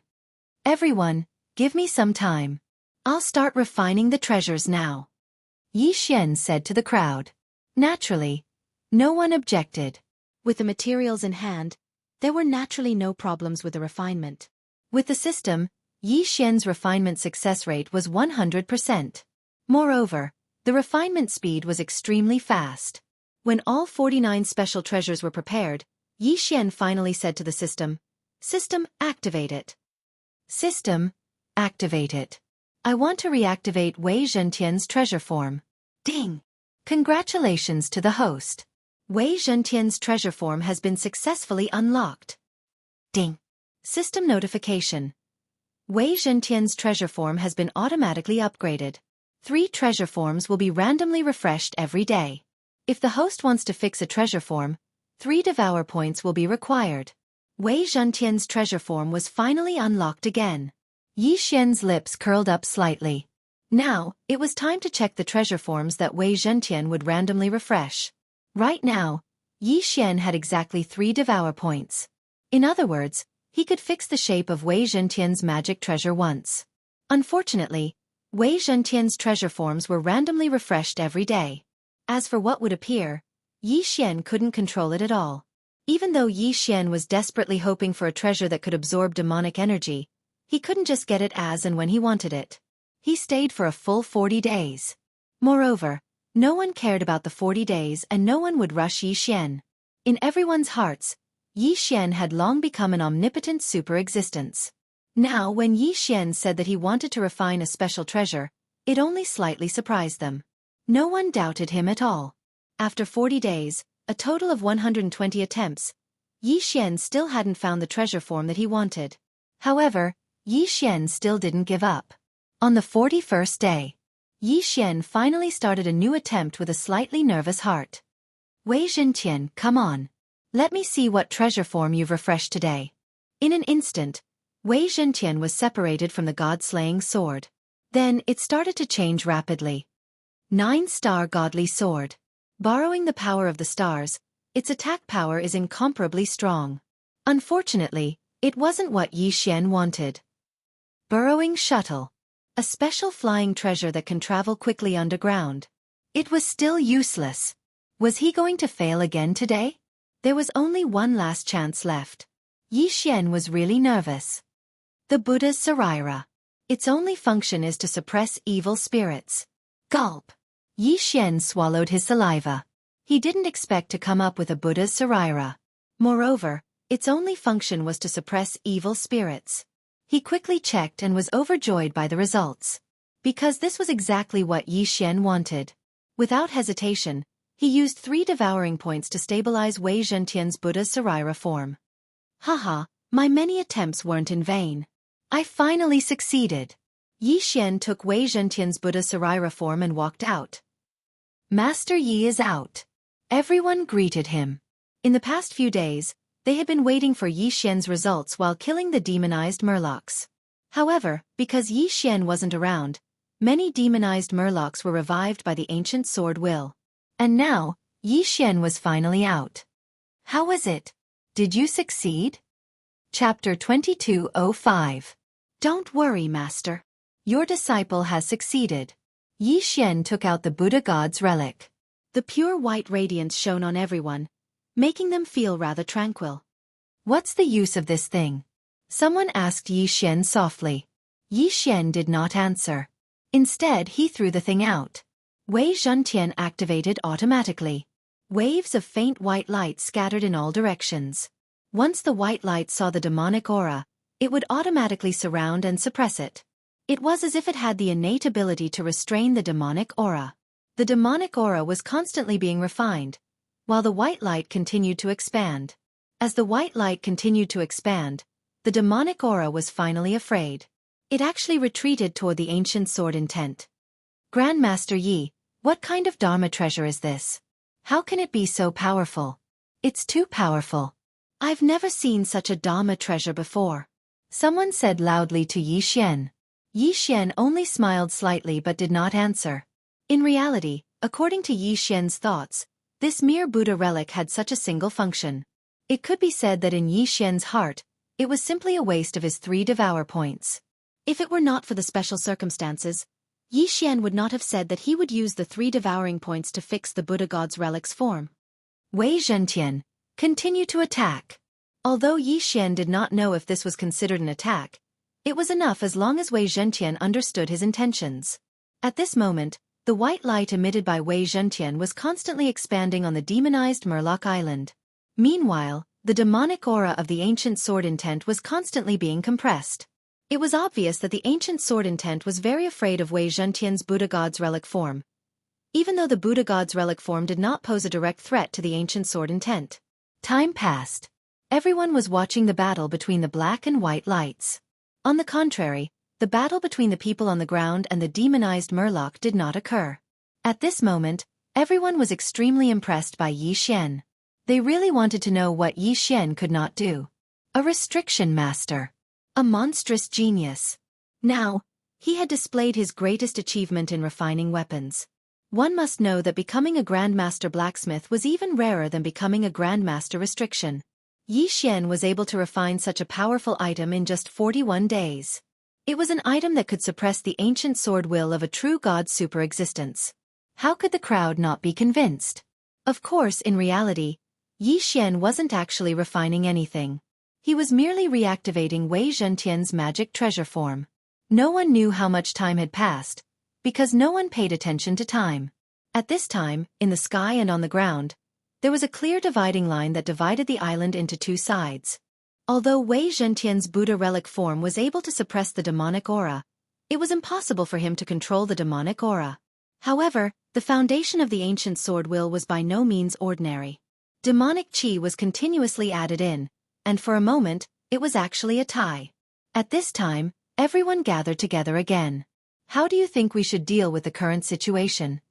Speaker 1: "Everyone, give me some time. I'll start refining the treasures now," Yi Xian said to the crowd. Naturally, no one objected. With the materials in hand, there were naturally no problems with the refinement. With the system, Yi Xian's refinement success rate was 100%. Moreover, the refinement speed was extremely fast. When all 49 special treasures were prepared, Yi Xian finally said to the system, "System, activate it." "System, activate it. I want to reactivate Wei Zhentian's treasure form." Ding! Congratulations to the host. Wei Zhentian's treasure form has been successfully unlocked. Ding! System notification. Wei Zhentian's treasure form has been automatically upgraded. 3 treasure forms will be randomly refreshed every day. If the host wants to fix a treasure form, 3 devour points will be required. Wei Zhentian's treasure form was finally unlocked again. Yi Xian's lips curled up slightly. Now, it was time to check the treasure forms that Wei Zhentian would randomly refresh. Right now, Yi Xian had exactly 3 devour points. In other words, he could fix the shape of Wei Zhentian's magic treasure once. Unfortunately, Wei Zhentian's treasure forms were randomly refreshed every day. As for what would appear, Yi Xian couldn't control it at all. Even though Yi Xian was desperately hoping for a treasure that could absorb demonic energy, he couldn't just get it as and when he wanted it. He stayed for a full 40 days. Moreover, no one cared about the 40 days and no one would rush Yi Xian. In everyone's hearts, Yi Xian had long become an omnipotent super-existence. Now when Yi Xian said that he wanted to refine a special treasure, it only slightly surprised them. No one doubted him at all. After 40 days, a total of 120 attempts, Yi Xian still hadn't found the treasure form that he wanted. However, Yi Xian still didn't give up. On the 41st day, Yi Xian finally started a new attempt with a slightly nervous heart. Wei Zhentian, come on. Let me see what treasure form you've refreshed today. In an instant, Wei Zhentian was separated from the god-slaying sword. Then it started to change rapidly. 9-star godly sword. Borrowing the power of the stars, its attack power is incomparably strong. Unfortunately, it wasn't what Yi Xian wanted. Burrowing shuttle. A special flying treasure that can travel quickly underground. It was still useless. Was he going to fail again today? There was only one last chance left. Yi Xian was really nervous. The Buddha's Saraira. Its only function is to suppress evil spirits. Gulp. Yi Xian swallowed his saliva. He didn't expect to come up with a Buddha's Saraira. Moreover, its only function was to suppress evil spirits. He quickly checked and was overjoyed by the results. Because this was exactly what Yi Xian wanted. Without hesitation, he used 3 devouring points to stabilize Wei Zhentian's Buddha's Saraira form. Haha, my many attempts weren't in vain. I finally succeeded. Yi Xian took Wei Zhentian's Buddha's Saraira form and walked out. Master Yi is out. Everyone greeted him. In the past few days, they had been waiting for Yi Xian's results while killing the demonized murlocs. However, because Yi Xian wasn't around, many demonized murlocs were revived by the ancient sword will. And now, Yi Xian was finally out. How was it? Did you succeed? Chapter 2205. Don't worry, Master. Your disciple has succeeded. Yi Xian took out the Buddha God's relic. The pure white radiance shone on everyone, making them feel rather tranquil. What's the use of this thing? Someone asked Yi Xian softly. Yi Xian did not answer. Instead, he threw the thing out. Wei Zhentian activated automatically. Waves of faint white light scattered in all directions. Once the white light saw the demonic aura, it would automatically surround and suppress it. It was as if it had the innate ability to restrain the demonic aura. The demonic aura was constantly being refined, while the white light continued to expand. As the white light continued to expand, the demonic aura was finally afraid. It actually retreated toward the ancient sword intent. Grandmaster Yi, what kind of Dharma treasure is this? How can it be so powerful? It's too powerful. I've never seen such a Dharma treasure before. Someone said loudly to Yi Xian. Yi Xian only smiled slightly but did not answer. In reality, according to Yi Xian's thoughts, this mere Buddha relic had such a single function. It could be said that in Yi Xian's heart, it was simply a waste of his 3 devour points. If it were not for the special circumstances, Yi Xian would not have said that he would use the 3 devouring points to fix the Buddha God's relic's form. Wei Zhentian, continue to attack. Although Yi Xian did not know if this was considered an attack, it was enough as long as Wei Zhentian understood his intentions. At this moment, the white light emitted by Wei Zhentian was constantly expanding on the demonized Murloc Island. Meanwhile, the demonic aura of the ancient sword intent was constantly being compressed. It was obvious that the ancient sword intent was very afraid of Wei Zhentian's Buddha God's relic form, even though the Buddha God's relic form did not pose a direct threat to the ancient sword intent. Time passed. Everyone was watching the battle between the black and white lights. On the contrary, the battle between the people on the ground and the demonized Murloc did not occur. At this moment, everyone was extremely impressed by Yi Xian. They really wanted to know what Yi Xian could not do. A restriction master. A monstrous genius. Now, he had displayed his greatest achievement in refining weapons. One must know that becoming a Grandmaster blacksmith was even rarer than becoming a Grandmaster restriction. Yi Xian was able to refine such a powerful item in just 41 days. It was an item that could suppress the ancient sword will of a true god super-existence. How could the crowd not be convinced? Of course, in reality, Yi Xian wasn't actually refining anything. He was merely reactivating Wei Zhentian's magic treasure form. No one knew how much time had passed, because no one paid attention to time. At this time, in the sky and on the ground, there was a clear dividing line that divided the island into two sides. Although Wei Zhentian's Buddha relic form was able to suppress the demonic aura, it was impossible for him to control the demonic aura. However, the foundation of the ancient sword will was by no means ordinary. Demonic qi was continuously added in, and for a moment, it was actually a tie. At this time, everyone gathered together again. How do you think we should deal with the current situation?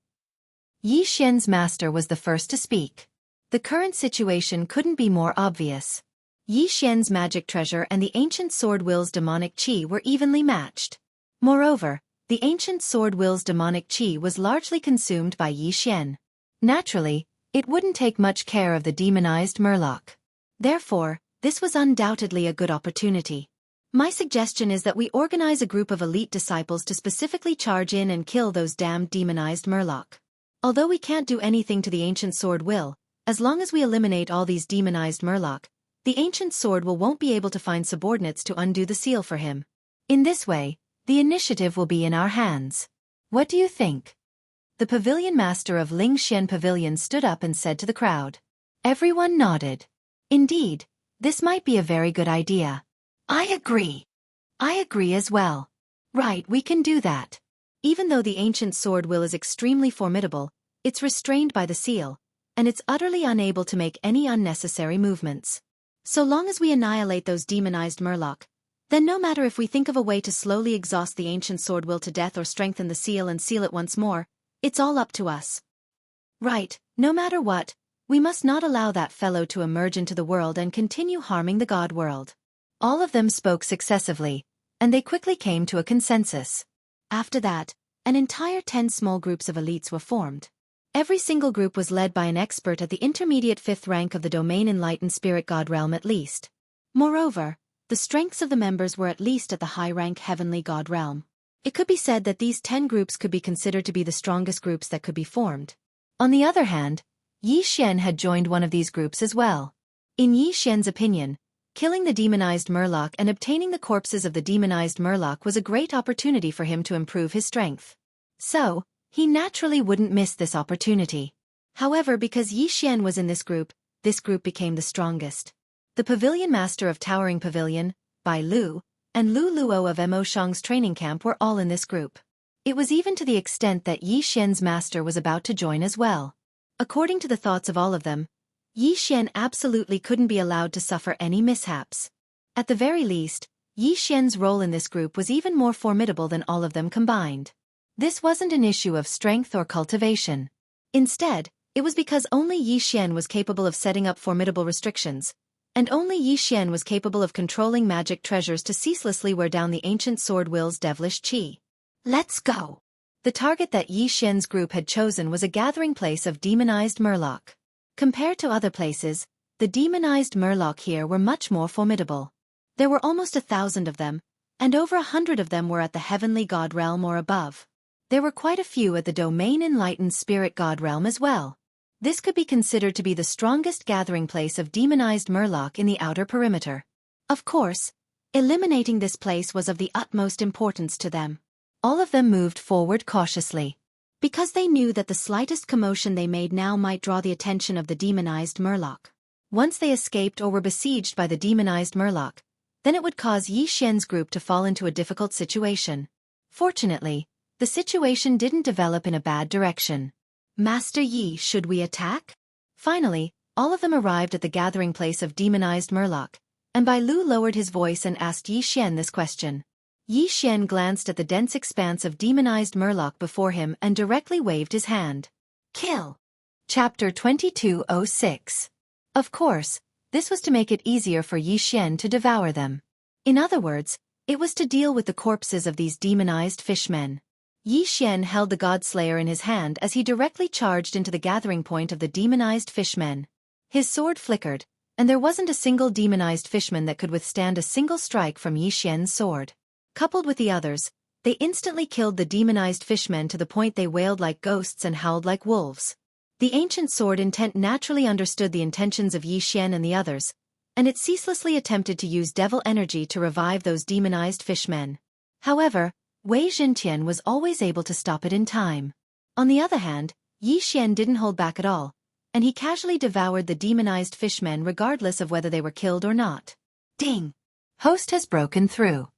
Speaker 1: Yi Xian's master was the first to speak. The current situation couldn't be more obvious. Yi Xian's magic treasure and the ancient sword will's demonic qi were evenly matched. Moreover, the ancient sword will's demonic qi was largely consumed by Yi Xian. Naturally, it wouldn't take much care of the demonized murloc. Therefore, this was undoubtedly a good opportunity. My suggestion is that we organize a group of elite disciples to specifically charge in and kill those damned demonized murloc. Although we can't do anything to the ancient sword will, as long as we eliminate all these demonized murloc, the ancient sword will won't be able to find subordinates to undo the seal for him. In this way, the initiative will be in our hands. What do you think? The pavilion master of Lingxian Pavilion stood up and said to the crowd. Everyone nodded. Indeed, this might be a very good idea. I agree. I agree as well. Right, we can do that. Even though the ancient sword will is extremely formidable, it's restrained by the seal, and it's utterly unable to make any unnecessary movements. So long as we annihilate those demonized murloc, then no matter if we think of a way to slowly exhaust the ancient sword will to death or strengthen the seal and seal it once more, it's all up to us. Right, no matter what, we must not allow that fellow to emerge into the world and continue harming the god world. All of them spoke successively, and they quickly came to a consensus. After that, an entire 10 small groups of elites were formed. Every single group was led by an expert at the intermediate 5th rank of the domain enlightened spirit god realm at least. Moreover, the strengths of the members were at least at the high-rank heavenly god realm. It could be said that these 10 groups could be considered to be the strongest groups that could be formed. On the other hand, Yi Xian had joined one of these groups as well. In Yi Xian's opinion, killing the demonized murloc and obtaining the corpses of the demonized murloc was a great opportunity for him to improve his strength. So, he naturally wouldn't miss this opportunity. However, because Yi Xian was in this group became the strongest. The pavilion master of Towering Pavilion, Bai Lu, and Lu Luo of Mo Shang's training camp were all in this group. It was even to the extent that Yi Xian's master was about to join as well. According to the thoughts of all of them, Yi Xian absolutely couldn't be allowed to suffer any mishaps. At the very least, Yi Xian's role in this group was even more formidable than all of them combined. This wasn't an issue of strength or cultivation. Instead, it was because only Yi Xian was capable of setting up formidable restrictions, and only Yi Xian was capable of controlling magic treasures to ceaselessly wear down the ancient sword will's devilish qi. Let's go! The target that Yi Xian's group had chosen was a gathering place of demonized murloc. Compared to other places, the demonized murloc here were much more formidable. There were almost 1,000 of them, and over 100 of them were at the heavenly god realm or above. There were quite a few at the domain enlightened spirit god realm as well. This could be considered to be the strongest gathering place of demonized murloc in the outer perimeter. Of course, eliminating this place was of the utmost importance to them. All of them moved forward cautiously, because they knew that the slightest commotion they made now might draw the attention of the demonized murloc. Once they escaped or were besieged by the demonized murloc, then it would cause Yi Xian's group to fall into a difficult situation. Fortunately, the situation didn't develop in a bad direction. Master Yi, should we attack? Finally, all of them arrived at the gathering place of demonized murloc, and Bai Lu lowered his voice and asked Yi Xian this question. Yi Xian glanced at the dense expanse of demonized murloc before him and directly waved his hand. Kill! Chapter 2206. Of course, this was to make it easier for Yi Xian to devour them. In other words, it was to deal with the corpses of these demonized fishmen. Yi Xian held the God-slayer in his hand as he directly charged into the gathering point of the demonized fishmen. His sword flickered, and there wasn't a single demonized fishman that could withstand a single strike from Yi Xian's sword. Coupled with the others, they instantly killed the demonized fishmen to the point they wailed like ghosts and howled like wolves. The ancient sword intent naturally understood the intentions of Yi Xian and the others, and it ceaselessly attempted to use devil energy to revive those demonized fishmen. However, Wei Zhentian was always able to stop it in time. On the other hand, Yi Xian didn't hold back at all, and he casually devoured the demonized fishmen regardless of whether they were killed or not. Ding! Host has broken through.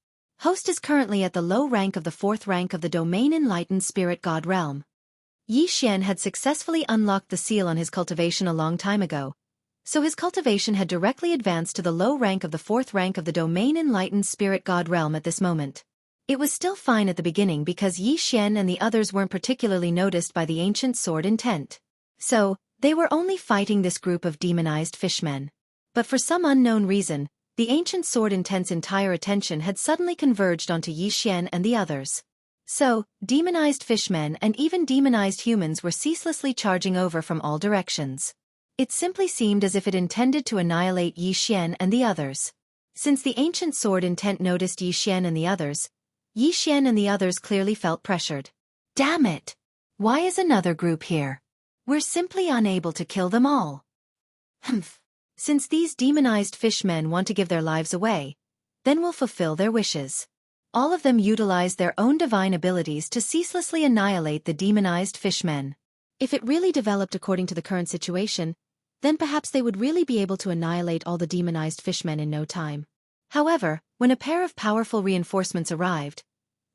Speaker 1: Host is currently at the low rank of the 4th rank of the Domain Enlightened Spirit God Realm. Yi Xian had successfully unlocked the seal on his cultivation a long time ago, so his cultivation had directly advanced to the low rank of the 4th rank of the Domain Enlightened Spirit God Realm at this moment. It was still fine at the beginning because Yi Xian and the others weren't particularly noticed by the ancient sword intent. So, they were only fighting this group of demonized fishmen. But for some unknown reason, the ancient sword intent's entire attention had suddenly converged onto Yi Xian and the others. So, demonized fishmen and even demonized humans were ceaselessly charging over from all directions. It simply seemed as if it intended to annihilate Yi Xian and the others. Since the ancient sword intent noticed Yi Xian and the others, Yi Xian and the others clearly felt pressured. Damn it! Why is another group here? We're simply unable to kill them all. Humph. Since these demonized fishmen want to give their lives away, then we'll fulfill their wishes. All of them utilize their own divine abilities to ceaselessly annihilate the demonized fishmen. If it really developed according to the current situation, then perhaps they would really be able to annihilate all the demonized fishmen in no time. However, when a pair of powerful reinforcements arrived,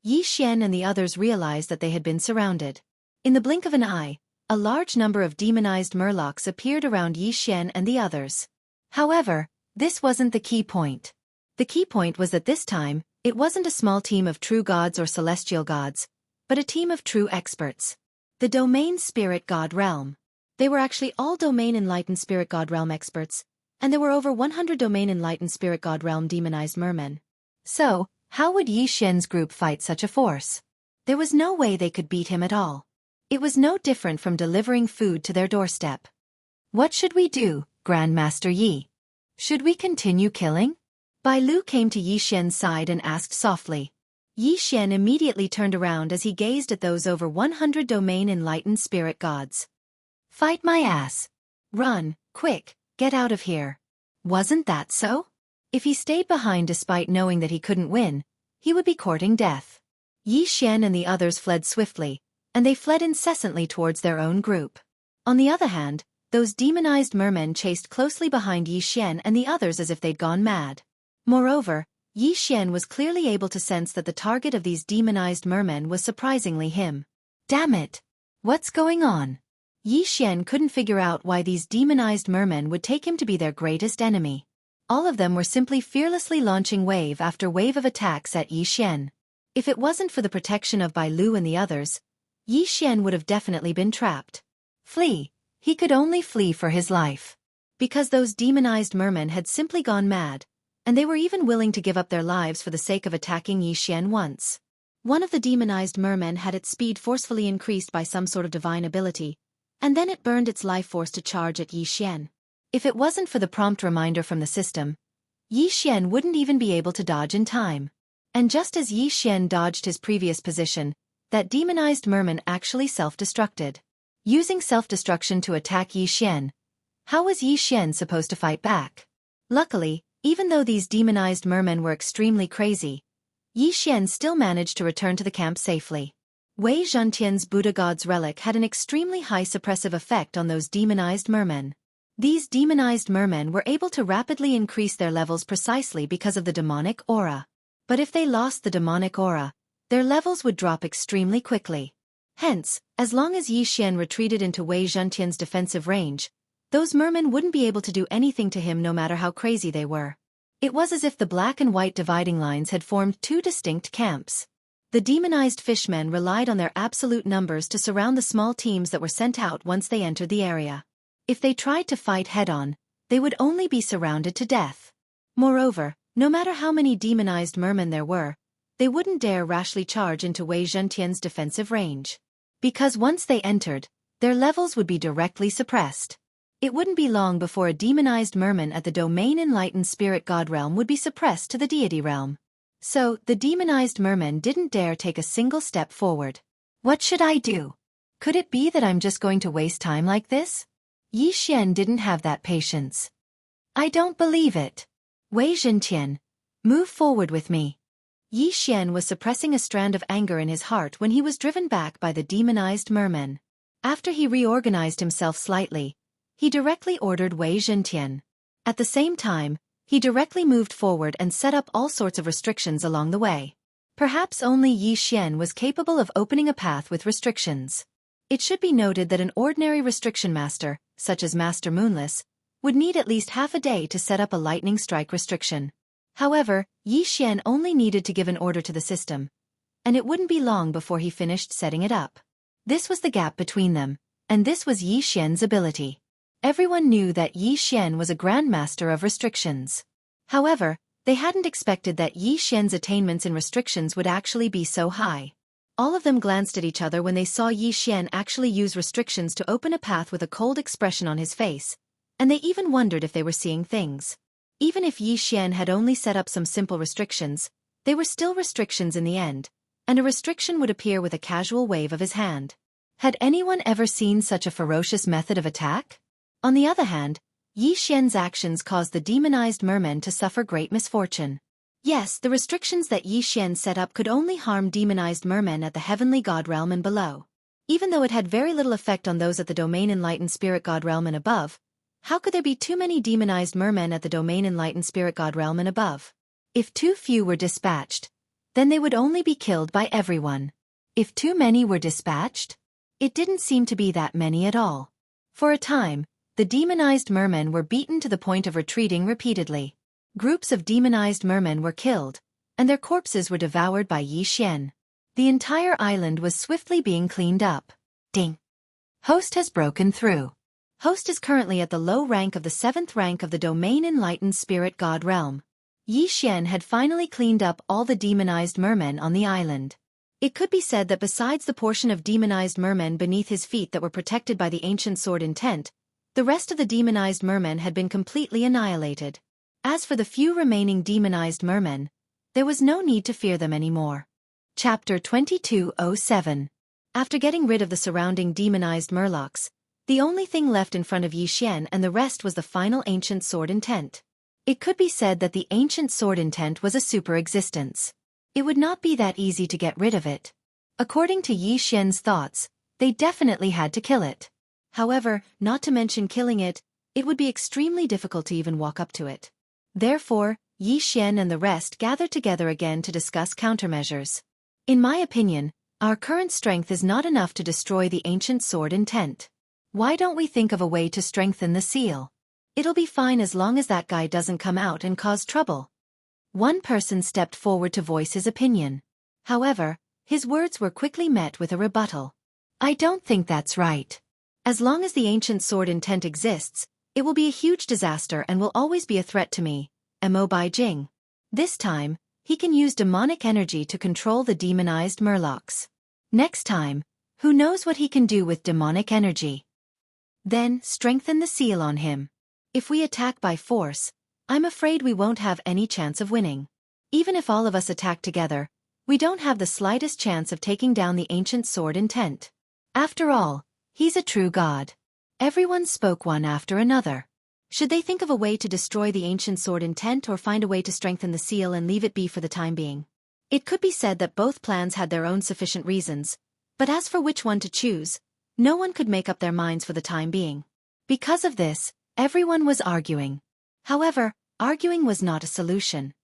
Speaker 1: Yi Xian and the others realized that they had been surrounded. In the blink of an eye, a large number of demonized murlocs appeared around Yi Xian and the others. However, this wasn't the key point. The key point was that this time, it wasn't a small team of true gods or celestial gods, but a team of true experts. The Domain Spirit God Realm. They were actually all Domain Enlightened Spirit God Realm experts, and there were over 100 Domain Enlightened Spirit God Realm demonized mermen. So, how would Yi Xian's group fight such a force? There was no way they could beat him at all. It was no different from delivering food to their doorstep. What should we do, Grandmaster Yi? Should we continue killing? Bai Lu came to Yi Xian's side and asked softly. Yi Xian immediately turned around as he gazed at those over 100 Domain Enlightened Spirit Gods. Fight my ass. Run, quick, get out of here. Wasn't that so? If he stayed behind despite knowing that he couldn't win, he would be courting death. Yi Xian and the others fled swiftly, and they fled incessantly towards their own group. On the other hand, those demonized mermen chased closely behind Yi Xian and the others as if they'd gone mad. Moreover, Yi Xian was clearly able to sense that the target of these demonized mermen was surprisingly him. Damn it! What's going on? Yi Xian couldn't figure out why these demonized mermen would take him to be their greatest enemy. All of them were simply fearlessly launching wave after wave of attacks at Yi Xian. If it wasn't for the protection of Bai Lu and the others, Yi Xian would have definitely been trapped. Flee. He could only flee for his life. Because those demonized mermen had simply gone mad, and they were even willing to give up their lives for the sake of attacking Yi Xian once. One of the demonized mermen had its speed forcefully increased by some sort of divine ability, and then it burned its life force to charge at Yi Xian. If it wasn't for the prompt reminder from the system, Yi Xian wouldn't even be able to dodge in time. And just as Yi Xian dodged his previous position, that demonized merman actually self-destructed. Using self-destruction to attack Yi Xian. How was Yi Xian supposed to fight back? Luckily, even though these demonized mermen were extremely crazy, Yi Xian still managed to return to the camp safely. Wei Zhentian's Buddha God's relic had an extremely high suppressive effect on those demonized mermen. These demonized mermen were able to rapidly increase their levels precisely because of the demonic aura. But if they lost the demonic aura, their levels would drop extremely quickly. Hence, as long as Yi Xian retreated into Wei Zhentian's defensive range, those mermen wouldn't be able to do anything to him no matter how crazy they were. It was as if the black and white dividing lines had formed two distinct camps. The demonized fishmen relied on their absolute numbers to surround the small teams that were sent out once they entered the area. If they tried to fight head-on, they would only be surrounded to death. Moreover, no matter how many demonized mermen there were, they wouldn't dare rashly charge into Wei Zhentian's defensive range. Because once they entered, their levels would be directly suppressed. It wouldn't be long before a demonized merman at the domain enlightened spirit god realm would be suppressed to the deity realm. So, the demonized merman didn't dare take a single step forward. What should I do? Could it be that I'm just going to waste time like this? Yi Xian didn't have that patience. I don't believe it. Wei Zhentian, move forward with me. Yi Xian was suppressing a strand of anger in his heart when he was driven back by the demonized merman. After he reorganized himself slightly, he directly ordered Wei Zhentian. At the same time, he directly moved forward and set up all sorts of restrictions along the way. Perhaps only Yi Xian was capable of opening a path with restrictions. It should be noted that an ordinary restriction master, such as Master Moonless, would need at least half a day to set up a lightning strike restriction. However, Yi Xian only needed to give an order to the system, and it wouldn't be long before he finished setting it up. This was the gap between them, and this was Yi Xian's ability. Everyone knew that Yi Xian was a grandmaster of restrictions. However, they hadn't expected that Yi Xian's attainments in restrictions would actually be so high. All of them glanced at each other when they saw Yi Xian actually use restrictions to open a path with a cold expression on his face, and they even wondered if they were seeing things. Even if Yi Xian had only set up some simple restrictions, they were still restrictions in the end, and a restriction would appear with a casual wave of his hand. Had anyone ever seen such a ferocious method of attack? On the other hand, Yi Xian's actions caused the demonized mermen to suffer great misfortune. Yes, the restrictions that Yi Xian set up could only harm demonized mermen at the heavenly god realm and below. Even though it had very little effect on those at the domain enlightened spirit god realm and above, how could there be too many demonized mermen at the domain enlightened spirit god realm and above? If too few were dispatched, then they would only be killed by everyone. If too many were dispatched, it didn't seem to be that many at all. For a time, the demonized mermen were beaten to the point of retreating repeatedly. Groups of demonized mermen were killed, and their corpses were devoured by Yi Xian. The entire island was swiftly being cleaned up. Ding! Host has broken through. Host is currently at the low rank of the 7th rank of the domain enlightened spirit god realm. Yi Xian had finally cleaned up all the demonized mermen on the island. It could be said that besides the portion of demonized mermen beneath his feet that were protected by the ancient sword intent, the rest of the demonized mermen had been completely annihilated. As for the few remaining demonized mermen, there was no need to fear them anymore. Chapter 2207. After getting rid of the surrounding demonized murlocs, the only thing left in front of Yi Xian and the rest was the final ancient sword intent. It could be said that the ancient sword intent was a super existence. It would not be that easy to get rid of it. According to Yi Xian's thoughts, they definitely had to kill it. However, not to mention killing it, it would be extremely difficult to even walk up to it. Therefore, Yi Xian and the rest gathered together again to discuss countermeasures. In my opinion, our current strength is not enough to destroy the ancient sword intent. Why don't we think of a way to strengthen the seal? It'll be fine as long as that guy doesn't come out and cause trouble. One person stepped forward to voice his opinion. However, his words were quickly met with a rebuttal. I don't think that's right. As long as the ancient sword intent exists, it will be a huge disaster and will always be a threat to me, Mo Bai Jing. This time, he can use demonic energy to control the demonized murlocs. Next time, who knows what he can do with demonic energy? Then, strengthen the seal on him. If we attack by force, I'm afraid we won't have any chance of winning. Even if all of us attack together, we don't have the slightest chance of taking down the ancient sword intent. After all, he's a true god. Everyone spoke one after another. Should they think of a way to destroy the ancient sword intent or find a way to strengthen the seal and leave it be for the time being? It could be said that both plans had their own sufficient reasons, but as for which one to choose, no one could make up their minds for the time being. Because of this, everyone was arguing. However, arguing was not a solution.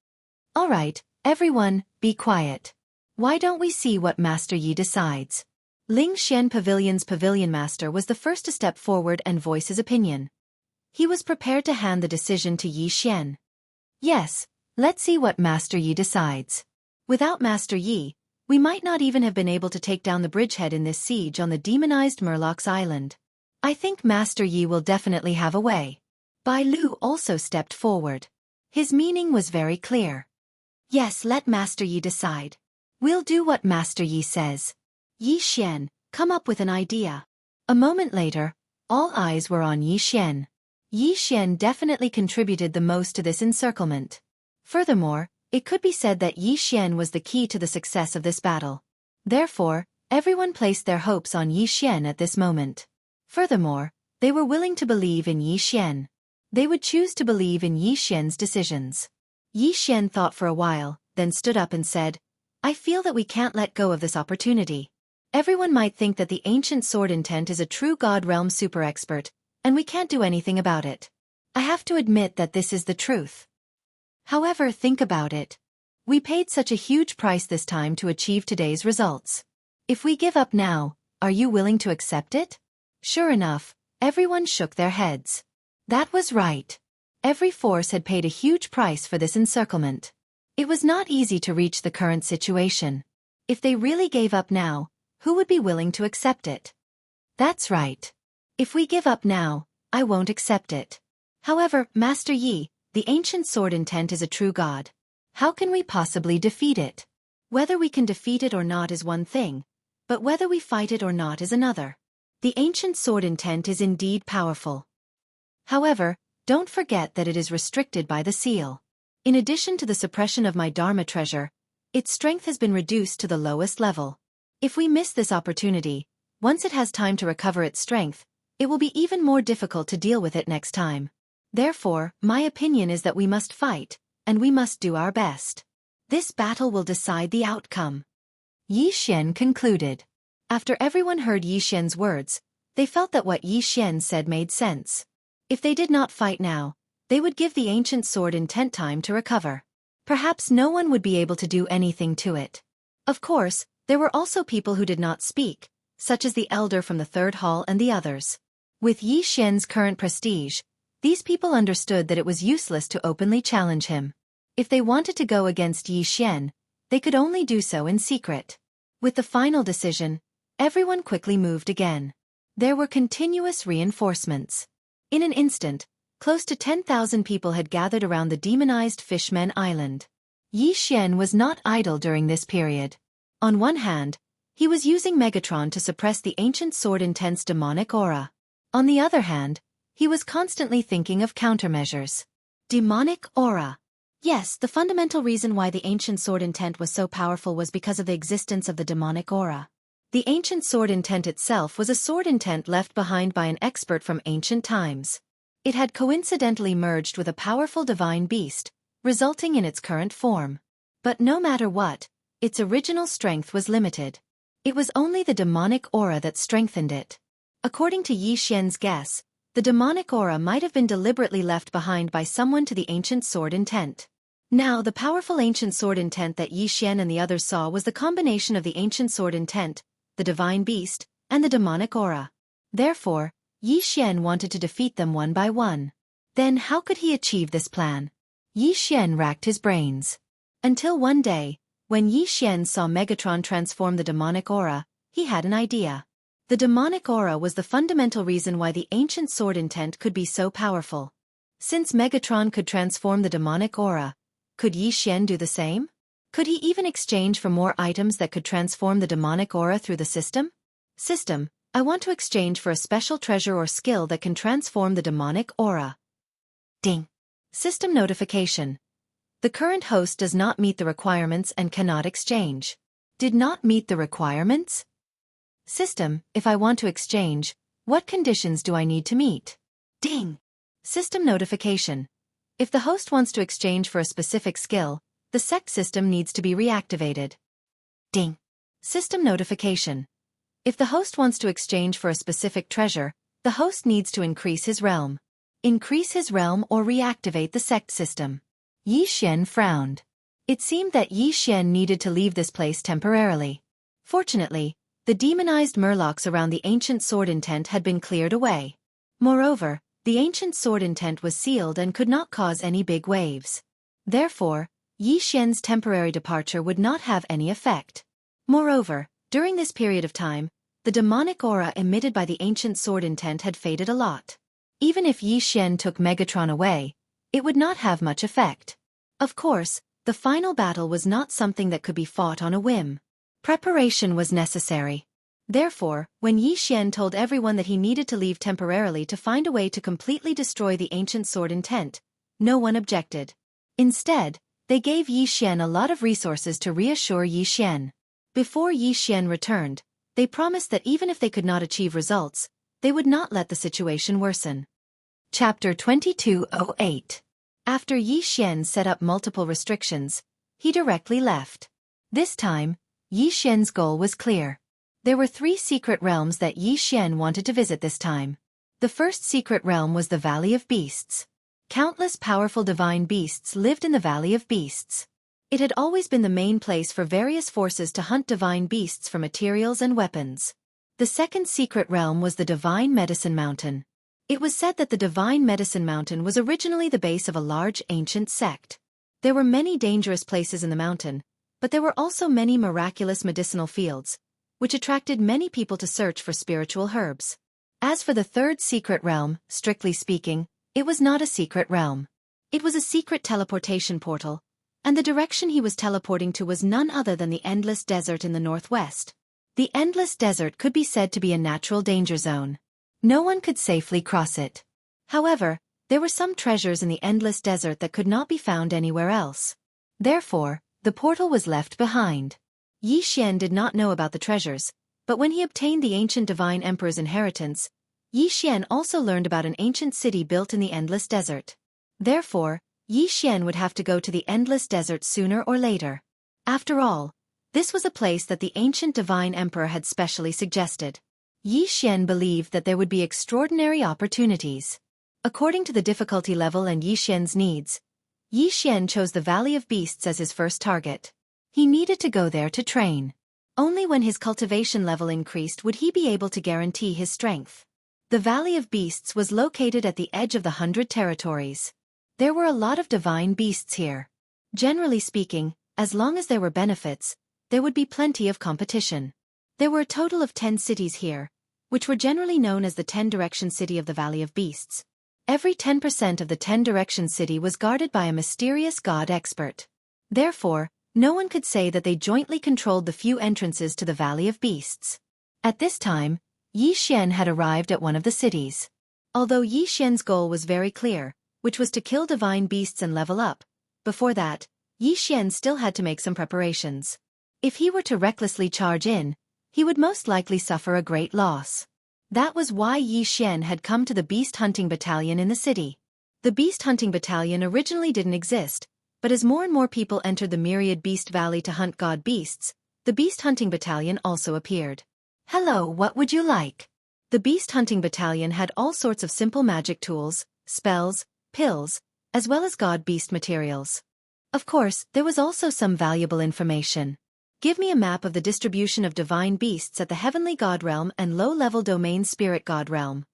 Speaker 1: All right, everyone, be quiet. Why don't we see what Master Yi decides? Ling Xian Pavilion's pavilion master was the first to step forward and voice his opinion. He was prepared to hand the decision to Yi Xian. Yes, let's see what Master Yi decides. Without Master Yi, we might not even have been able to take down the bridgehead in this siege on the demonized Murlocs Island. I think Master Yi will definitely have a way. Bai Lu also stepped forward. His meaning was very clear. Yes, let Master Yi decide. We'll do what Master Yi says. Yi Xian, come up with an idea. A moment later, all eyes were on Yi Xian. Yi Xian definitely contributed the most to this encirclement. Furthermore, it could be said that Yi Xian was the key to the success of this battle. Therefore, everyone placed their hopes on Yi Xian at this moment. Furthermore, they were willing to believe in Yi Xian. They would choose to believe in Yi Xian's decisions. Yi Xian thought for a while, then stood up and said, I feel that we can't let go of this opportunity. Everyone might think that the ancient sword intent is a true God realm super expert, and we can't do anything about it. I have to admit that this is the truth. However, think about it. We paid such a huge price this time to achieve today's results. If we give up now, are you willing to accept it? Sure enough, everyone shook their heads. That was right. Every force had paid a huge price for this encirclement. It was not easy to reach the current situation. If they really gave up now, who would be willing to accept it? That's right. If we give up now, I won't accept it. However, Master Yi, the ancient sword intent is a true god. How can we possibly defeat it? Whether we can defeat it or not is one thing, but whether we fight it or not is another. The ancient sword intent is indeed powerful. However, don't forget that it is restricted by the seal. In addition to the suppression of my Dharma treasure, its strength has been reduced to the lowest level. If we miss this opportunity, once it has time to recover its strength, it will be even more difficult to deal with it next time. Therefore, my opinion is that we must fight, and we must do our best. This battle will decide the outcome. Yi Xian concluded. After everyone heard Yi Xian's words, they felt that what Yi Xian said made sense. If they did not fight now, they would give the ancient sword intent time to recover. Perhaps no one would be able to do anything to it. Of course, there were also people who did not speak, such as the elder from the third hall and the others. With Yi Xian's current prestige, these people understood that it was useless to openly challenge him. If they wanted to go against Yi Xian, they could only do so in secret. With the final decision, everyone quickly moved again. There were continuous reinforcements. In an instant, close to 10,000 people had gathered around the demonized Fishmen Island. Yi Xian was not idle during this period. On one hand, he was using Megatron to suppress the ancient sword intense demonic aura. On the other hand, he was constantly thinking of countermeasures. Demonic aura. Yes, the fundamental reason why the ancient sword intent was so powerful was because of the existence of the demonic aura. The ancient sword intent itself was a sword intent left behind by an expert from ancient times. It had coincidentally merged with a powerful divine beast, resulting in its current form. But no matter what, its original strength was limited. It was only the demonic aura that strengthened it. According to Yi Xian's guess, the demonic aura might have been deliberately left behind by someone to the ancient sword intent. Now, the powerful ancient sword intent that Yi Xian and the others saw was the combination of the ancient sword intent, the divine beast, and the demonic aura. Therefore, Yi Xian wanted to defeat them one by one. Then how could he achieve this plan? Yi Xian racked his brains. Until one day, when Yi Xian saw Megatron transform the demonic aura, he had an idea. The demonic aura was the fundamental reason why the ancient sword intent could be so powerful. Since Megatron could transform the demonic aura, could Yi Xian do the same? Could he even exchange for more items that could transform the demonic aura through the system? System, I want to exchange for a special treasure or skill that can transform the demonic aura. Ding. System notification. The current host does not meet the requirements and cannot exchange. Did not meet the requirements? System, if I want to exchange, what conditions do I need to meet? Ding. System notification. If the host wants to exchange for a specific skill, the sect system needs to be reactivated. Ding. System notification. If the host wants to exchange for a specific treasure, the host needs to increase his realm. Increase his realm or reactivate the sect system. Yi Xian frowned. It seemed that Yi Xian needed to leave this place temporarily. Fortunately, the demonized murlocs around the ancient sword intent had been cleared away. Moreover, the ancient sword intent was sealed and could not cause any big waves. Therefore, Yi Xian's temporary departure would not have any effect. Moreover, during this period of time, the demonic aura emitted by the ancient sword intent had faded a lot. Even if Yi Xian took Megatron away, it would not have much effect. Of course, The final battle was not something that could be fought on a whim. Preparation was necessary. Therefore, when Xian told everyone that he needed to leave temporarily to find a way to completely destroy the ancient sword intent, no one objected. Instead, they gave Xian a lot of resources to reassure Xian. Before Xian returned, they promised that even if they could not achieve results, they would not let the situation worsen. Chapter 2208. After Xian set up multiple restrictions, he directly left. This time, Xian's goal was clear. There were 3 secret realms that Xian wanted to visit this time. The first secret realm was the Valley of Beasts. Countless powerful divine beasts lived in the Valley of Beasts. It had always been the main place for various forces to hunt divine beasts for materials and weapons. The second secret realm was the Divine Medicine Mountain. It was said that the Divine Medicine Mountain was originally the base of a large ancient sect. There were many dangerous places in the mountain, but there were also many miraculous medicinal fields, which attracted many people to search for spiritual herbs. As for the third secret realm, strictly speaking, it was not a secret realm. It was a secret teleportation portal, and the direction he was teleporting to was none other than the Endless Desert in the northwest. The Endless Desert could be said to be a natural danger zone. No one could safely cross it. However, there were some treasures in the Endless Desert that could not be found anywhere else. Therefore, the portal was left behind. Xian did not know about the treasures, but when he obtained the ancient divine emperor's inheritance, Xian also learned about an ancient city built in the Endless Desert. Therefore, Xian would have to go to the Endless Desert sooner or later. After all, this was a place that the ancient divine emperor had specially suggested. Xian believed that there would be extraordinary opportunities. According to the difficulty level and Xian's needs, Xian chose the Valley of Beasts as his first target. He needed to go there to train. Only when his cultivation level increased would he be able to guarantee his strength. The Valley of Beasts was located at the edge of the 100 territories. There were a lot of divine beasts here. Generally speaking, as long as there were benefits, there would be plenty of competition. There were a total of 10 cities here, which were generally known as the 10-direction city of the Valley of Beasts. Every 10% of the 10-direction city was guarded by a mysterious god expert. Therefore, no one could say that they jointly controlled the few entrances to the Valley of Beasts. At this time, Xian had arrived at one of the cities. Although Xian's goal was very clear, which was to kill divine beasts and level up, before that, Xian still had to make some preparations. If he were to recklessly charge in, he would most likely suffer a great loss. That was why Xian had come to the beast hunting battalion in the city. The beast hunting battalion originally didn't exist, but as more and more people entered the myriad beast valley to hunt god beasts, the beast hunting battalion also appeared. Hello, what would you like? The beast hunting battalion had all sorts of simple magic tools, spells, pills, as well as god beast materials. Of course, there was also some valuable information. Give me a map of the distribution of divine beasts at the heavenly god realm and low-level domain spirit god realm.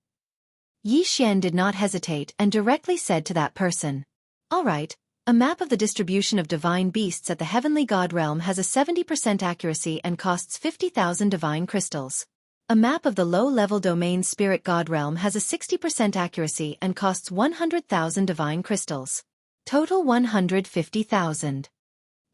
Speaker 1: Xian did not hesitate and directly said to that person, "All right, a map of the distribution of divine beasts at the heavenly god realm has a 70% accuracy and costs 50,000 divine crystals. A map of the low-level domain spirit god realm has a 60% accuracy and costs 100,000 divine crystals. Total 150,000.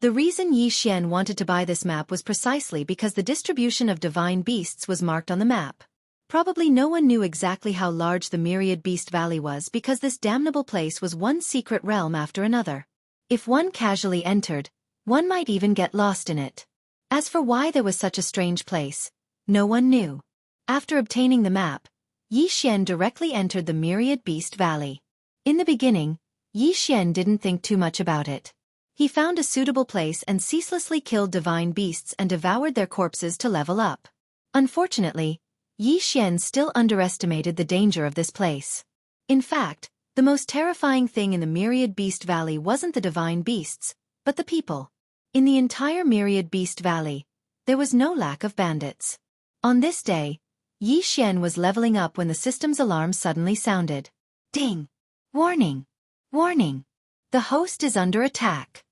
Speaker 1: The reason Xian wanted to buy this map was precisely because the distribution of divine beasts was marked on the map. Probably no one knew exactly how large the Myriad Beast Valley was because this damnable place was one secret realm after another. If one casually entered, one might even get lost in it. As for why there was such a strange place, no one knew. After obtaining the map, Xian directly entered the Myriad Beast Valley. In the beginning, Xian didn't think too much about it. He found a suitable place and ceaselessly killed divine beasts and devoured their corpses to level up. Unfortunately, Xian still underestimated the danger of this place. In fact, the most terrifying thing in the Myriad Beast Valley wasn't the divine beasts, but the people. In the entire Myriad Beast Valley, there was no lack of bandits. On this day, Xian was leveling up when the system's alarm suddenly sounded. Ding! Warning! Warning! The host is under attack.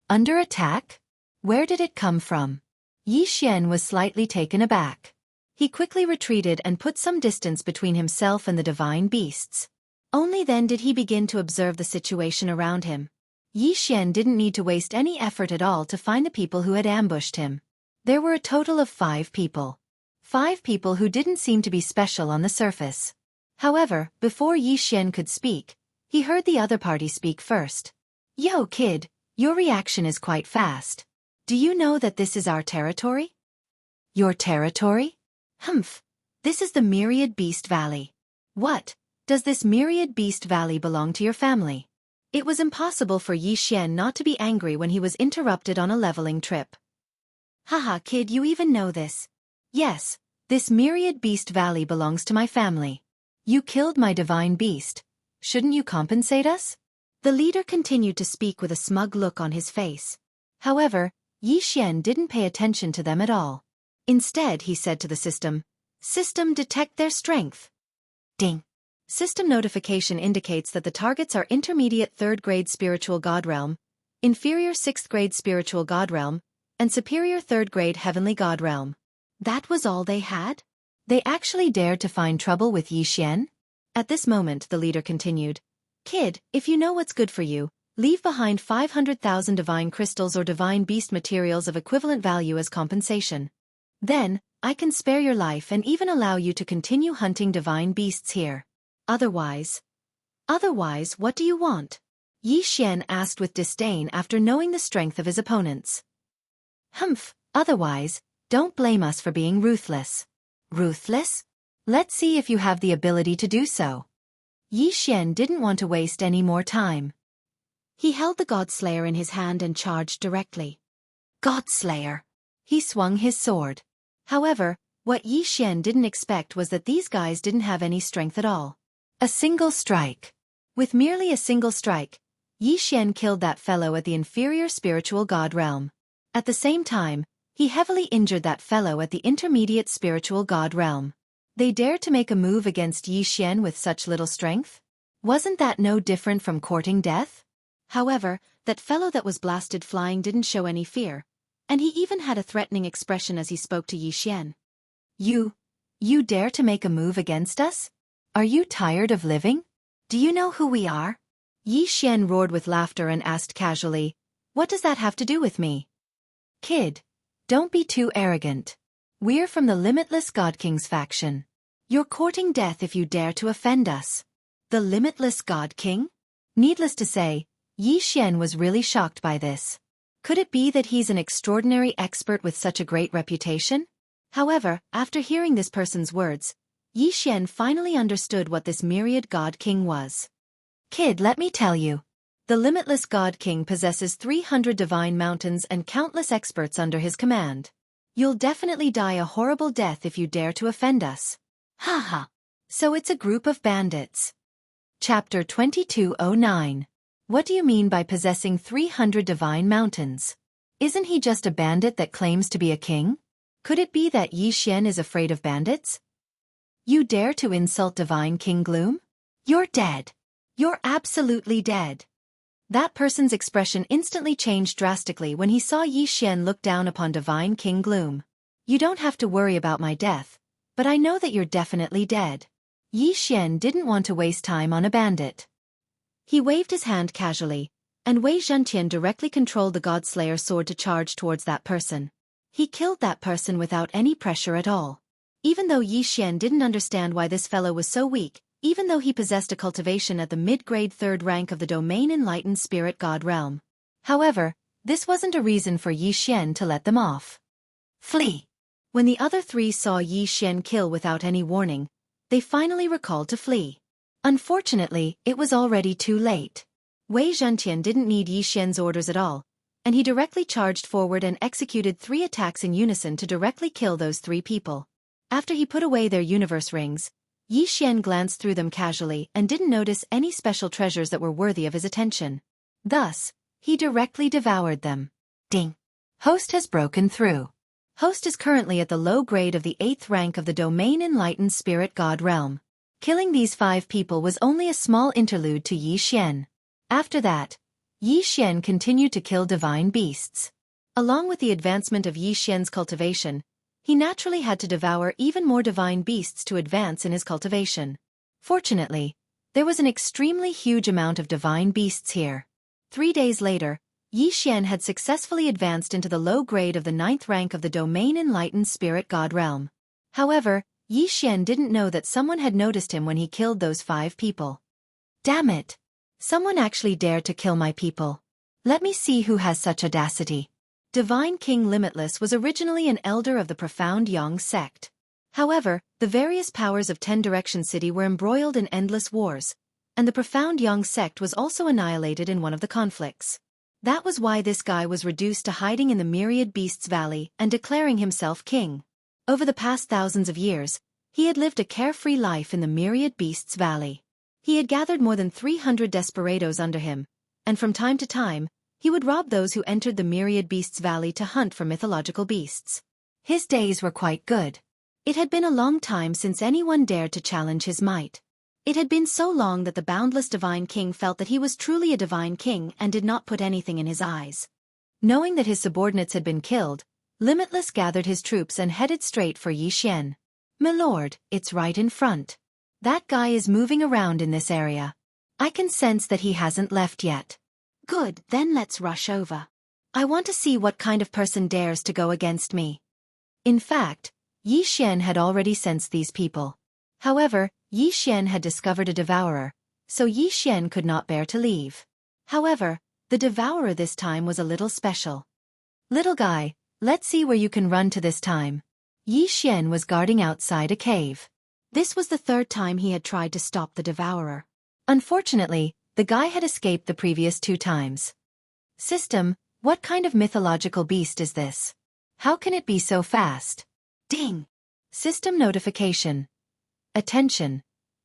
Speaker 1: Under attack? Where did it come from? Xian was slightly taken aback. He quickly retreated and put some distance between himself and the divine beasts. Only then did he begin to observe the situation around him. Yi Xian didn't need to waste any effort at all to find the people who had ambushed him. There were a total of 5 people. 5 people who didn't seem to be special on the surface. However, before Yi Xian could speak, he heard the other party speak first. "Yo, kid, your reaction is quite fast. Do you know that this is our territory?" "Your territory? Humph. This is the Myriad Beast Valley." "What? Does this Myriad Beast Valley belong to your family?" It was impossible for Yi Xian not to be angry when he was interrupted on a leveling trip. "Haha, kid, you even know this." "Yes, this Myriad Beast Valley belongs to my family. You killed my divine beast. Shouldn't you compensate us?" The leader continued to speak with a smug look on his face. However, Yi Xian didn't pay attention to them at all. Instead, he said to the system, "System, detect their strength." Ding. System notification indicates that the targets are Intermediate 3rd Grade Spiritual God Realm, Inferior 6th Grade Spiritual God Realm, and Superior 3rd Grade Heavenly God Realm. That was all they had? They actually dared to find trouble with Yi Xian? At this moment, the leader continued, "Kid, if you know what's good for you, leave behind 500,000 divine crystals or divine beast materials of equivalent value as compensation. Then, I can spare your life and even allow you to continue hunting divine beasts here. Otherwise, what do you want?" Yi Xian asked with disdain after knowing the strength of his opponents. "Humph, otherwise, don't blame us for being ruthless." "Ruthless? Let's see if you have the ability to do so." Yi Xian didn't want to waste any more time. He held the Godslayer in his hand and charged directly. Godslayer! He swung his sword. However, what Yi Xian didn't expect was that these guys didn't have any strength at all. A single strike. With merely a single strike, Yi Xian killed that fellow at the inferior spiritual god realm. At the same time, he heavily injured that fellow at the intermediate spiritual god realm. They dared to make a move against Yi Xian with such little strength? Wasn't that no different from courting death? However, that fellow that was blasted flying didn't show any fear, and he even had a threatening expression as he spoke to Yi Xian. You dare to make a move against us? Are you tired of living? Do you know who we are?" Yi Xian roared with laughter and asked casually, "What does that have to do with me?" "Kid, don't be too arrogant. We're from the Limitless God King's faction. You're courting death if you dare to offend us." The Limitless God King? Needless to say, Yi Xian was really shocked by this. Could it be that he's an extraordinary expert with such a great reputation? However, after hearing this person's words, Yi Xian finally understood what this Myriad God King was. "Kid, let me tell you. The Limitless God King possesses 300 divine mountains and countless experts under his command. You'll definitely die a horrible death if you dare to offend us." Haha. So it's a group of bandits. Chapter 2209. What do you mean by possessing 300 divine mountains? Isn't he just a bandit that claims to be a king? Could it be that Yi Xian is afraid of bandits? You dare to insult Divine King Gloom? You're dead. You're absolutely dead. That person's expression instantly changed drastically when he saw Yi Xian look down upon Divine King Gloom. "You don't have to worry about my death, but I know that you're definitely dead." Yi Xian didn't want to waste time on a bandit. He waved his hand casually, and Wei Zhentian directly controlled the Godslayer sword to charge towards that person. He killed that person without any pressure at all. Even though Yi Xian didn't understand why this fellow was so weak, even though he possessed a cultivation at the mid-grade 3rd rank of the domain enlightened spirit god realm. However, this wasn't a reason for Yi Xian to let them off. Flee! When the other 3 saw Yi Xian kill without any warning, they finally recalled to flee. Unfortunately, it was already too late. Wei Zhentian didn't need Yi Xian's orders at all, and he directly charged forward and executed 3 attacks in unison to directly kill those 3 people. After he put away their universe rings, Yi Xian glanced through them casually and didn't notice any special treasures that were worthy of his attention. Thus, he directly devoured them. Ding! Host has broken through. Host is currently at the low grade of the 8th rank of the domain enlightened spirit god realm. Killing these 5 people was only a small interlude to Yi Xian. After that, Yi Xian continued to kill divine beasts. Along with the advancement of Yi Xian's cultivation, he naturally had to devour even more divine beasts to advance in his cultivation. Fortunately, there was an extremely huge amount of divine beasts here. 3 days later, Yi Xian had successfully advanced into the low grade of the 9th rank of the domain Enlightened Spirit God realm. However, Yi Xian didn't know that someone had noticed him when he killed those 5 people. Damn it! Someone actually dared to kill my people. Let me see who has such audacity. Divine King Limitless was originally an elder of the profound Yang sect. However, the various powers of 10 Direction City were embroiled in endless wars, and the profound Yang sect was also annihilated in one of the conflicts. That was why this guy was reduced to hiding in the Myriad Beasts Valley and declaring himself king. Over the past thousands of years, he had lived a carefree life in the Myriad Beasts Valley. He had gathered more than 300 desperados under him, and from time to time, he would rob those who entered the Myriad Beasts Valley to hunt for mythological beasts. His days were quite good. It had been a long time since anyone dared to challenge his might. It had been so long that the boundless Divine King felt that he was truly a Divine King and did not put anything in his eyes. Knowing that his subordinates had been killed, Limitless gathered his troops and headed straight for Yi Xian. "My lord, it's right in front. That guy is moving around in this area. I can sense that he hasn't left yet." "Good, then let's rush over. I want to see what kind of person dares to go against me." In fact, Yi Xian had already sensed these people. However, Yi Xian had discovered a devourer, so Yi Xian could not bear to leave. However, the devourer this time was a little special. "Little guy, let's see where you can run to this time." Yi Xian was guarding outside a cave. This was the 3rd time he had tried to stop the devourer. Unfortunately, the guy had escaped the previous 2 times. "System, what kind of mythological beast is this? How can it be so fast?" Ding! System notification. Attention!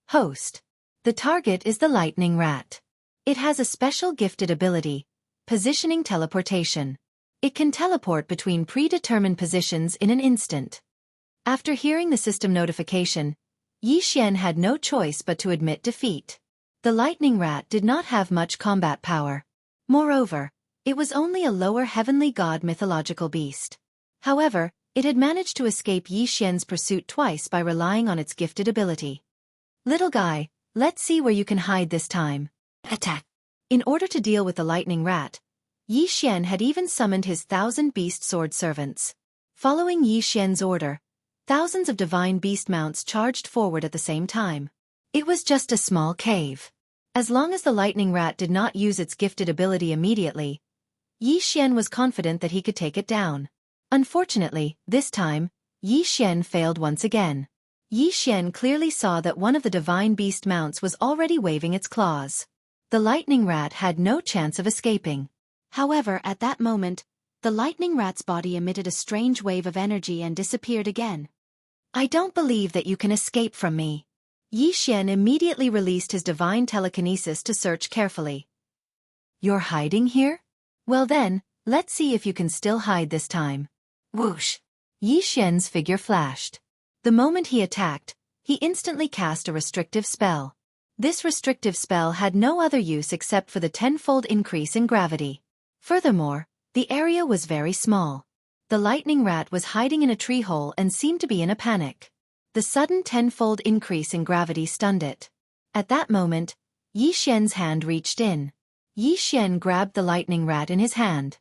Speaker 1: Host. The target is the lightning rat. It has a special gifted ability, positioning teleportation. It can teleport between predetermined positions in an instant. After hearing the system notification, Yi Xian had no choice but to admit defeat. The lightning rat did not have much combat power. Moreover, it was only a lower heavenly god mythological beast. However, it had managed to escape Yi Xian's pursuit twice by relying on its gifted ability. "Little guy, let's see where you can hide this time. Attack!" In order to deal with the lightning rat, Yi Xian had even summoned his 1,000 beast sword servants. Following Yi Xian's order, thousands of divine beast mounts charged forward at the same time. It was just a small cave. As long as the lightning rat did not use its gifted ability immediately, Yi Xian was confident that he could take it down. Unfortunately, this time, Yi Xian failed once again. Yi Xian clearly saw that one of the divine beast mounts was already waving its claws. The lightning rat had no chance of escaping. However, at that moment, the lightning rat's body emitted a strange wave of energy and disappeared again. "I don't believe that you can escape from me." Yi Xian immediately released his divine telekinesis to search carefully. "You're hiding here? Well then, let's see if you can still hide this time." Whoosh! Yi Xian's figure flashed. The moment he attacked, he instantly cast a restrictive spell. This restrictive spell had no other use except for the 10-fold increase in gravity. Furthermore, the area was very small. The lightning rat was hiding in a tree hole and seemed to be in a panic. The sudden 10-fold increase in gravity stunned it. At that moment, Yi Xian's hand reached in. Yi Xian grabbed the lightning rat in his hand.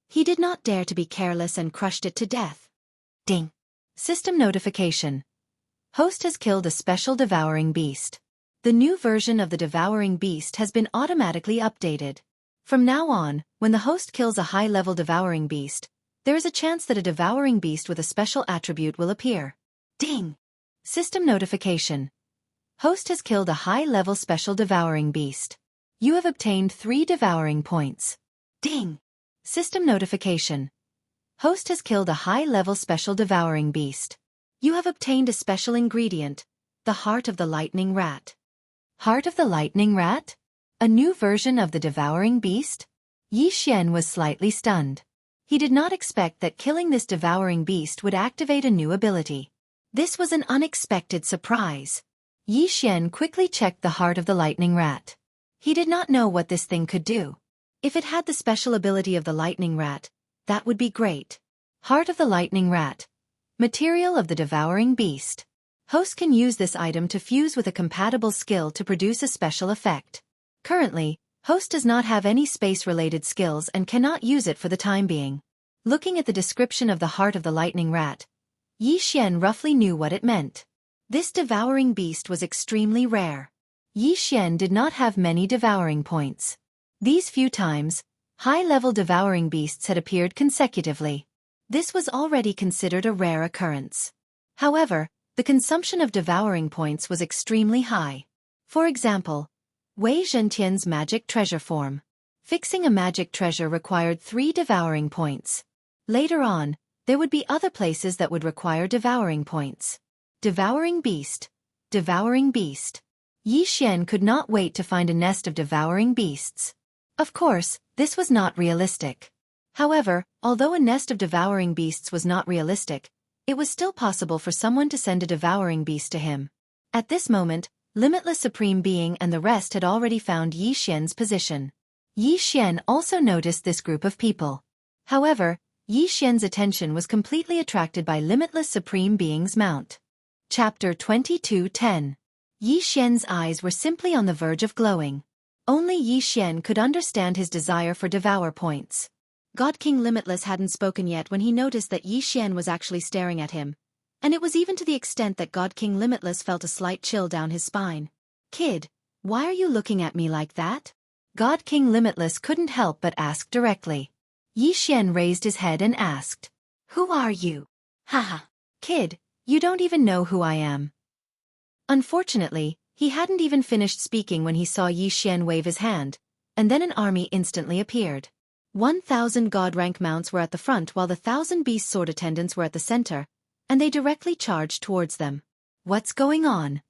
Speaker 1: He did not dare to be careless and crushed it to death. Ding! System notification. Host has killed a special devouring beast. The new version of the devouring beast has been automatically updated. From now on, when the host kills a high-level devouring beast, there is a chance that a devouring beast with a special attribute will appear. Ding! System notification. Host has killed a high-level special devouring beast. You have obtained 3 devouring points. Ding! System notification. Host has killed a high-level special devouring beast. You have obtained a special ingredient, the heart of the lightning rat. Heart of the lightning rat? A new version of the devouring beast? Yi Xian was slightly stunned. He did not expect that killing this devouring beast would activate a new ability. This was an unexpected surprise. Yi Xian quickly checked the heart of the lightning rat. He did not know what this thing could do. If it had the special ability of the lightning rat, that would be great. Heart of the lightning rat. Material of the devouring beast. Host can use this item to fuse with a compatible skill to produce a special effect. Currently, Host does not have any space-related skills and cannot use it for the time being. Looking at the description of the heart of the lightning rat, Yi Xian roughly knew what it meant. This devouring beast was extremely rare. Yi Xian did not have many devouring points. These few times, high-level devouring beasts had appeared consecutively. This was already considered a rare occurrence. However, the consumption of devouring points was extremely high. For example, Wei Zhentian's magic treasure form. Fixing a magic treasure required 3 devouring points. Later on, there would be other places that would require devouring points. Devouring beast. Devouring beast. Yi Xian could not wait to find a nest of devouring beasts. Of course, this was not realistic. However, although a nest of devouring beasts was not realistic, it was still possible for someone to send a devouring beast to him. At this moment, Limitless Supreme Being and the rest had already found Yi Xian's position. Yi Xian also noticed this group of people. However, Yi Xian's attention was completely attracted by Limitless Supreme Being's mount. Chapter 22:10. Yi Xian's eyes were simply on the verge of glowing. Only Yi Xian could understand his desire for devour points. God King Limitless hadn't spoken yet when he noticed that Yi Xian was actually staring at him, and it was even to the extent that God King Limitless felt a slight chill down his spine. "Kid, why are you looking at me like that?" God King Limitless couldn't help but ask directly. Yi Xian raised his head and asked, "Who are you?" "Haha. Kid, you don't even know who I am." Unfortunately, he hadn't even finished speaking when he saw Yi Xian wave his hand, and then an army instantly appeared. 1,000 god rank mounts were at the front while the 1,000 beast sword attendants were at the center, and they directly charged towards them. What's going on?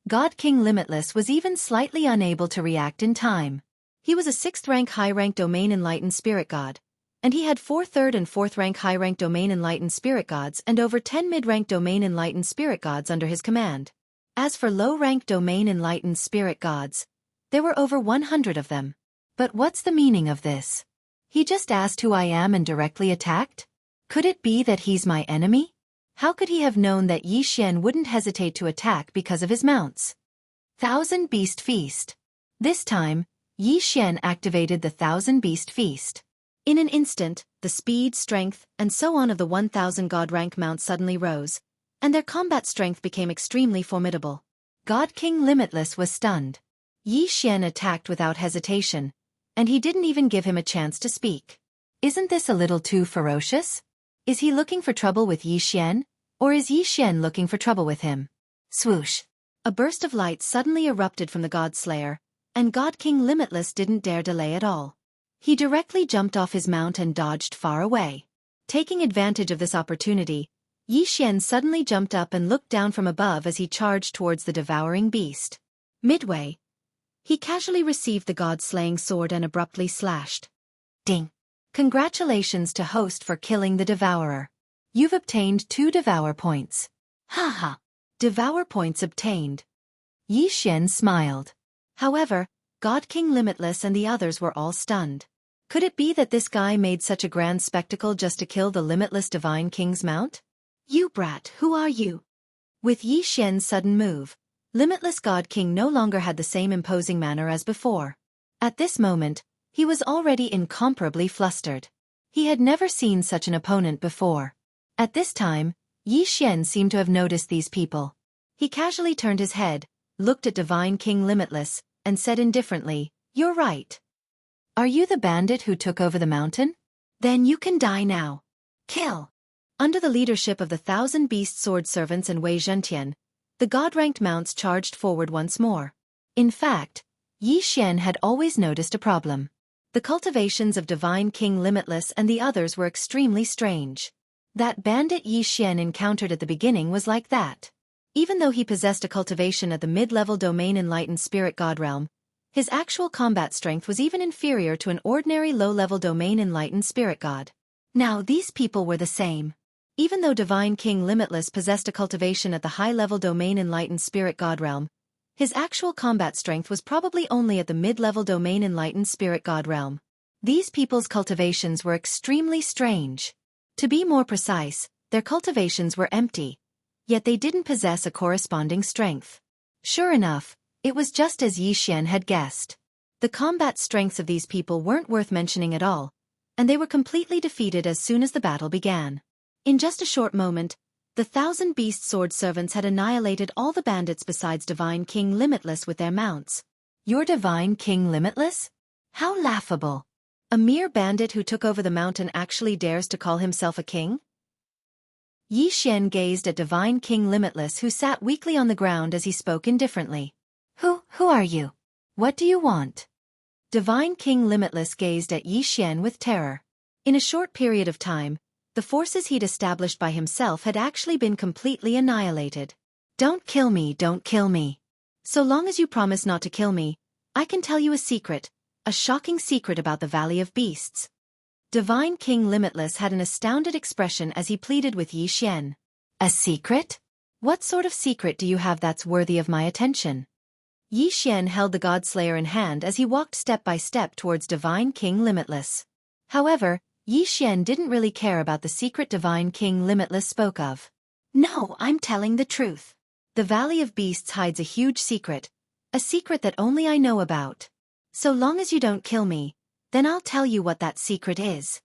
Speaker 1: God King Limitless was even slightly unable to react in time. He was a 6th rank high rank domain enlightened spirit god, and he had 4 3rd and 4th rank high rank domain enlightened spirit gods and over 10 mid rank domain enlightened spirit gods under his command. As for low rank domain enlightened spirit gods, there were over 100 of them. But what's the meaning of this? He just asked who I am and directly attacked? Could it be that he's my enemy? How could he have known that Yi Xian wouldn't hesitate to attack because of his mounts? 1,000 Beast Feast. This time, Yi Xian activated the 1,000 Beast Feast. In an instant, the speed, strength, and so on of the 1,000 god rank mounts suddenly rose, and their combat strength became extremely formidable. God King Limitless was stunned. Yi Xian attacked without hesitation, and he didn't even give him a chance to speak. Isn't this a little too ferocious? Is he looking for trouble with Yi Xian, or is Yi Xian looking for trouble with him? Swoosh! A burst of light suddenly erupted from the God Slayer, and God King Limitless didn't dare delay at all. He directly jumped off his mount and dodged far away. Taking advantage of this opportunity, Yi Xian suddenly jumped up and looked down from above as he charged towards the devouring beast. Midway, he casually received the god-slaying sword and abruptly slashed. Ding! Congratulations to host for killing the devourer. You've obtained 2 devour points. Haha! Devour points obtained. Yi Xian smiled. However, God King Limitless and the others were all stunned. Could it be that this guy made such a grand spectacle just to kill the Limitless Divine King's mount? You brat, who are you? With Yi Xian's sudden move, Limitless God King no longer had the same imposing manner as before. At this moment, he was already incomparably flustered. He had never seen such an opponent before. At this time, Yi Xian seemed to have noticed these people. He casually turned his head, looked at Divine King Limitless, and said indifferently, "You're right. Are you the bandit who took over the mountain? Then you can die now. Kill!" Under the leadership of the 1,000 beast sword servants and Wei Zhentian, the god-ranked mounts charged forward once more. In fact, Yi Xian had always noticed a problem. The cultivations of Divine King Limitless and the others were extremely strange. That bandit Yi Xian encountered at the beginning was like that. Even though he possessed a cultivation at the mid-level domain enlightened spirit god realm, his actual combat strength was even inferior to an ordinary low-level domain enlightened spirit god. Now these people were the same. Even though Divine King Limitless possessed a cultivation at the high-level domain enlightened spirit god realm, his actual combat strength was probably only at the mid-level domain enlightened spirit god realm. These people's cultivations were extremely strange. To be more precise, their cultivations were empty, yet they didn't possess a corresponding strength. Sure enough, it was just as Yi Xian had guessed. The combat strengths of these people weren't worth mentioning at all, and they were completely defeated as soon as the battle began. In just a short moment, the 1,000-beast sword servants had annihilated all the bandits besides Divine King Limitless with their mounts. Your Divine King Limitless? How laughable! A mere bandit who took over the mountain actually dares to call himself a king? Xianxia gazed at Divine King Limitless, who sat weakly on the ground as he spoke indifferently. Who are you? What do you want? Divine King Limitless gazed at Xianxia with terror. In a short period of time, the forces he'd established by himself had actually been completely annihilated. Don't kill me, don't kill me. So long as you promise not to kill me, I can tell you a secret, a shocking secret about the Valley of Beasts. Divine King Limitless had an astounded expression as he pleaded with Xianxia. A secret? What sort of secret do you have that's worthy of my attention? Xianxia held the Godslayer in hand as he walked step by step towards Divine King Limitless. However, Xianxia didn't really care about the secret Divine King Limitless spoke of. No, I'm telling the truth. The Valley of Beasts hides a huge secret, a secret that only I know about. So long as you don't kill me, then I'll tell you what that secret is.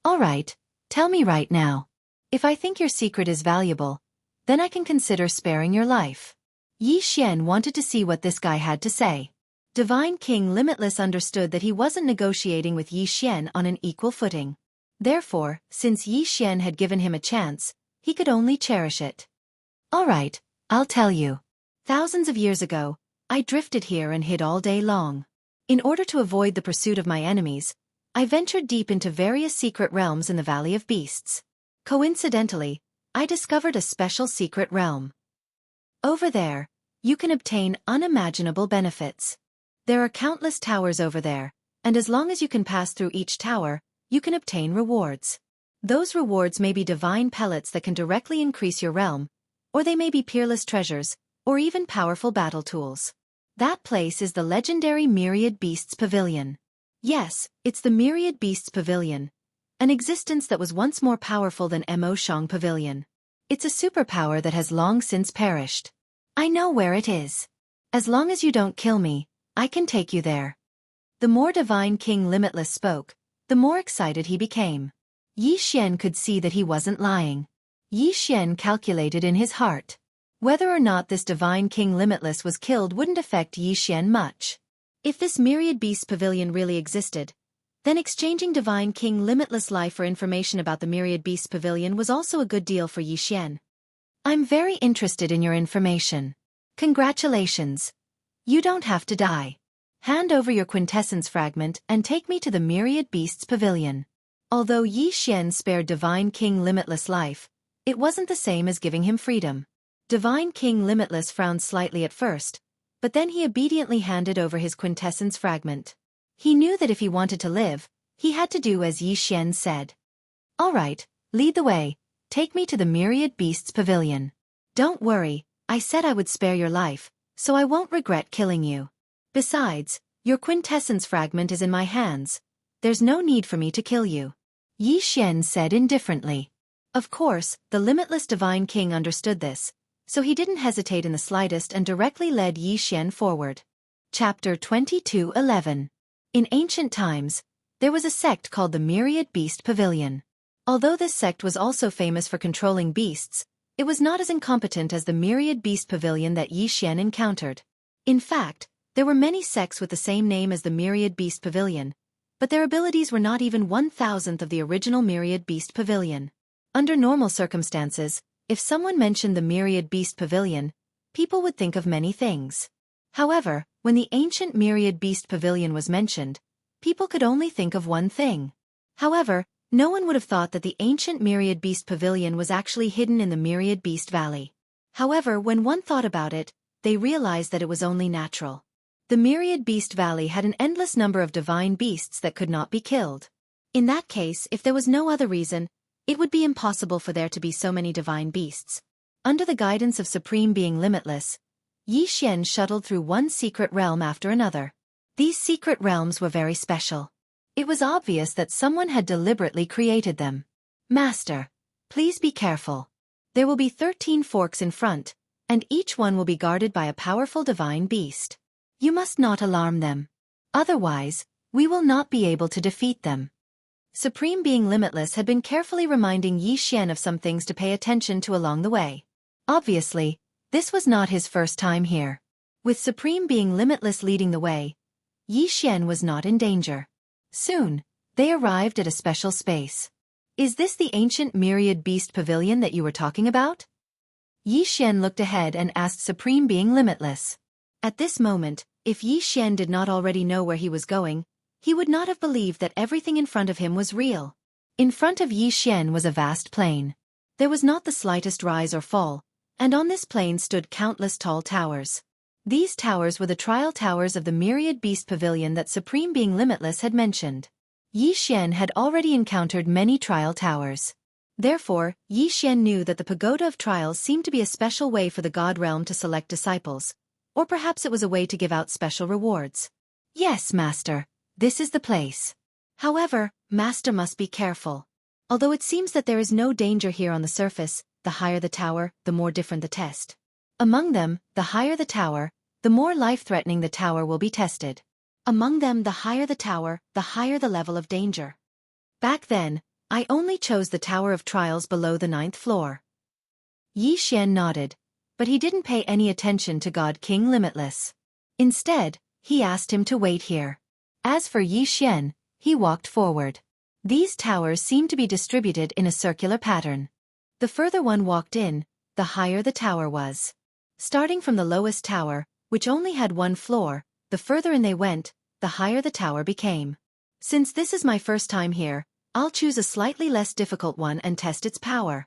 Speaker 1: All right, tell me right now. If I think your secret is valuable, then I can consider sparing your life. Xianxia wanted to see what this guy had to say. Divine King Limitless understood that he wasn't negotiating with Xianxia on an equal footing. Therefore, since Xianxia had given him a chance, he could only cherish it. All right, I'll tell you. Thousands of years ago, I drifted here and hid all day long. In order to avoid the pursuit of my enemies, I ventured deep into various secret realms in the Valley of Beasts. Coincidentally, I discovered a special secret realm. Over there, you can obtain unimaginable benefits. There are countless towers over there, and as long as you can pass through each tower, you can obtain rewards. Those rewards may be divine pellets that can directly increase your realm, or they may be peerless treasures, or even powerful battle tools. That place is the legendary Myriad Beasts Pavilion. Yes, it's the Myriad Beasts Pavilion, an existence that was once more powerful than Mo Shang Pavilion. It's a superpower that has long since perished. I know where it is. As long as you don't kill me, I can take you there. The more Divine King Limitless spoke, the more excited he became. Xianxia could see that he wasn't lying. Xianxia calculated in his heart. Whether or not this Divine King Limitless was killed wouldn't affect Xianxia much. If this Myriad Beast Pavilion really existed, then exchanging Divine King Limitless' life for information about the Myriad Beast Pavilion was also a good deal for Xianxia. I'm very interested in your information. Congratulations. You don't have to die. Hand over your quintessence fragment and take me to the Myriad Beasts Pavilion. Although Xianxia spared Divine King Limitless' life, it wasn't the same as giving him freedom. Divine King Limitless frowned slightly at first, but then he obediently handed over his quintessence fragment. He knew that if he wanted to live, he had to do as Xianxia said. All right, lead the way, take me to the Myriad Beasts Pavilion. Don't worry, I said I would spare your life, so I won't regret killing you. Besides, your quintessence fragment is in my hands. There's no need for me to kill you. Xianxia said indifferently. Of course, the limitless Divine King understood this, so he didn't hesitate in the slightest and directly led Xianxia forward. Chapter 22:11. In ancient times, there was a sect called the Myriad Beast Pavilion. Although this sect was also famous for controlling beasts, it was not as incompetent as the Myriad Beast Pavilion that Xianxia encountered. In fact, there were many sects with the same name as the Myriad Beast Pavilion, but their abilities were not even 1,000th of the original Myriad Beast Pavilion. Under normal circumstances, if someone mentioned the Myriad Beast Pavilion, people would think of many things. However, when the ancient Myriad Beast Pavilion was mentioned, people could only think of one thing. However, no one would have thought that the ancient Myriad Beast Pavilion was actually hidden in the Myriad Beast Valley. However, when one thought about it, they realized that it was only natural. The Myriad Beast Valley had an endless number of divine beasts that could not be killed. In that case, if there was no other reason, it would be impossible for there to be so many divine beasts. Under the guidance of Supreme Being Limitless, Xianxia shuttled through one secret realm after another. These secret realms were very special. It was obvious that someone had deliberately created them. Master, please be careful. There will be 13 forks in front, and each one will be guarded by a powerful divine beast. You must not alarm them. Otherwise, we will not be able to defeat them. Supreme Being Limitless had been carefully reminding Xian of some things to pay attention to along the way. Obviously, this was not his first time here. With Supreme Being Limitless leading the way, Xian was not in danger. Soon, they arrived at a special space. Is this the ancient myriad beast pavilion that you were talking about? Xian looked ahead and asked Supreme Being Limitless. At this moment, if Xian did not already know where he was going, he would not have believed that everything in front of him was real. In front of Xian was a vast plain. There was not the slightest rise or fall, and on this plain stood countless tall towers. These towers were the trial towers of the myriad beast pavilion that Supreme Being Limitless had mentioned. Xian had already encountered many trial towers. Therefore, Xian knew that the Pagoda of Trials seemed to be a special way for the God Realm to select disciples, or perhaps it was a way to give out special rewards. Yes, Master, this is the place. However, Master must be careful. Although it seems that there is no danger here on the surface, the higher the tower, the more different the test. Among them, the higher the tower, the more life-threatening the tower will be tested. Among them, the higher the tower, the higher the level of danger. Back then, I only chose the Tower of Trials below the 9th floor. Xian nodded, but he didn't pay any attention to God King Limitless. Instead, he asked him to wait here. As for Xian, he walked forward. These towers seemed to be distributed in a circular pattern. The further one walked in, the higher the tower was. Starting from the lowest tower, which only had 1 floor, the further in they went, the higher the tower became. Since this is my first time here, I'll choose a slightly less difficult one and test its power.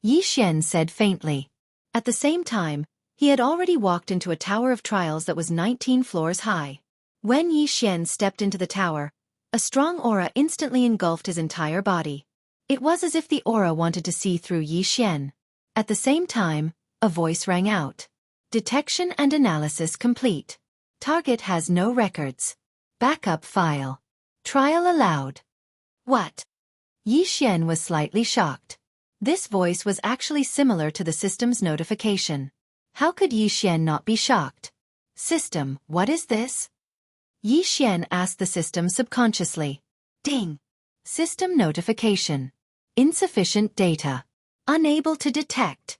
Speaker 1: Xian said faintly. At the same time, he had already walked into a tower of trials that was 19 floors high. When Xian stepped into the tower, a strong aura instantly engulfed his entire body. It was as if the aura wanted to see through Xian. At the same time, a voice rang out. Detection and analysis complete. Target has no records. Backup file. Trial allowed. What? Xian was slightly shocked. This voice was actually similar to the system's notification. How could Xian not be shocked? System, what is this? Xian asked the system subconsciously. Ding. System notification. Insufficient data. Unable to detect.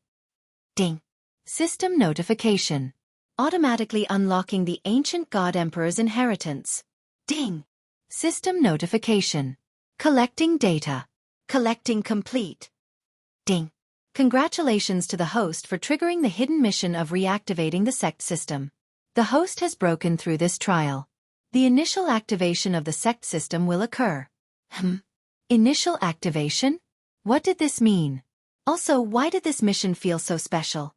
Speaker 1: Ding. System notification. Automatically unlocking the ancient God Emperor's inheritance. Ding. System notification. Collecting data. Collecting complete. Ding. Congratulations to the host for triggering the hidden mission of reactivating the sect system. The host has broken through this trial. The initial activation of the sect system will occur. Initial activation? What did this mean? Also, why did this mission feel so special?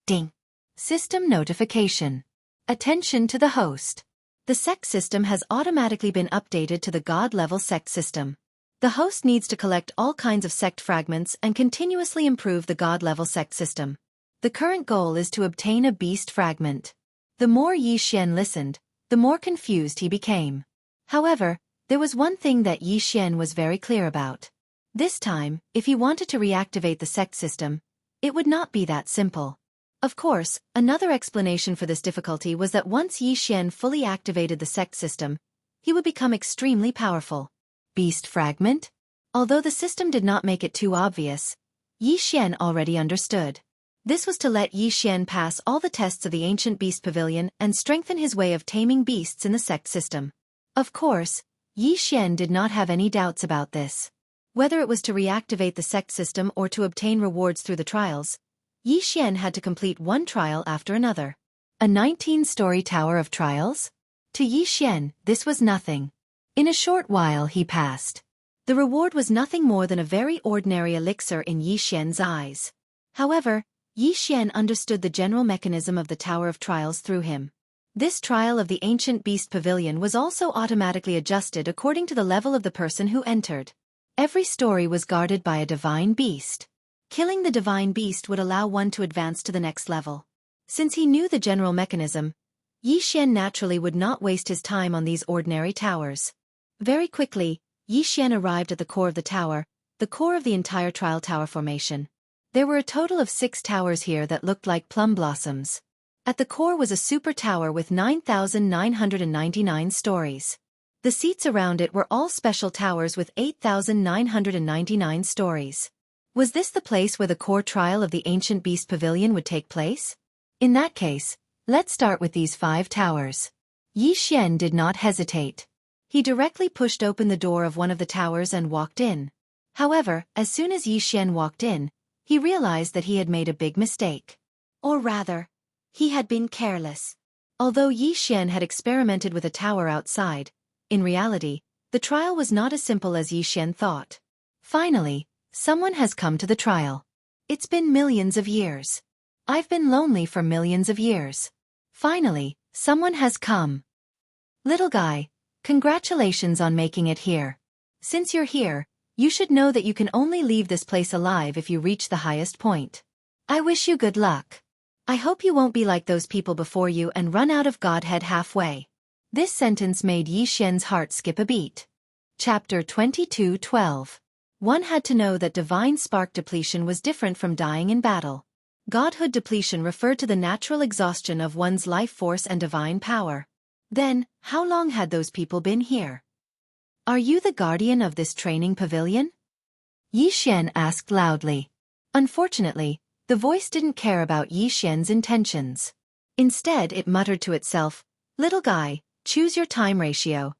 Speaker 1: Ding. System notification. Attention to the host. The sect system has automatically been updated to the God-level sect system. The host needs to collect all kinds of sect fragments and continuously improve the God-level sect system. The current goal is to obtain a beast fragment. The more Xian listened, the more confused he became. However, there was one thing that Xian was very clear about. This time, if he wanted to reactivate the sect system, it would not be that simple. Of course, another explanation for this difficulty was that once Xian fully activated the sect system, he would become extremely powerful. Beast fragment? Although the system did not make it too obvious, Xian already understood. This was to let Xian pass all the tests of the ancient beast pavilion and strengthen his way of taming beasts in the sect system. Of course, Xian did not have any doubts about this. Whether it was to reactivate the sect system or to obtain rewards through the trials, Xian had to complete one trial after another. A 19-story tower of trials? To Xian, this was nothing. In a short while he passed. The reward was nothing more than a very ordinary elixir in Xian's eyes. However, Xian understood the general mechanism of the Tower of Trials through him. This trial of the ancient beast pavilion was also automatically adjusted according to the level of the person who entered. Every story was guarded by a divine beast. Killing the divine beast would allow one to advance to the next level. Since he knew the general mechanism, Xian naturally would not waste his time on these ordinary towers. Very quickly, Xian arrived at the core of the tower, the core of the entire trial tower formation. There were a total of 6 towers here that looked like plum blossoms. At the core was a super tower with 9,999 stories. The seats around it were all special towers with 8,999 stories. Was this the place where the core trial of the ancient beast pavilion would take place? In that case, let's start with these 5 towers. Yi Xian did not hesitate. He directly pushed open the door of one of the towers and walked in. However, as soon as Yi Xian walked in, he realized that he had made a big mistake. Or rather, he had been careless. Although Yi Xian had experimented with a tower outside, in reality, the trial was not as simple as Yi Xian thought. Finally, someone has come to the trial. It's been millions of years. I've been lonely for millions of years. Finally, someone has come. Little guy, congratulations on making it here. Since you're here, you should know that you can only leave this place alive if you reach the highest point. I wish you good luck. I hope you won't be like those people before you and run out of Godhead halfway. This sentence made Yi Xian's heart skip a beat. Chapter 22:12. One had to know that divine spark depletion was different from dying in battle. Godhood depletion referred to the natural exhaustion of one's life force and divine power. Then, how long had those people been here? Are you the guardian of this training pavilion? Yi Xian asked loudly. Unfortunately, the voice didn't care about Yi Xian's intentions. Instead, it muttered to itself, "Little guy, choose your time ratio.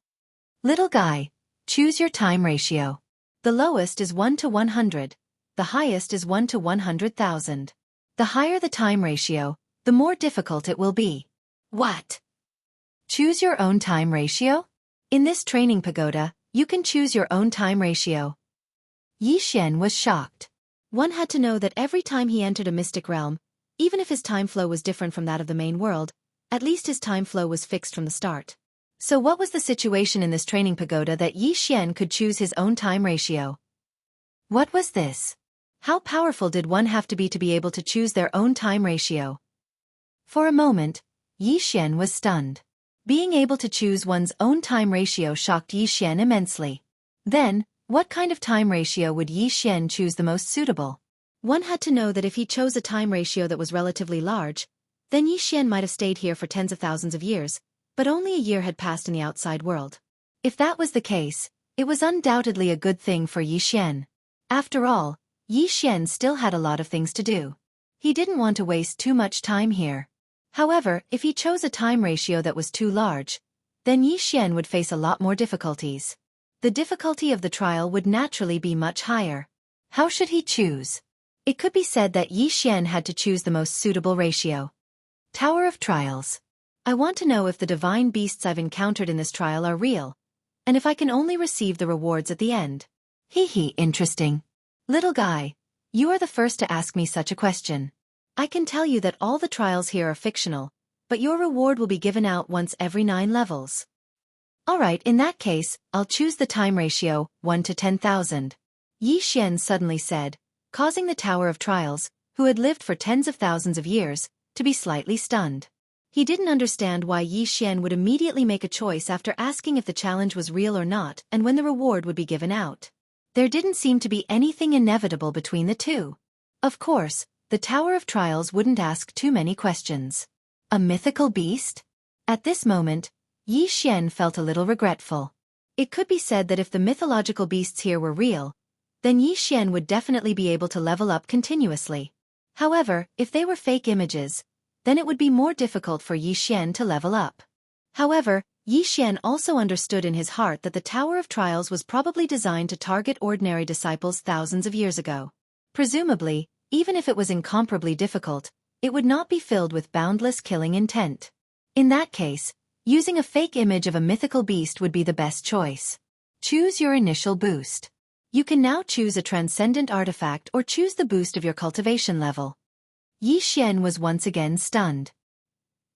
Speaker 1: Little guy, choose your time ratio. The lowest is 1 to 100. The highest is 1 to 100,000. The higher the time ratio, the more difficult it will be." What? Choose your own time ratio? In this training pagoda, you can choose your own time ratio. Yi Xian was shocked. One had to know that every time he entered a mystic realm, even if his time flow was different from that of the main world, at least his time flow was fixed from the start. So what was the situation in this training pagoda that Yi Xian could choose his own time ratio? What was this? How powerful did one have to be able to choose their own time ratio? For a moment, Yi Xian was stunned. Being able to choose one's own time ratio shocked Yi Xian immensely. Then, what kind of time ratio would Yi Xian choose the most suitable? One had to know that if he chose a time ratio that was relatively large, then Yi Xian might have stayed here for tens of thousands of years, but only a year had passed in the outside world. If that was the case, it was undoubtedly a good thing for Yi Xian. After all, Yi Xian still had a lot of things to do. He didn't want to waste too much time here. However, if he chose a time ratio that was too large, then Yi Xian would face a lot more difficulties. The difficulty of the trial would naturally be much higher. How should he choose? It could be said that Yi Xian had to choose the most suitable ratio. Tower of Trials. I want to know if the divine beasts I've encountered in this trial are real, and if I can only receive the rewards at the end. Interesting. Little guy, you are the first to ask me such a question. I can tell you that all the trials here are fictional, but your reward will be given out once every 9 levels. Alright, in that case, I'll choose the time ratio, 1 to 10,000. Yi Xian suddenly said, causing the Tower of Trials, who had lived for tens of thousands of years, to be slightly stunned. He didn't understand why Yi Xian would immediately make a choice after asking if the challenge was real or not and when the reward would be given out. There didn't seem to be anything inevitable between the two. Of course, the Tower of Trials wouldn't ask too many questions. A mythical beast? At this moment, Yi Xian felt a little regretful. It could be said that if the mythological beasts here were real, then Yi Xian would definitely be able to level up continuously. However, if they were fake images, then it would be more difficult for Yi Xian to level up. However, Yi Xian also understood in his heart that the Tower of Trials was probably designed to target ordinary disciples thousands of years ago. Presumably, even if it was incomparably difficult, it would not be filled with boundless killing intent. In that case, using a fake image of a mythical beast would be the best choice. Choose your initial boost. You can now choose a transcendent artifact or choose the boost of your cultivation level. Yi Xian was once again stunned.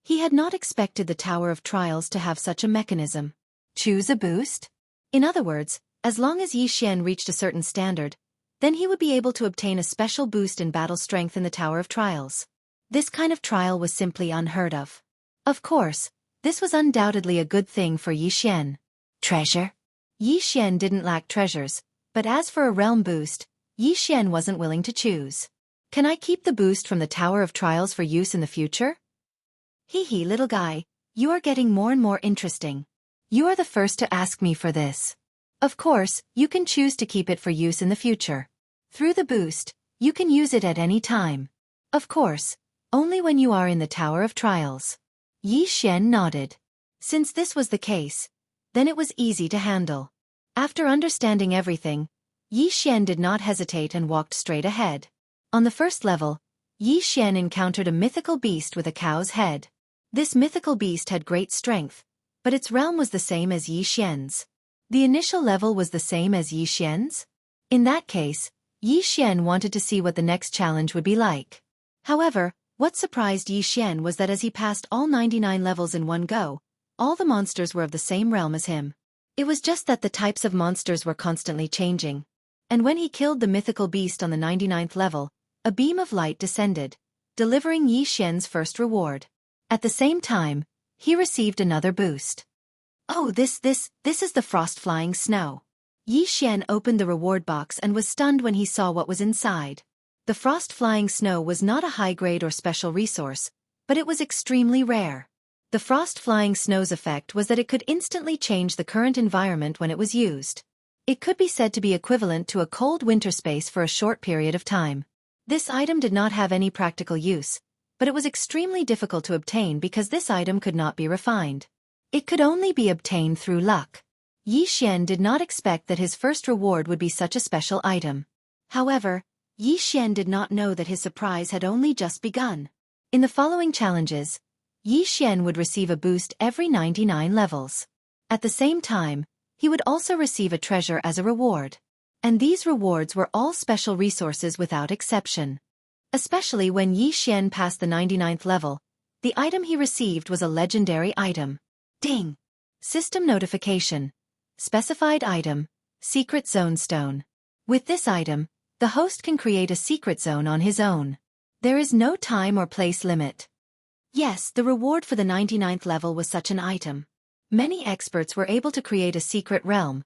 Speaker 1: He had not expected the Tower of Trials to have such a mechanism. Choose a boost? In other words, as long as Yi Xian reached a certain standard, then he would be able to obtain a special boost in battle strength in the Tower of Trials. This kind of trial was simply unheard of. Of course, this was undoubtedly a good thing for Yi Xian. Treasure? Yi Xian didn't lack treasures, but as for a realm boost, Yi Xian wasn't willing to choose. Can I keep the boost from the Tower of Trials for use in the future? Hee hee, little guy, you are getting more and more interesting. You are the first to ask me for this. Of course, you can choose to keep it for use in the future. Through the boost, you can use it at any time. Of course, only when you are in the Tower of Trials. Yi Xian nodded. Since this was the case, then it was easy to handle. After understanding everything, Yi Xian did not hesitate and walked straight ahead. On the first level, Yi Xian encountered a mythical beast with a cow's head. This mythical beast had great strength, but its realm was the same as Yi Xian's. The initial level was the same as Yi Xian's? In that case, Yi Xian wanted to see what the next challenge would be like. However, what surprised Yi Xian was that as he passed all 99 levels in one go, all the monsters were of the same realm as him. It was just that the types of monsters were constantly changing. And when he killed the mythical beast on the 99th level, a beam of light descended, delivering Yi Xian's first reward. At the same time, he received another boost. Oh, this is the frost-flying snow. Yi Xian opened the reward box and was stunned when he saw what was inside. The frost-flying snow was not a high-grade or special resource, but it was extremely rare. The frost-flying snow's effect was that it could instantly change the current environment when it was used. It could be said to be equivalent to a cold winter space for a short period of time. This item did not have any practical use, but it was extremely difficult to obtain because this item could not be refined. It could only be obtained through luck. Yi Xian did not expect that his first reward would be such a special item. However, Yi Xian did not know that his surprise had only just begun. In the following challenges, Yi Xian would receive a boost every 99 levels. At the same time, he would also receive a treasure as a reward. And these rewards were all special resources without exception. Especially when Yi Xian passed the 99th level, the item he received was a legendary item. Ding! System notification. Specified item, Secret Zone Stone. With this item, the host can create a secret zone on his own. There is no time or place limit. Yes, the reward for the 99th level was such an item. Many experts were able to create a secret realm,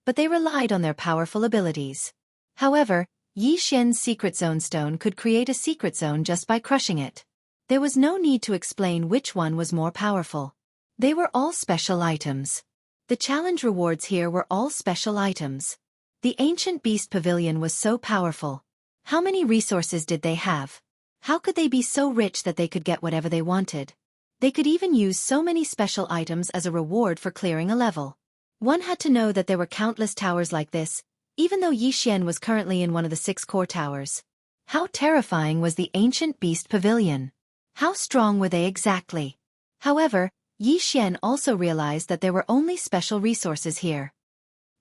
Speaker 1: but they relied on their powerful abilities. However, Yi Xian's Secret Zone Stone could create a secret zone just by crushing it. There was no need to explain which one was more powerful. They were all special items. The challenge rewards here were all special items. The Ancient Beast Pavilion was so powerful. How many resources did they have? How could they be so rich that they could get whatever they wanted? They could even use so many special items as a reward for clearing a level. One had to know that there were countless towers like this, even though Yi Xian was currently in one of the 6 core towers. How terrifying was the Ancient Beast Pavilion? How strong were they exactly? However, Yi Xian also realized that there were only special resources here.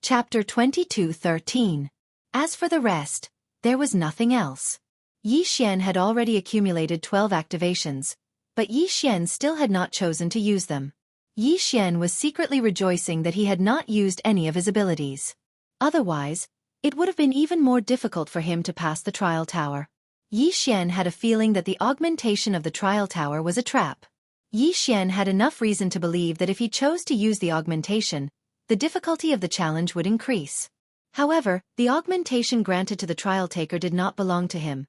Speaker 1: Chapter 22:13. As for the rest, there was nothing else. Yi Xian had already accumulated 12 activations, but Yi Xian still had not chosen to use them. Yi Xian was secretly rejoicing that he had not used any of his abilities. Otherwise, it would have been even more difficult for him to pass the trial tower. Yi Xian had a feeling that the augmentation of the trial tower was a trap. Yi Xian had enough reason to believe that if he chose to use the augmentation, the difficulty of the challenge would increase. However, the augmentation granted to the trial taker did not belong to him,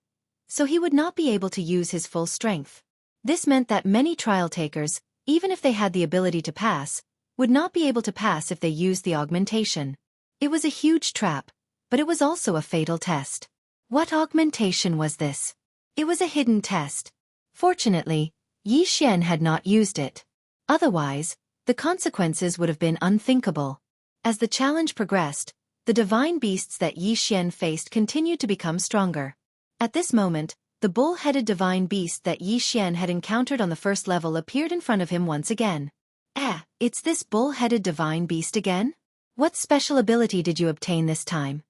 Speaker 1: so he would not be able to use his full strength. This meant that many trial takers, even if they had the ability to pass, would not be able to pass if they used the augmentation. It was a huge trap, but it was also a fatal test. What augmentation was this? It was a hidden test. Fortunately, Yi Xian had not used it. Otherwise, the consequences would have been unthinkable. As the challenge progressed, the divine beasts that Yi Xian faced continued to become stronger. At this moment, the bull-headed divine beast that Yi Xian had encountered on the first level appeared in front of him once again. It's this bull-headed divine beast again? What special ability did you obtain this time?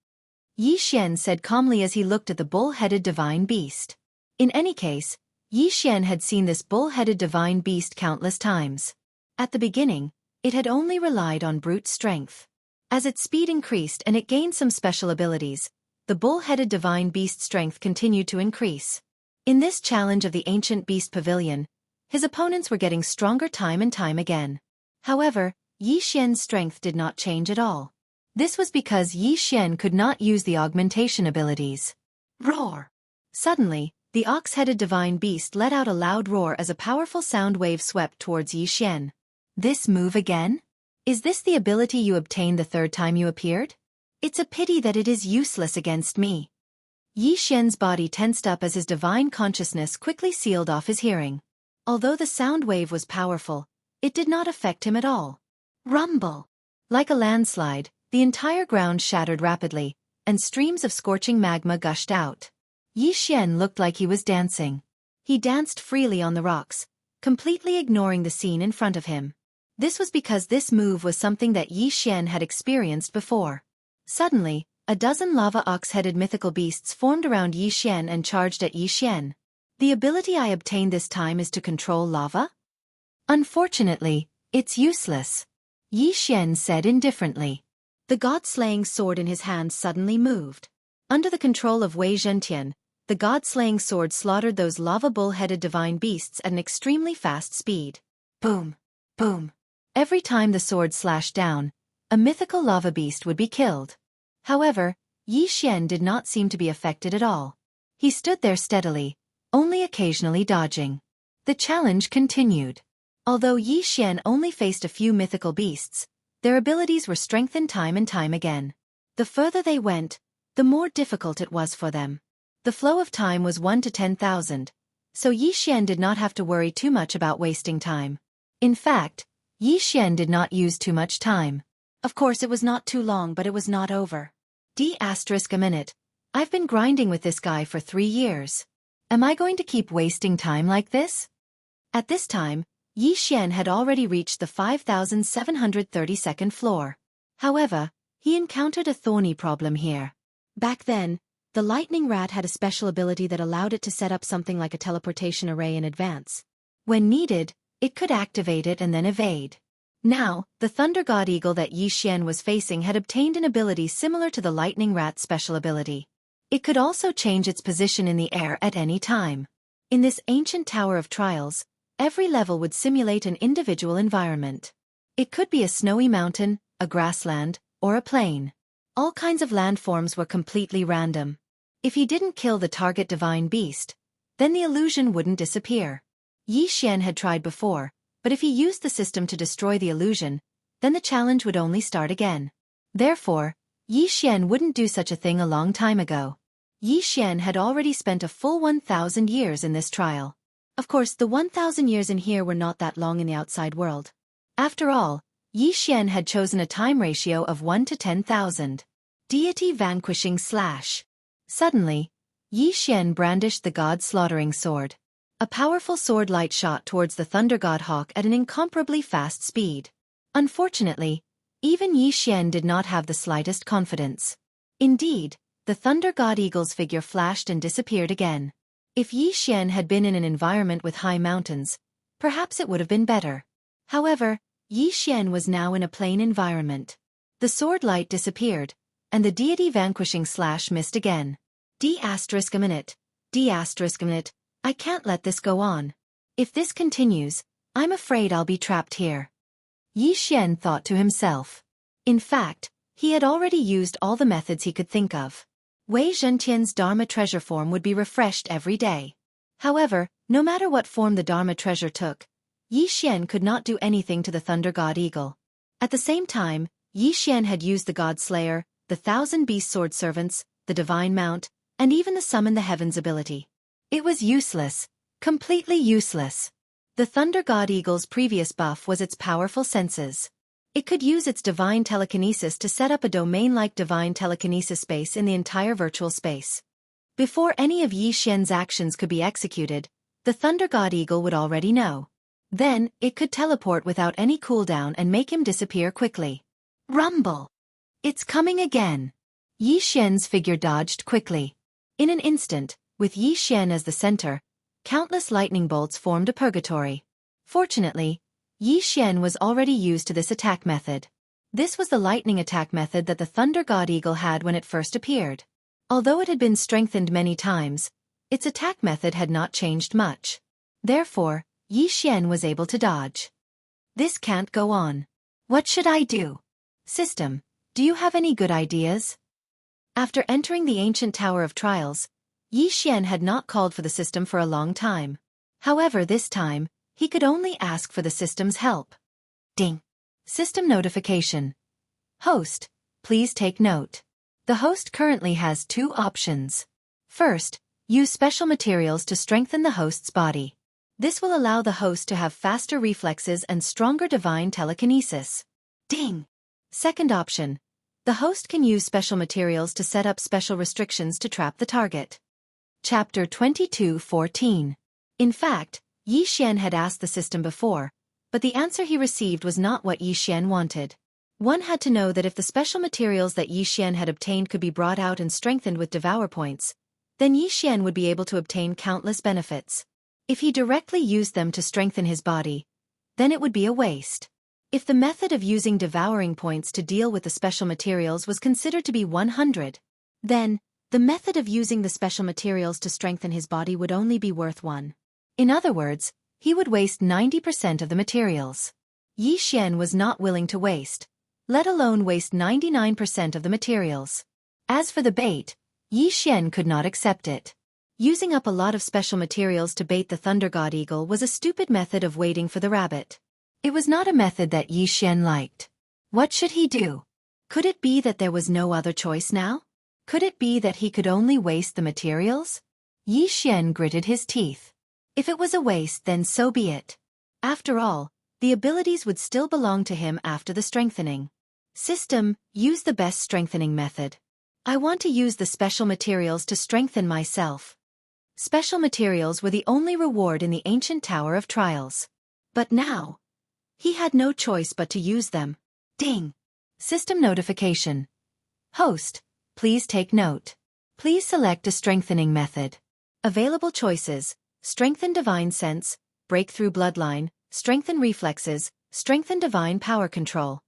Speaker 1: Yi Xian said calmly as he looked at the bull-headed divine beast. In any case, Yi Xian had seen this bull-headed divine beast countless times. At the beginning, it had only relied on brute strength. As its speed increased and it gained some special abilities, the bull-headed divine beast's strength continued to increase. In this challenge of the Ancient Beast Pavilion, his opponents were getting stronger time and time again. However, Yi Xian's strength did not change at all. This was because Yi Xian could not use the augmentation abilities. Roar! Suddenly, The ox-headed divine beast let out a loud roar as a powerful sound wave swept towards Yi Xian. This move again? Is this the ability you obtained the third time you appeared? It's a pity that it is useless against me. Yi Xian's body tensed up as his divine consciousness quickly sealed off his hearing. Although the sound wave was powerful, it did not affect him at all. Rumble! Like a landslide, the entire ground shattered rapidly, and streams of scorching magma gushed out. Yi Xian looked like he was dancing. He danced freely on the rocks, completely ignoring the scene in front of him. This was because this move was something that Yi Xian had experienced before. Suddenly, a dozen lava ox-headed mythical beasts formed around Yi Xian and charged at Yi Xian. The ability I obtained this time is to control lava? Unfortunately, it's useless, Yi Xian said indifferently. The god-slaying sword in his hand suddenly moved. Under the control of Wei Zhentian, the god-slaying sword slaughtered those lava bull-headed divine beasts at an extremely fast speed. Boom! Boom! Every time the sword slashed down, a mythical lava beast would be killed. However, Yi Xian did not seem to be affected at all. He stood there steadily, only occasionally dodging. The challenge continued. Although Yi Xian only faced a few mythical beasts, their abilities were strengthened time and time again. The further they went, the more difficult it was for them. The flow of time was 1 to 10,000, so Yi Xian did not have to worry too much about wasting time. In fact, Yi Xian did not use too much time. Of course it was not too long, but it was not over. A minute. I've been grinding with this guy for 3 years. Am I going to keep wasting time like this? At this time, Yi Xian had already reached the 5,732nd floor. However, he encountered a thorny problem here. Back then, the lightning rat had a special ability that allowed it to set up something like a teleportation array in advance. When needed, it could activate it and then evade. Now, the thunder god eagle that Yi Xian was facing had obtained an ability similar to the lightning rat's special ability. It could also change its position in the air at any time. In this ancient tower of trials, every level would simulate an individual environment. It could be a snowy mountain, a grassland, or a plain. All kinds of landforms were completely random. If he didn't kill the target divine beast, then the illusion wouldn't disappear. Yi Xian had tried before, but if he used the system to destroy the illusion, then the challenge would only start again. Therefore, Yi Xian wouldn't do such a thing a long time ago. Yi Xian had already spent a full 1,000 years in this trial. Of course, the 1,000 years in here were not that long in the outside world. After all, Yi Xian had chosen a time ratio of 1 to 10,000. Deity vanquishing slash. Suddenly, Yi Xian brandished the god-slaughtering sword. A powerful sword light shot towards the thunder god hawk at an incomparably fast speed. Unfortunately, even Yi Xian did not have the slightest confidence. Indeed, the thunder god eagle's figure flashed and disappeared again. If Yi Xian had been in an environment with high mountains, perhaps it would have been better. However, Yi Xian was now in a plain environment. The sword light disappeared, and the deity vanquishing slash missed again. D*a minute. D*a minute. I can't let this go on. If this continues, I'm afraid I'll be trapped here. Yi Xian thought to himself. In fact, he had already used all the methods he could think of. Wei Zhentian's Dharma treasure form would be refreshed every day. However, no matter what form the Dharma treasure took, Yi Xian could not do anything to the thunder god eagle. At the same time, Yi Xian had used the god slayer, the 1,000 beast sword servants, the divine mount, and even the summon the heavens ability. It was useless, completely useless. The thunder god eagle's previous buff was its powerful senses. It could use its divine telekinesis to set up a domain-like divine telekinesis space in the entire virtual space. Before any of Yi Xian's actions could be executed, the thunder god eagle would already know. Then, it could teleport without any cooldown and make him disappear quickly. Rumble! It's coming again! Yi Xian's figure dodged quickly. In an instant, with Yi Xian as the center, countless lightning bolts formed a purgatory. Fortunately, Yi Xian was already used to this attack method. This was the lightning attack method that the thunder god eagle had when it first appeared. Although it had been strengthened many times, its attack method had not changed much. Therefore, Yi Xian was able to dodge. This can't go on. What should I do? System, do you have any good ideas? After entering the ancient Tower of Trials, Yi Xian had not called for the system for a long time. However, this time, he could only ask for the system's help. Ding. System notification. Host, please take note. The host currently has two options. First, use special materials to strengthen the host's body. This will allow the host to have faster reflexes and stronger divine telekinesis. Ding. Second option. The host can use special materials to set up special restrictions to trap the target. Chapter 22:14. In fact, Yi Xian had asked the system before, but the answer he received was not what Yi Xian wanted. One had to know that if the special materials that Yi Xian had obtained could be brought out and strengthened with devour points, then Yi Xian would be able to obtain countless benefits. If he directly used them to strengthen his body, then it would be a waste. If the method of using devouring points to deal with the special materials was considered to be 100, then the method of using the special materials to strengthen his body would only be worth 1. In other words, he would waste 90% of the materials. Yi Xian was not willing to waste, let alone waste 99% of the materials. As for the bait, Yi Xian could not accept it. Using up a lot of special materials to bait the Thunder God Eagle was a stupid method of waiting for the rabbit. It was not a method that Yi Xian liked. What should he do? Could it be that there was no other choice now? Could it be that he could only waste the materials? Yi Xian gritted his teeth. If it was a waste, then so be it. After all, the abilities would still belong to him after the strengthening. System, use the best strengthening method. I want to use the special materials to strengthen myself. Special materials were the only reward in the ancient Tower of Trials. But now, he had no choice but to use them. Ding. System notification. Host, please take note. Please select a strengthening method. Available choices: strengthen divine sense, breakthrough bloodline, strengthen reflexes, strengthen divine power control.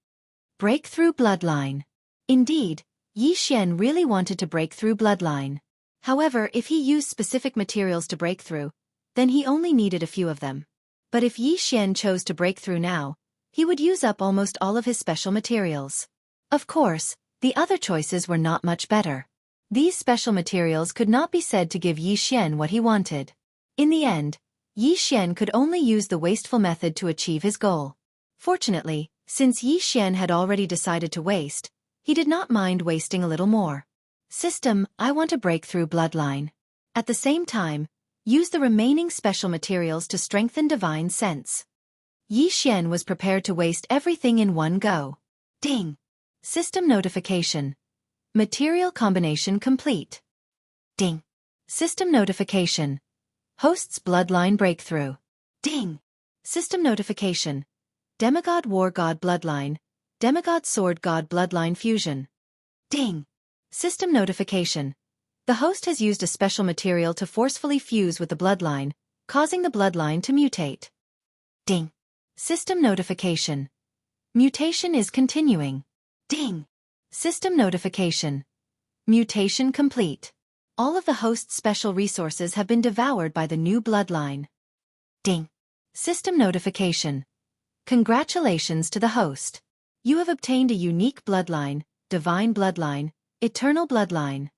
Speaker 1: Breakthrough bloodline. Indeed, Yi Xian really wanted to break through bloodline. However, if he used specific materials to break through, then he only needed a few of them. But if Yi Xian chose to break through now, he would use up almost all of his special materials. Of course, the other choices were not much better. These special materials could not be said to give Yi Xian what he wanted. In the end, Yi Xian could only use the wasteful method to achieve his goal. Fortunately, since Yi Xian had already decided to waste, he did not mind wasting a little more. System, I want to break through bloodline. At the same time, use the remaining special materials to strengthen divine sense. Yi Xian was prepared to waste everything in one go. Ding. System notification. Material combination complete. Ding. System notification. Host's bloodline breakthrough. Ding. System notification. Demigod War God bloodline, Demigod Sword God bloodline fusion. Ding. System notification. The host has used a special material to forcefully fuse with the bloodline, causing the bloodline to mutate. Ding. System notification. Mutation is continuing. Ding. System notification. Mutation complete. All of the host's special resources have been devoured by the new bloodline. Ding. System notification. Congratulations to the host. You have obtained a unique bloodline, divine bloodline, eternal bloodline.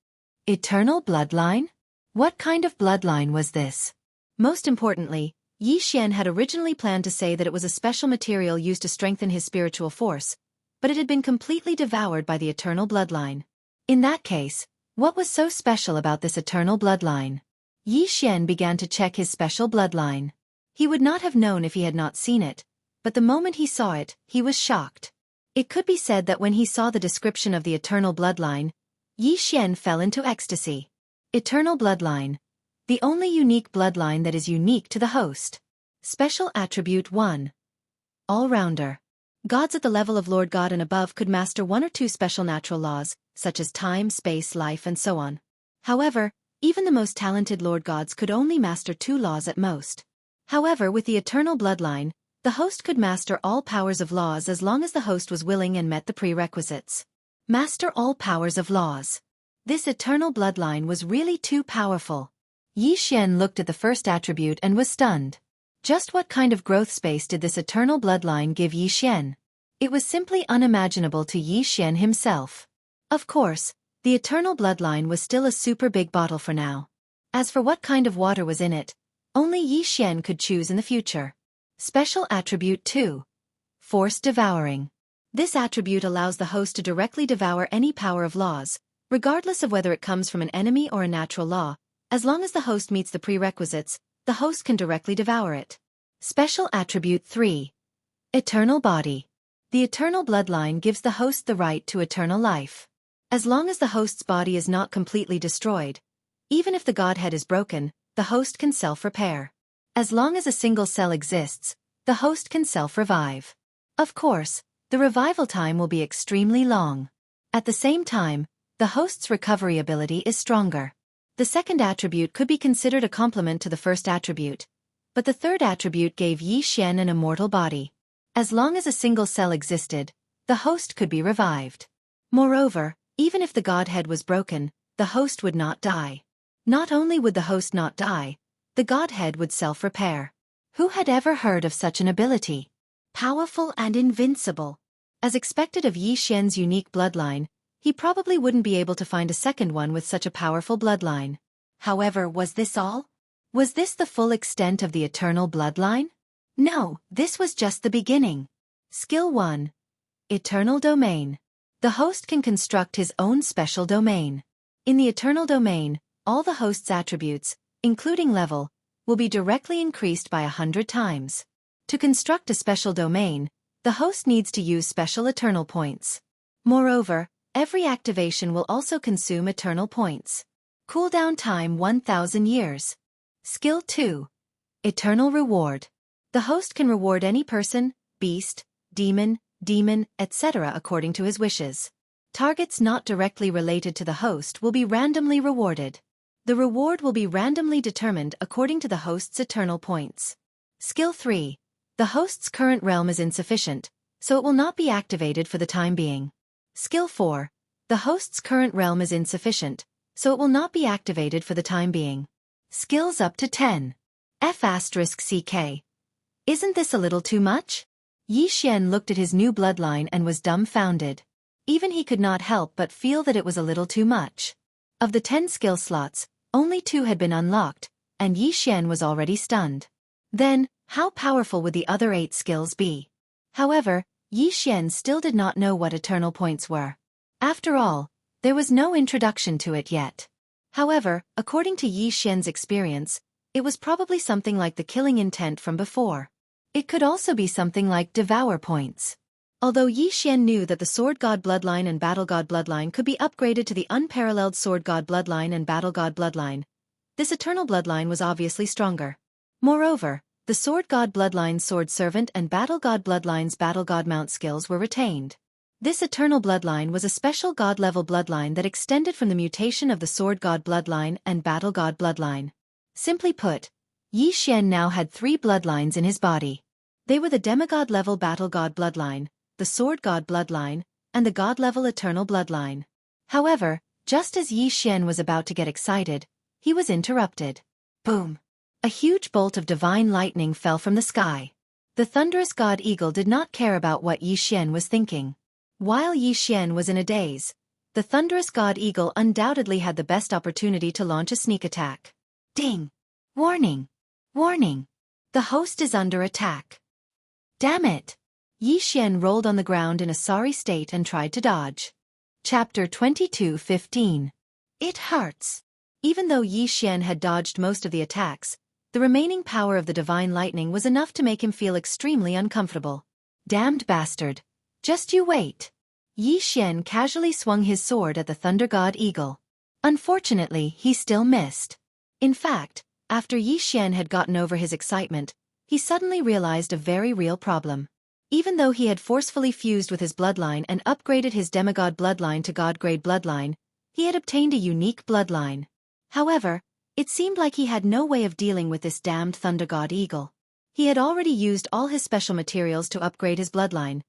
Speaker 1: Eternal bloodline? What kind of bloodline was this? Most importantly, Yi Xian had originally planned to say that it was a special material used to strengthen his spiritual force, but it had been completely devoured by the eternal bloodline. In that case, what was so special about this eternal bloodline? Yi Xian began to check his special bloodline. He would not have known if he had not seen it, but the moment he saw it, he was shocked. It could be said that when he saw the description of the eternal bloodline, Yi Xian fell into ecstasy. Eternal bloodline. The only unique bloodline that is unique to the host. Special attribute 1. All-rounder. Gods at the level of Lord God and above could master one or two special natural laws, such as time, space, life, and so on. However, even the most talented Lord Gods could only master 2 laws at most. However, with the eternal bloodline, the host could master all powers of laws as long as the host was willing and met the prerequisites. Master all powers of laws. This eternal bloodline was really too powerful. Yi Xian looked at the first attribute and was stunned. Just what kind of growth space did this eternal bloodline give Yi Xian? It was simply unimaginable to Yi Xian himself. Of course, the eternal bloodline was still a super big bottle for now. As for what kind of water was in it, only Yi Xian could choose in the future. Special Attribute 2. Force Devouring. This attribute allows the host to directly devour any power of laws, regardless of whether it comes from an enemy or a natural law. As long as the host meets the prerequisites, the host can directly devour it. Special Attribute 3. Eternal Body. The eternal bloodline gives the host the right to eternal life. As long as the host's body is not completely destroyed, even if the godhead is broken, the host can self-repair. As long as a single cell exists, the host can self-revive. Of course, the revival time will be extremely long. At the same time, the host's recovery ability is stronger. The second attribute could be considered a complement to the first attribute, but the third attribute gave Yi Xian an immortal body. As long as a single cell existed, the host could be revived. Moreover, even if the godhead was broken, the host would not die. Not only would the host not die, the godhead would self-repair. Who had ever heard of such an ability? Powerful and invincible. As expected of Yi Xian's unique bloodline, he probably wouldn't be able to find a second one with such a powerful bloodline. However, was this all? Was this the full extent of the eternal bloodline? No, this was just the beginning. Skill 1. Eternal Domain. The host can construct his own special domain. In the eternal domain, all the host's attributes, including level, will be directly increased by 100 times. To construct a special domain, the host needs to use special eternal points. Moreover, every activation will also consume eternal points. Cooldown time 1000 years. Skill 2. Eternal Reward. The host can reward any person, beast, demon, etc. according to his wishes. Targets not directly related to the host will be randomly rewarded. The reward will be randomly determined according to the host's eternal points. Skill 3. The host's current realm is insufficient, so it will not be activated for the time being. Skill 4. The host's current realm is insufficient, so it will not be activated for the time being. Skills up to 10. F***CK. Isn't this a little too much? Yi Xian looked at his new bloodline and was dumbfounded. Even he could not help but feel that it was a little too much. Of the 10 skill slots, only 2 had been unlocked, and Yi Xian was already stunned. Then, how powerful would the other 8 skills be? However, Yi Xian still did not know what eternal points were. After all, there was no introduction to it yet. However, according to Yi Xian's experience, it was probably something like the killing intent from before. It could also be something like devour points. Although Yi Xian knew that the Sword God bloodline and Battle God bloodline could be upgraded to the unparalleled Sword God bloodline and Battle God bloodline, this eternal bloodline was obviously stronger. Moreover, the Sword God bloodline's Sword Servant and Battle God bloodline's Battle God mount skills were retained. This eternal bloodline was a special God-level bloodline that extended from the mutation of the Sword God bloodline and Battle God bloodline. Simply put, Yi Xian now had 3 bloodlines in his body. They were the Demigod-level Battle God bloodline, the Sword God bloodline, and the God-level Eternal bloodline. However, just as Yi Xian was about to get excited, he was interrupted. Boom! A huge bolt of divine lightning fell from the sky. The thunderous God Eagle did not care about what Yi Xian was thinking. While Yi Xian was in a daze, the thunderous God Eagle undoubtedly had the best opportunity to launch a sneak attack. Ding! Warning! Warning! The host is under attack. Damn it! Yi Xian rolled on the ground in a sorry state and tried to dodge. Chapter 22:15. It hurts. Even though Yi Xian had dodged most of the attacks, the remaining power of the divine lightning was enough to make him feel extremely uncomfortable. Damned bastard. Just you wait. Yi Xian casually swung his sword at the Thunder God Eagle. Unfortunately, he still missed. In fact, after Yi Xian had gotten over his excitement, he suddenly realized a very real problem. Even though he had forcefully fused with his bloodline and upgraded his demigod bloodline to god-grade bloodline, he had obtained a unique bloodline. However, it seemed like he had no way of dealing with this damned Thunder God Eagle. He had already used all his special materials to upgrade his bloodline,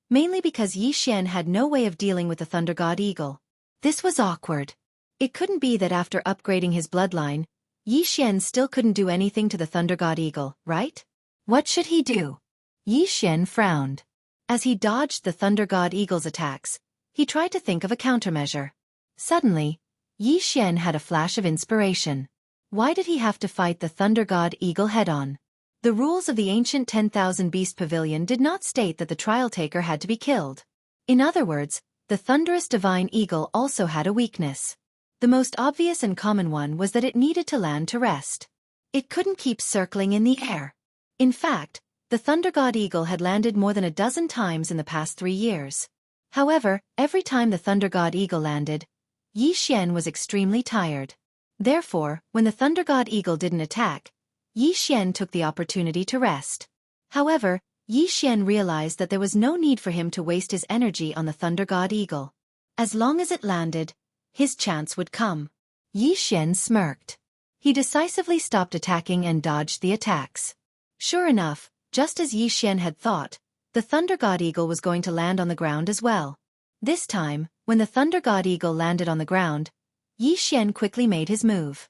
Speaker 1: mainly because Yi Xian had no way of dealing with the Thunder God Eagle. This was awkward. It couldn't be that after upgrading his bloodline, Yi Xian still couldn't do anything to the Thunder God Eagle, right? What should he do? Yi Xian frowned. As he dodged the Thunder God Eagle's attacks, he tried to think of a countermeasure. Suddenly, Yi Xian had a flash of inspiration. Why did he have to fight the Thunder God Eagle head-on? The rules of the ancient 10,000 Beast Pavilion did not state that the trial taker had to be killed. In other words, the thunderous divine eagle also had a weakness. The most obvious and common one was that it needed to land to rest. It couldn't keep circling in the air. In fact, the Thunder God Eagle had landed more than a dozen times in the past 3 years. However, every time the Thunder God Eagle landed, Xianxia was extremely tired. Therefore, when the Thunder God Eagle didn't attack, Xianxia took the opportunity to rest. However, Xianxia realized that there was no need for him to waste his energy on the Thunder God Eagle. As long as it landed, his chance would come. Xianxia smirked. He decisively stopped attacking and dodged the attacks. Sure enough, just as Xianxia had thought, the Thunder God Eagle was going to land on the ground as well. This time, when the Thunder God Eagle landed on the ground, Xianxia quickly made his move.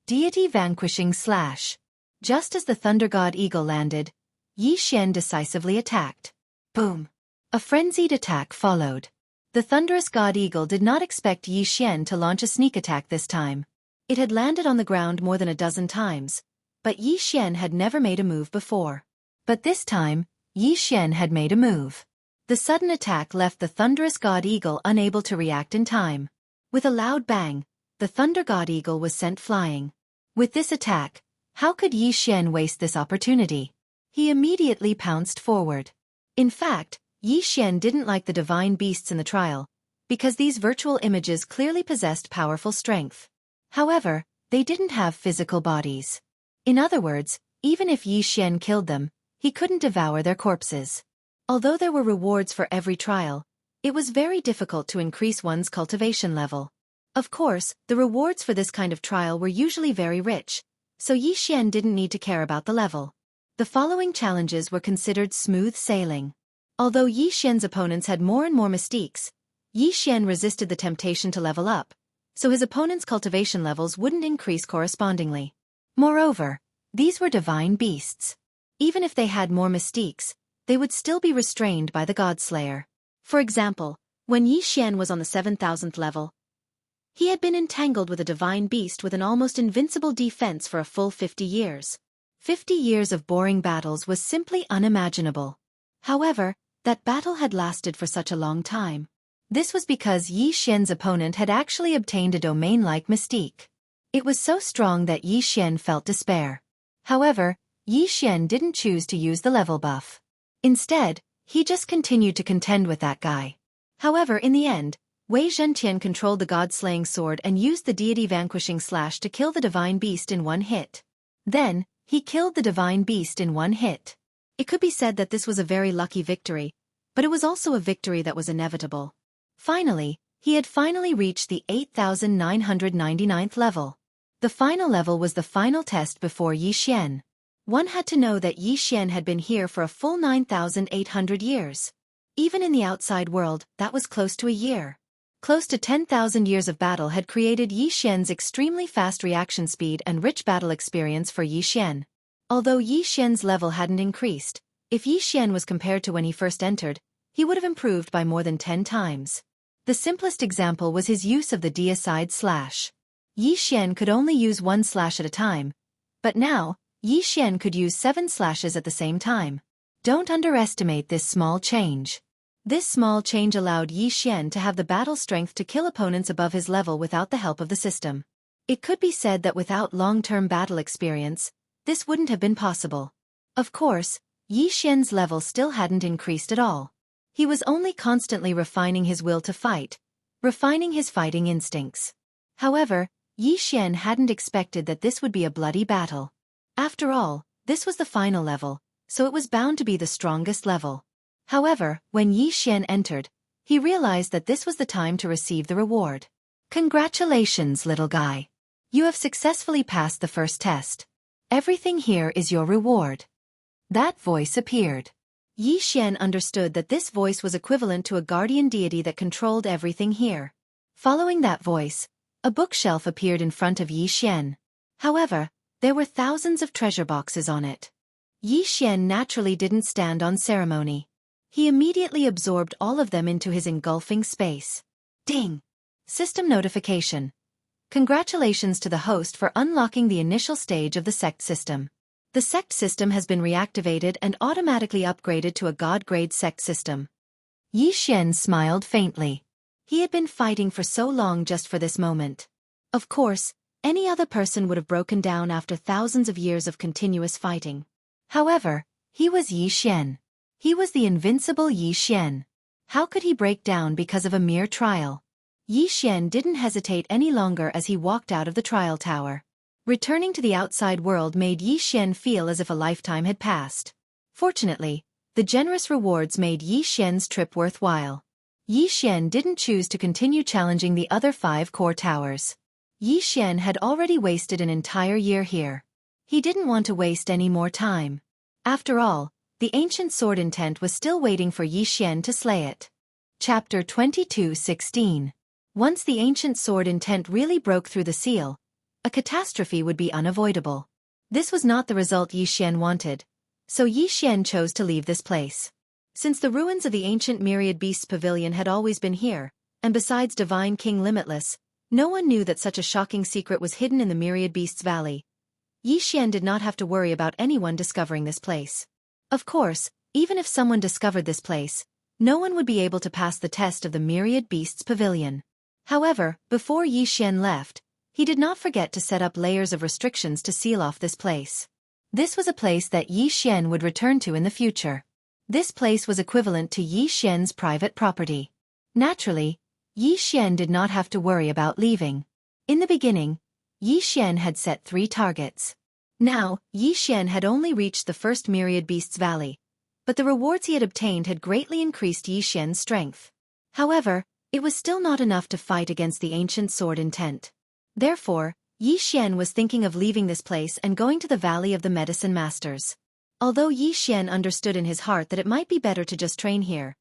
Speaker 1: Deity Vanquishing Slash. Just as the Thunder God Eagle landed, Xianxia decisively attacked. Boom! A frenzied attack followed. The Thunderous God Eagle did not expect Xianxia to launch a sneak attack this time. It had landed on the ground more than a dozen times, but Xianxia had never made a move before. But this time, Xianxia had made a move. The sudden attack left the Thunderous God Eagle unable to react in time. With a loud bang, the Thunder God Eagle was sent flying. With this attack, how could Xianxia waste this opportunity? He immediately pounced forward. In fact, Xianxia didn't like the divine beasts in the trial, because these virtual images clearly possessed powerful strength. However, they didn't have physical bodies. In other words, even if Xianxia killed them, he couldn't devour their corpses. Although there were rewards for every trial, it was very difficult to increase one's cultivation level. Of course, the rewards for this kind of trial were usually very rich, so Xianxia didn't need to care about the level. The following challenges were considered smooth sailing. Although Xianxia's opponents had more and more mystiques, Xianxia resisted the temptation to level up, so his opponents' cultivation levels wouldn't increase correspondingly. Moreover, these were divine beasts. Even if they had more mystiques, they would still be restrained by the Godslayer. For example, when Xianxia was on the 7,000th level, he had been entangled with a divine beast with an almost invincible defense for a full 50 years. 50 years of boring battles was simply unimaginable. However, that battle had lasted for such a long time. This was because Xianxia's opponent had actually obtained a domain-like mystique. It was so strong that Xianxia felt despair. However, Xianxia didn't choose to use the level buff. Instead, he just continued to contend with that guy. However, in the end, Wei Zhentian controlled the god-slaying sword and used the deity vanquishing slash to kill the divine beast in one hit. Then, he killed the divine beast in one hit. It could be said that this was a very lucky victory, but it was also a victory that was inevitable. Finally, he had finally reached the 8,999th level. The final level was the final test before Xianxia. One had to know that Xianxia had been here for a full 9,800 years. Even in the outside world, that was close to a year. Close to 10,000 years of battle had created Xianxia's extremely fast reaction speed and rich battle experience for Xianxia. Although Xianxia's level hadn't increased, if Xianxia was compared to when he first entered, he would have improved by more than 10 times. The simplest example was his use of the deicide slash. Xianxia could only use one slash at a time, but now, Xianxia could use 7 slashes at the same time. Don't underestimate this small change. This small change allowed Xianxia to have the battle strength to kill opponents above his level without the help of the system. It could be said that without long-term battle experience, this wouldn't have been possible. Of course, Xianxia's level still hadn't increased at all. He was only constantly refining his will to fight, refining his fighting instincts. However, Xianxia hadn't expected that this would be a bloody battle. After all, this was the final level, so it was bound to be the strongest level. However, when Xianxia entered, he realized that this was the time to receive the reward. Congratulations, little guy. You have successfully passed the first test. Everything here is your reward. That voice appeared. Xianxia understood that this voice was equivalent to a guardian deity that controlled everything here. Following that voice, a bookshelf appeared in front of Xianxia. However, there were thousands of treasure boxes on it. Xianxia naturally didn't stand on ceremony. He immediately absorbed all of them into his engulfing space. Ding! System notification. Congratulations to the host for unlocking the initial stage of the sect system. The sect system has been reactivated and automatically upgraded to a god-grade sect system. Yi Xian smiled faintly. He had been fighting for so long just for this moment. Of course, any other person would have broken down after thousands of years of continuous fighting. However, he was Yi Xian. He was the invincible Yi Xian. How could he break down because of a mere trial? Yi Xian didn't hesitate any longer as he walked out of the trial tower. Returning to the outside world made Yi Xian feel as if a lifetime had passed. Fortunately, the generous rewards made Yi Xian's trip worthwhile. Yi Xian didn't choose to continue challenging the other 5 core towers. Yi Xian had already wasted an entire year here. He didn't want to waste any more time. After all, the ancient sword intent was still waiting for Yi Xian to slay it. Chapter 22:16. Once the ancient sword intent really broke through the seal, a catastrophe would be unavoidable. This was not the result Yi Xian wanted, so Yi Xian chose to leave this place. Since the ruins of the ancient Myriad Beasts Pavilion had always been here, and besides Divine King Limitless, no one knew that such a shocking secret was hidden in the Myriad Beasts Valley. Yi Xian did not have to worry about anyone discovering this place. Of course, even if someone discovered this place, no one would be able to pass the test of the Myriad Beasts Pavilion. However, before Yi Xian left, he did not forget to set up layers of restrictions to seal off this place. This was a place that Yi Xian would return to in the future. This place was equivalent to Yi Xian's private property. Naturally, Yi Xian did not have to worry about leaving. In the beginning, Yi Xian had set 3 targets. Now, Yi Xian had only reached the first Myriad Beasts Valley, but the rewards he had obtained had greatly increased Yi Xian's strength. However, it was still not enough to fight against the ancient sword intent. Therefore, Yi Xian was thinking of leaving this place and going to the Valley of the Medicine Masters. Although Yi Xian understood in his heart that it might be better to just train here,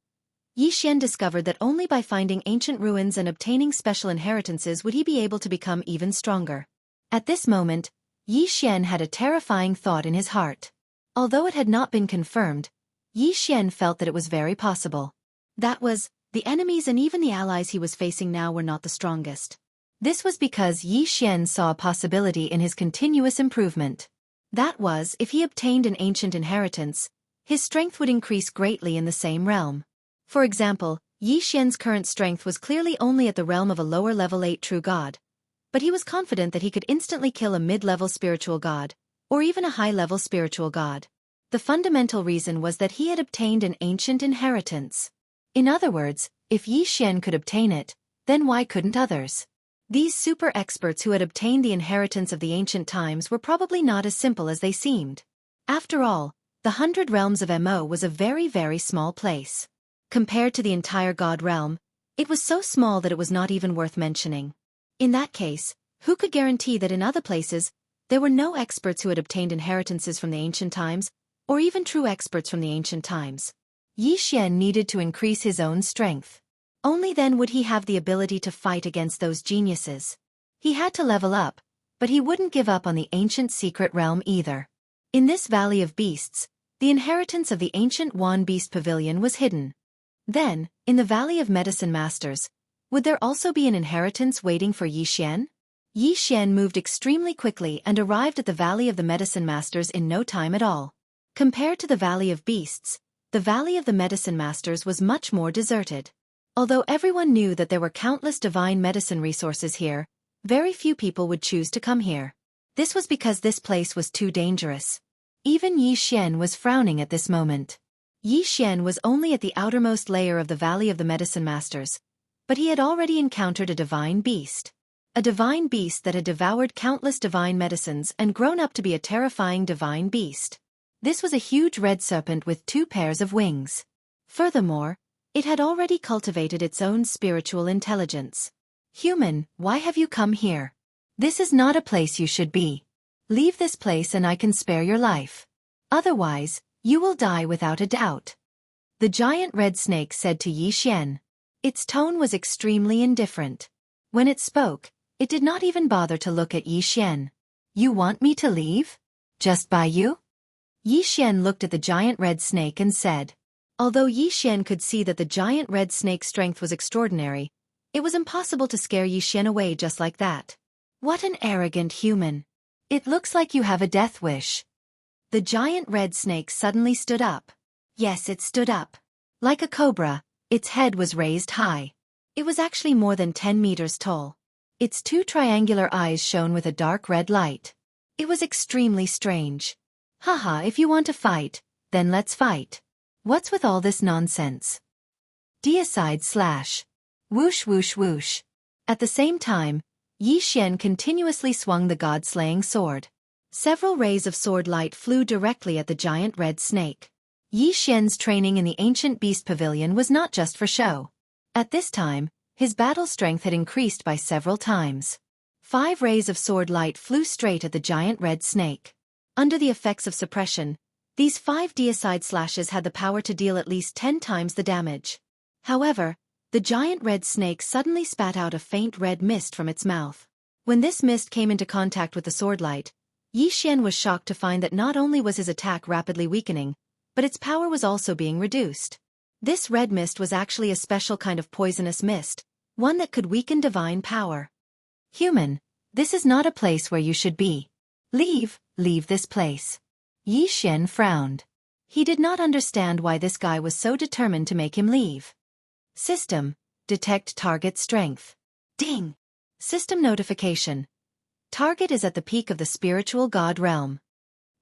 Speaker 1: Yi Xian discovered that only by finding ancient ruins and obtaining special inheritances would he be able to become even stronger. At this moment, Yi Xian had a terrifying thought in his heart. Although it had not been confirmed, Yi Xian felt that it was very possible. That was, the enemies and even the allies he was facing now were not the strongest. This was because Yi Xian saw a possibility in his continuous improvement. That was, if he obtained an ancient inheritance, his strength would increase greatly in the same realm. For example, Yi Xian's current strength was clearly only at the realm of a lower level 8 true god, but he was confident that he could instantly kill a mid-level spiritual god, or even a high-level spiritual god. The fundamental reason was that he had obtained an ancient inheritance. In other words, if Yi Xian could obtain it, then why couldn't others? These super experts who had obtained the inheritance of the ancient times were probably not as simple as they seemed. After all, the 100 realms of Mo was a very, very small place. Compared to the entire god realm, it was so small that it was not even worth mentioning. In that case, who could guarantee that in other places, there were no experts who had obtained inheritances from the ancient times, or even true experts from the ancient times? Yi Xian needed to increase his own strength. Only then would he have the ability to fight against those geniuses. He had to level up, but he wouldn't give up on the ancient secret realm either. In this Valley of Beasts, the inheritance of the ancient Wan Beast Pavilion was hidden. Then, in the Valley of Medicine Masters, would there also be an inheritance waiting for Yi Xian? Yi Xian moved extremely quickly and arrived at the Valley of the Medicine Masters in no time at all. Compared to the Valley of Beasts, the Valley of the Medicine Masters was much more deserted. Although everyone knew that there were countless divine medicine resources here, very few people would choose to come here. This was because this place was too dangerous. Even Yi Xian was frowning at this moment. Yi Xian was only at the outermost layer of the Valley of the Medicine Masters, but he had already encountered a divine beast. A divine beast that had devoured countless divine medicines and grown up to be a terrifying divine beast. This was a huge red serpent with 2 pairs of wings. Furthermore, it had already cultivated its own spiritual intelligence. Human, why have you come here? This is not a place you should be. Leave this place and I can spare your life. Otherwise, you will die without a doubt. The giant red snake said to Yi Xian. Its tone was extremely indifferent. When it spoke, it did not even bother to look at Yi Xian. You want me to leave? Just by you? Yi Xian looked at the giant red snake and said. Although Yi Xian could see that the giant red snake's strength was extraordinary, it was impossible to scare Yi Xian away just like that. What an arrogant human. It looks like you have a death wish. The giant red snake suddenly stood up. Yes, it stood up. Like a cobra, its head was raised high. It was actually more than 10 meters tall. Its two triangular eyes shone with a dark red light. It was extremely strange. Haha, if you want to fight, then let's fight. What's with all this nonsense? Deicide slash. Whoosh whoosh whoosh. At the same time, Xian continuously swung the god-slaying sword. Several rays of sword light flew directly at the giant red snake. Xian's training in the ancient beast pavilion was not just for show. At this time, his battle strength had increased by several times. 5 rays of sword light flew straight at the giant red snake. Under the effects of suppression, these 5 deicide slashes had the power to deal at least 10 times the damage. However, the giant red snake suddenly spat out a faint red mist from its mouth. When this mist came into contact with the sword light, Xian was shocked to find that not only was his attack rapidly weakening, but its power was also being reduced. This red mist was actually a special kind of poisonous mist, one that could weaken divine power. Human, this is not a place where you should be. Leave this place. Xian frowned. He did not understand why this guy was so determined to make him leave. System, detect target strength. Ding! System notification. Target is at the peak of the spiritual god realm.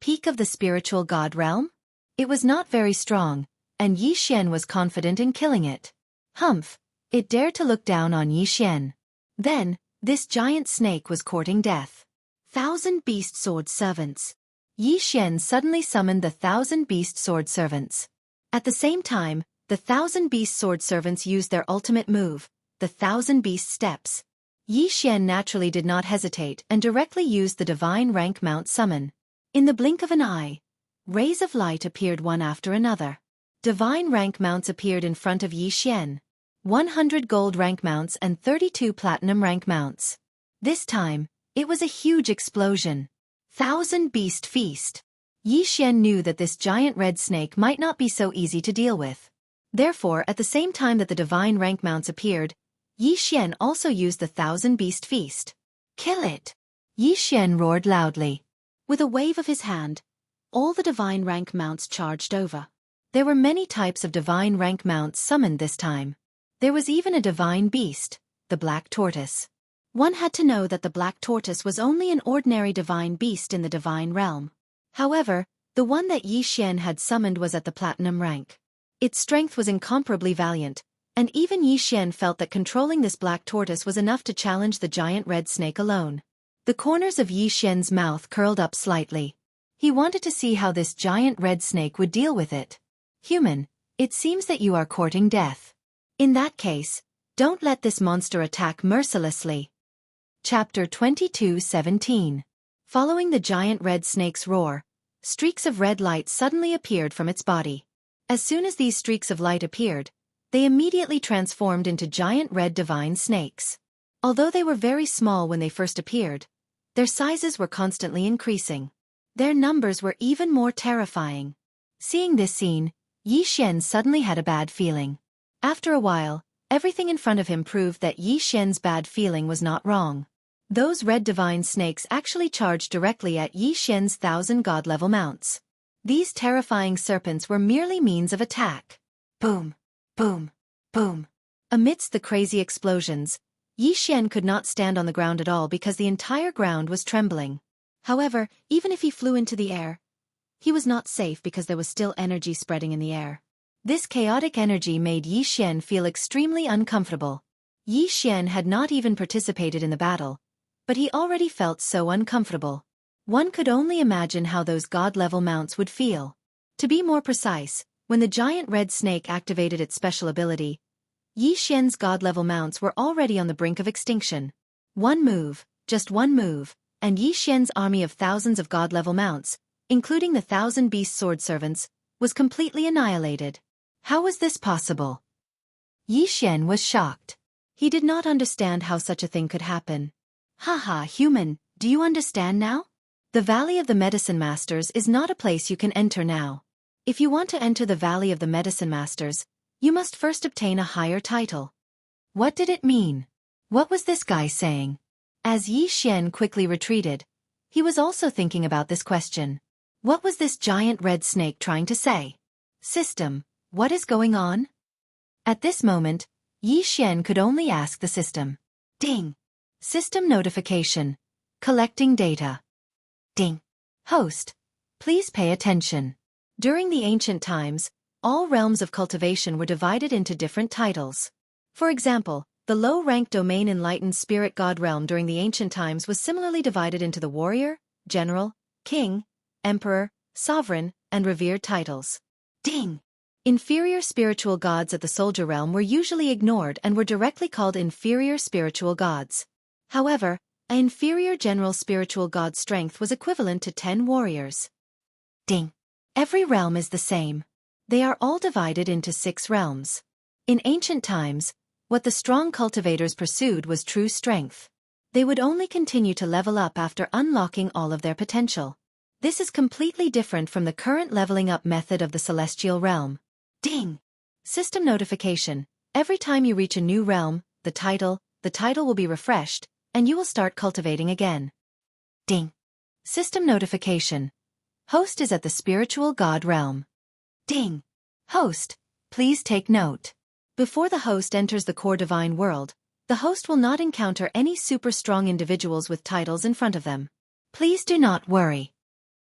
Speaker 1: Peak of the spiritual god realm? It was not very strong, and Xian was confident in killing it. Humph! It dared to look down on Xian. Then, this giant snake was courting death. 1,000 beast sword servants. Xian suddenly summoned the 1,000 beast sword servants. At the same time, the 1,000 beast sword servants used their ultimate move, the 1,000 beast steps. Xian naturally did not hesitate and directly used the divine rank mount summon. In the blink of an eye, rays of light appeared one after another. Divine rank mounts appeared in front of Xian. 100 gold rank mounts and 32 platinum rank mounts. This time, it was a huge explosion. 1,000 beast feast. Xian knew that this giant red snake might not be so easy to deal with. Therefore, at the same time that the divine rank mounts appeared, Xian also used the 1,000 beast feast. Kill it! Xian roared loudly. With a wave of his hand, all the divine rank mounts charged over. There were many types of divine rank mounts summoned this time. There was even a divine beast, the black tortoise. One had to know that the black tortoise was only an ordinary divine beast in the divine realm. However, the one that Xian had summoned was at the platinum rank. Its strength was incomparably valiant, and even Xian felt that controlling this black tortoise was enough to challenge the giant red snake alone. The corners of Xian's mouth curled up slightly. He wanted to see how this giant red snake would deal with it. Human, it seems that you are courting death. In that case, don't let this monster attack mercilessly. Chapter 22:17. Following the giant red snake's roar, streaks of red light suddenly appeared from its body. As soon as these streaks of light appeared, they immediately transformed into giant red divine snakes. Although they were very small when they first appeared, their sizes were constantly increasing. Their numbers were even more terrifying. Seeing this scene, Xian suddenly had a bad feeling. After a while, everything in front of him proved that Xian's bad feeling was not wrong. Those red divine snakes actually charged directly at Xian's 1,000 god-level mounts. These terrifying serpents were merely means of attack. Boom, boom, boom. Amidst the crazy explosions, Xian could not stand on the ground at all because the entire ground was trembling. However, even if he flew into the air, he was not safe because there was still energy spreading in the air. This chaotic energy made Xian feel extremely uncomfortable. Xian had not even participated in the battle, but he already felt so uncomfortable. One could only imagine how those god-level mounts would feel. To be more precise, when the giant red snake activated its special ability, Xian's god-level mounts were already on the brink of extinction. One move, just one move, and Xian's army of thousands of god-level mounts, including the 1,000 beast sword servants, was completely annihilated. How was this possible? Xian was shocked. He did not understand how such a thing could happen. Haha, human, do you understand now? The Valley of the Medicine Masters is not a place you can enter now. If you want to enter the Valley of the Medicine Masters, you must first obtain a higher title. What did it mean? What was this guy saying? As Yi Xian quickly retreated, he was also thinking about this question. What was this giant red snake trying to say? System, what is going on? At this moment, Yi Xian could only ask the system. Ding. System notification. Collecting data. Ding. Host, please pay attention. During the ancient times, all realms of cultivation were divided into different titles. For example, the low-rank domain enlightened spirit god realm during the ancient times was similarly divided into the warrior, general, king, emperor, sovereign, and revered titles. Ding! Inferior spiritual gods at the soldier realm were usually ignored and were directly called inferior spiritual gods. However, an inferior general spiritual god's strength was equivalent to 10 warriors. Ding! Every realm is the same. They are all divided into 6 realms. In ancient times, what the strong cultivators pursued was true strength. They would only continue to level up after unlocking all of their potential. This is completely different from the current leveling up method of the celestial realm. Ding! System notification. Every time you reach a new realm, the title will be refreshed, and you will start cultivating again. Ding! System notification. Host is at the spiritual god realm. Ding! Host, please take note. Before the host enters the core divine world, the host will not encounter any super strong individuals with titles in front of them. Please do not worry.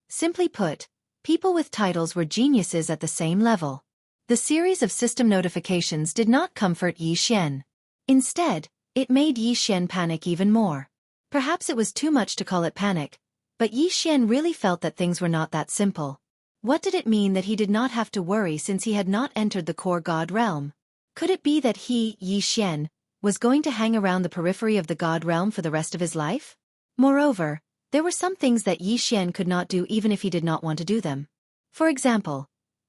Speaker 1: Simply put, people with titles were geniuses at the same level. The series of system notifications did not comfort Yi Xian. Instead, it made Yi Xian panic even more. Perhaps it was too much to call it panic, but Yi Xian really felt that things were not that simple. What did it mean that he did not have to worry since he had not entered the core god realm? Could it be that he, Yi Xian, was going to hang around the periphery of the god realm for the rest of his life? Moreover, there were some things that Yi Xian could not do even if he did not want to do them. For example,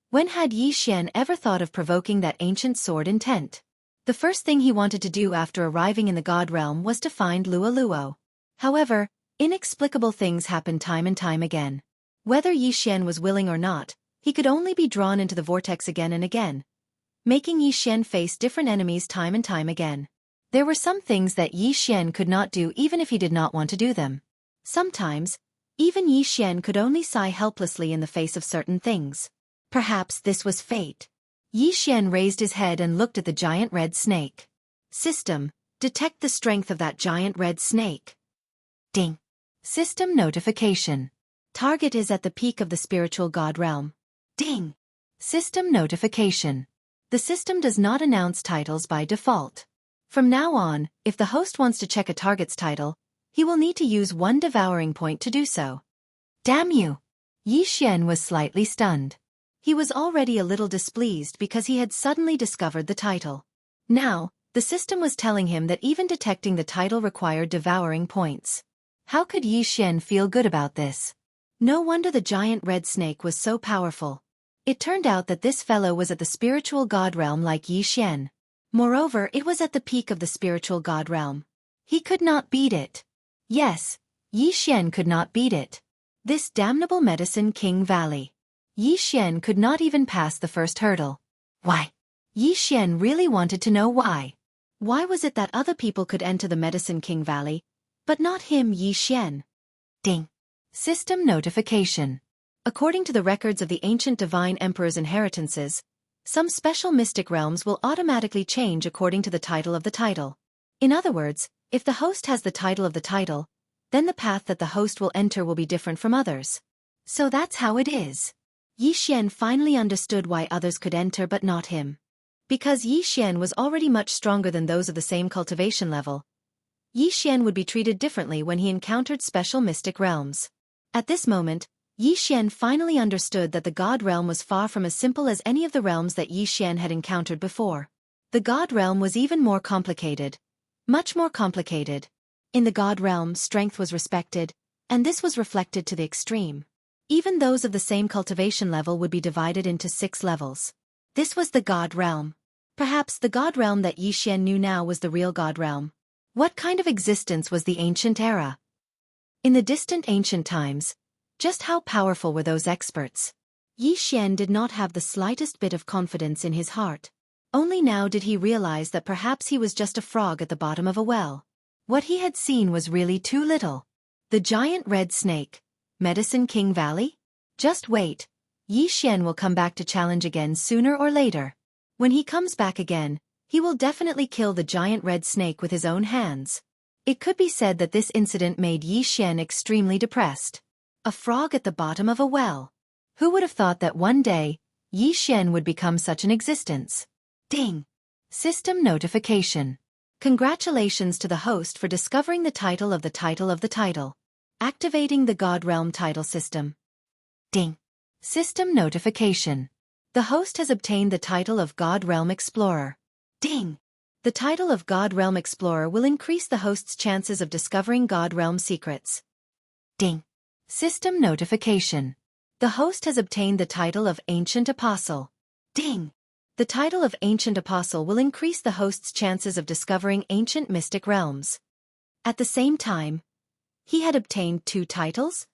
Speaker 1: when had Yi Xian ever thought of provoking that ancient sword intent? The first thing he wanted to do after arriving in the god realm was to find Luo Luo. However, inexplicable things happened time and time again. Whether Yi Xian was willing or not, he could only be drawn into the vortex again and again, making Yi Xian face different enemies time and time again. There were some things that Yi Xian could not do even if he did not want to do them. Sometimes, even Yi Xian could only sigh helplessly in the face of certain things. Perhaps this was fate. Yi Xian raised his head and looked at the giant red snake. System, detect the strength of that giant red snake. Ding. System notification. Target is at the peak of the spiritual god realm. Ding. System notification. The system does not announce titles by default. From now on, if the host wants to check a target's title, he will need to use 1 devouring point to do so. Damn you! Yi Xian was slightly stunned. He was already a little displeased because he had suddenly discovered the title. Now, the system was telling him that even detecting the title required devouring points. How could Yi Xian feel good about this? No wonder the giant red snake was so powerful. It turned out that this fellow was at the spiritual god realm like Yi Xian. Moreover, it was at the peak of the spiritual god realm. He could not beat it. Yes, Yi Xian could not beat it. This damnable Medicine King Valley. Yi Xian could not even pass the first hurdle. Why? Yi Xian really wanted to know why. Why was it that other people could enter the Medicine King Valley, but not him, Yi Xian? Ding. System notification. According to the records of the ancient divine emperor's inheritances, some special mystic realms will automatically change according to the title of the title. In other words, if the host has the title of the title, then the path that the host will enter will be different from others. So that's how it is. Yi Xian finally understood why others could enter but not him. Because Yi Xian was already much stronger than those of the same cultivation level, Yi Xian would be treated differently when he encountered special mystic realms. At this moment, Yi Xian finally understood that the God realm was far from as simple as any of the realms that Yi Xian had encountered before. The God realm was even more complicated. Much more complicated. In the God realm, strength was respected, and this was reflected to the extreme. Even those of the same cultivation level would be divided into 6 levels. This was the God realm. Perhaps the God realm that Yi Xian knew now was the real God realm. What kind of existence was the ancient era? In the distant ancient times, just how powerful were those experts? Yi Xian did not have the slightest bit of confidence in his heart. Only now did he realize that perhaps he was just a frog at the bottom of a well. What he had seen was really too little. The giant red snake. Medicine King Valley? Just wait. Yi Xian will come back to challenge again sooner or later. When he comes back again, he will definitely kill the giant red snake with his own hands. It could be said that this incident made Yi Xian extremely depressed. A frog at the bottom of a well. Who would have thought that one day, Yi Xian would become such an existence? Ding! System notification. Congratulations to the host for discovering the title of the title of the title. Activating the God Realm title system. Ding! System notification. The host has obtained the title of God Realm Explorer. Ding! The title of God Realm Explorer will increase the host's chances of discovering God Realm secrets. Ding! System notification. The host has obtained the title of Ancient Apostle. Ding! The title of Ancient Apostle will increase the host's chances of discovering ancient mystic realms. At the same time, he had obtained 2 titles?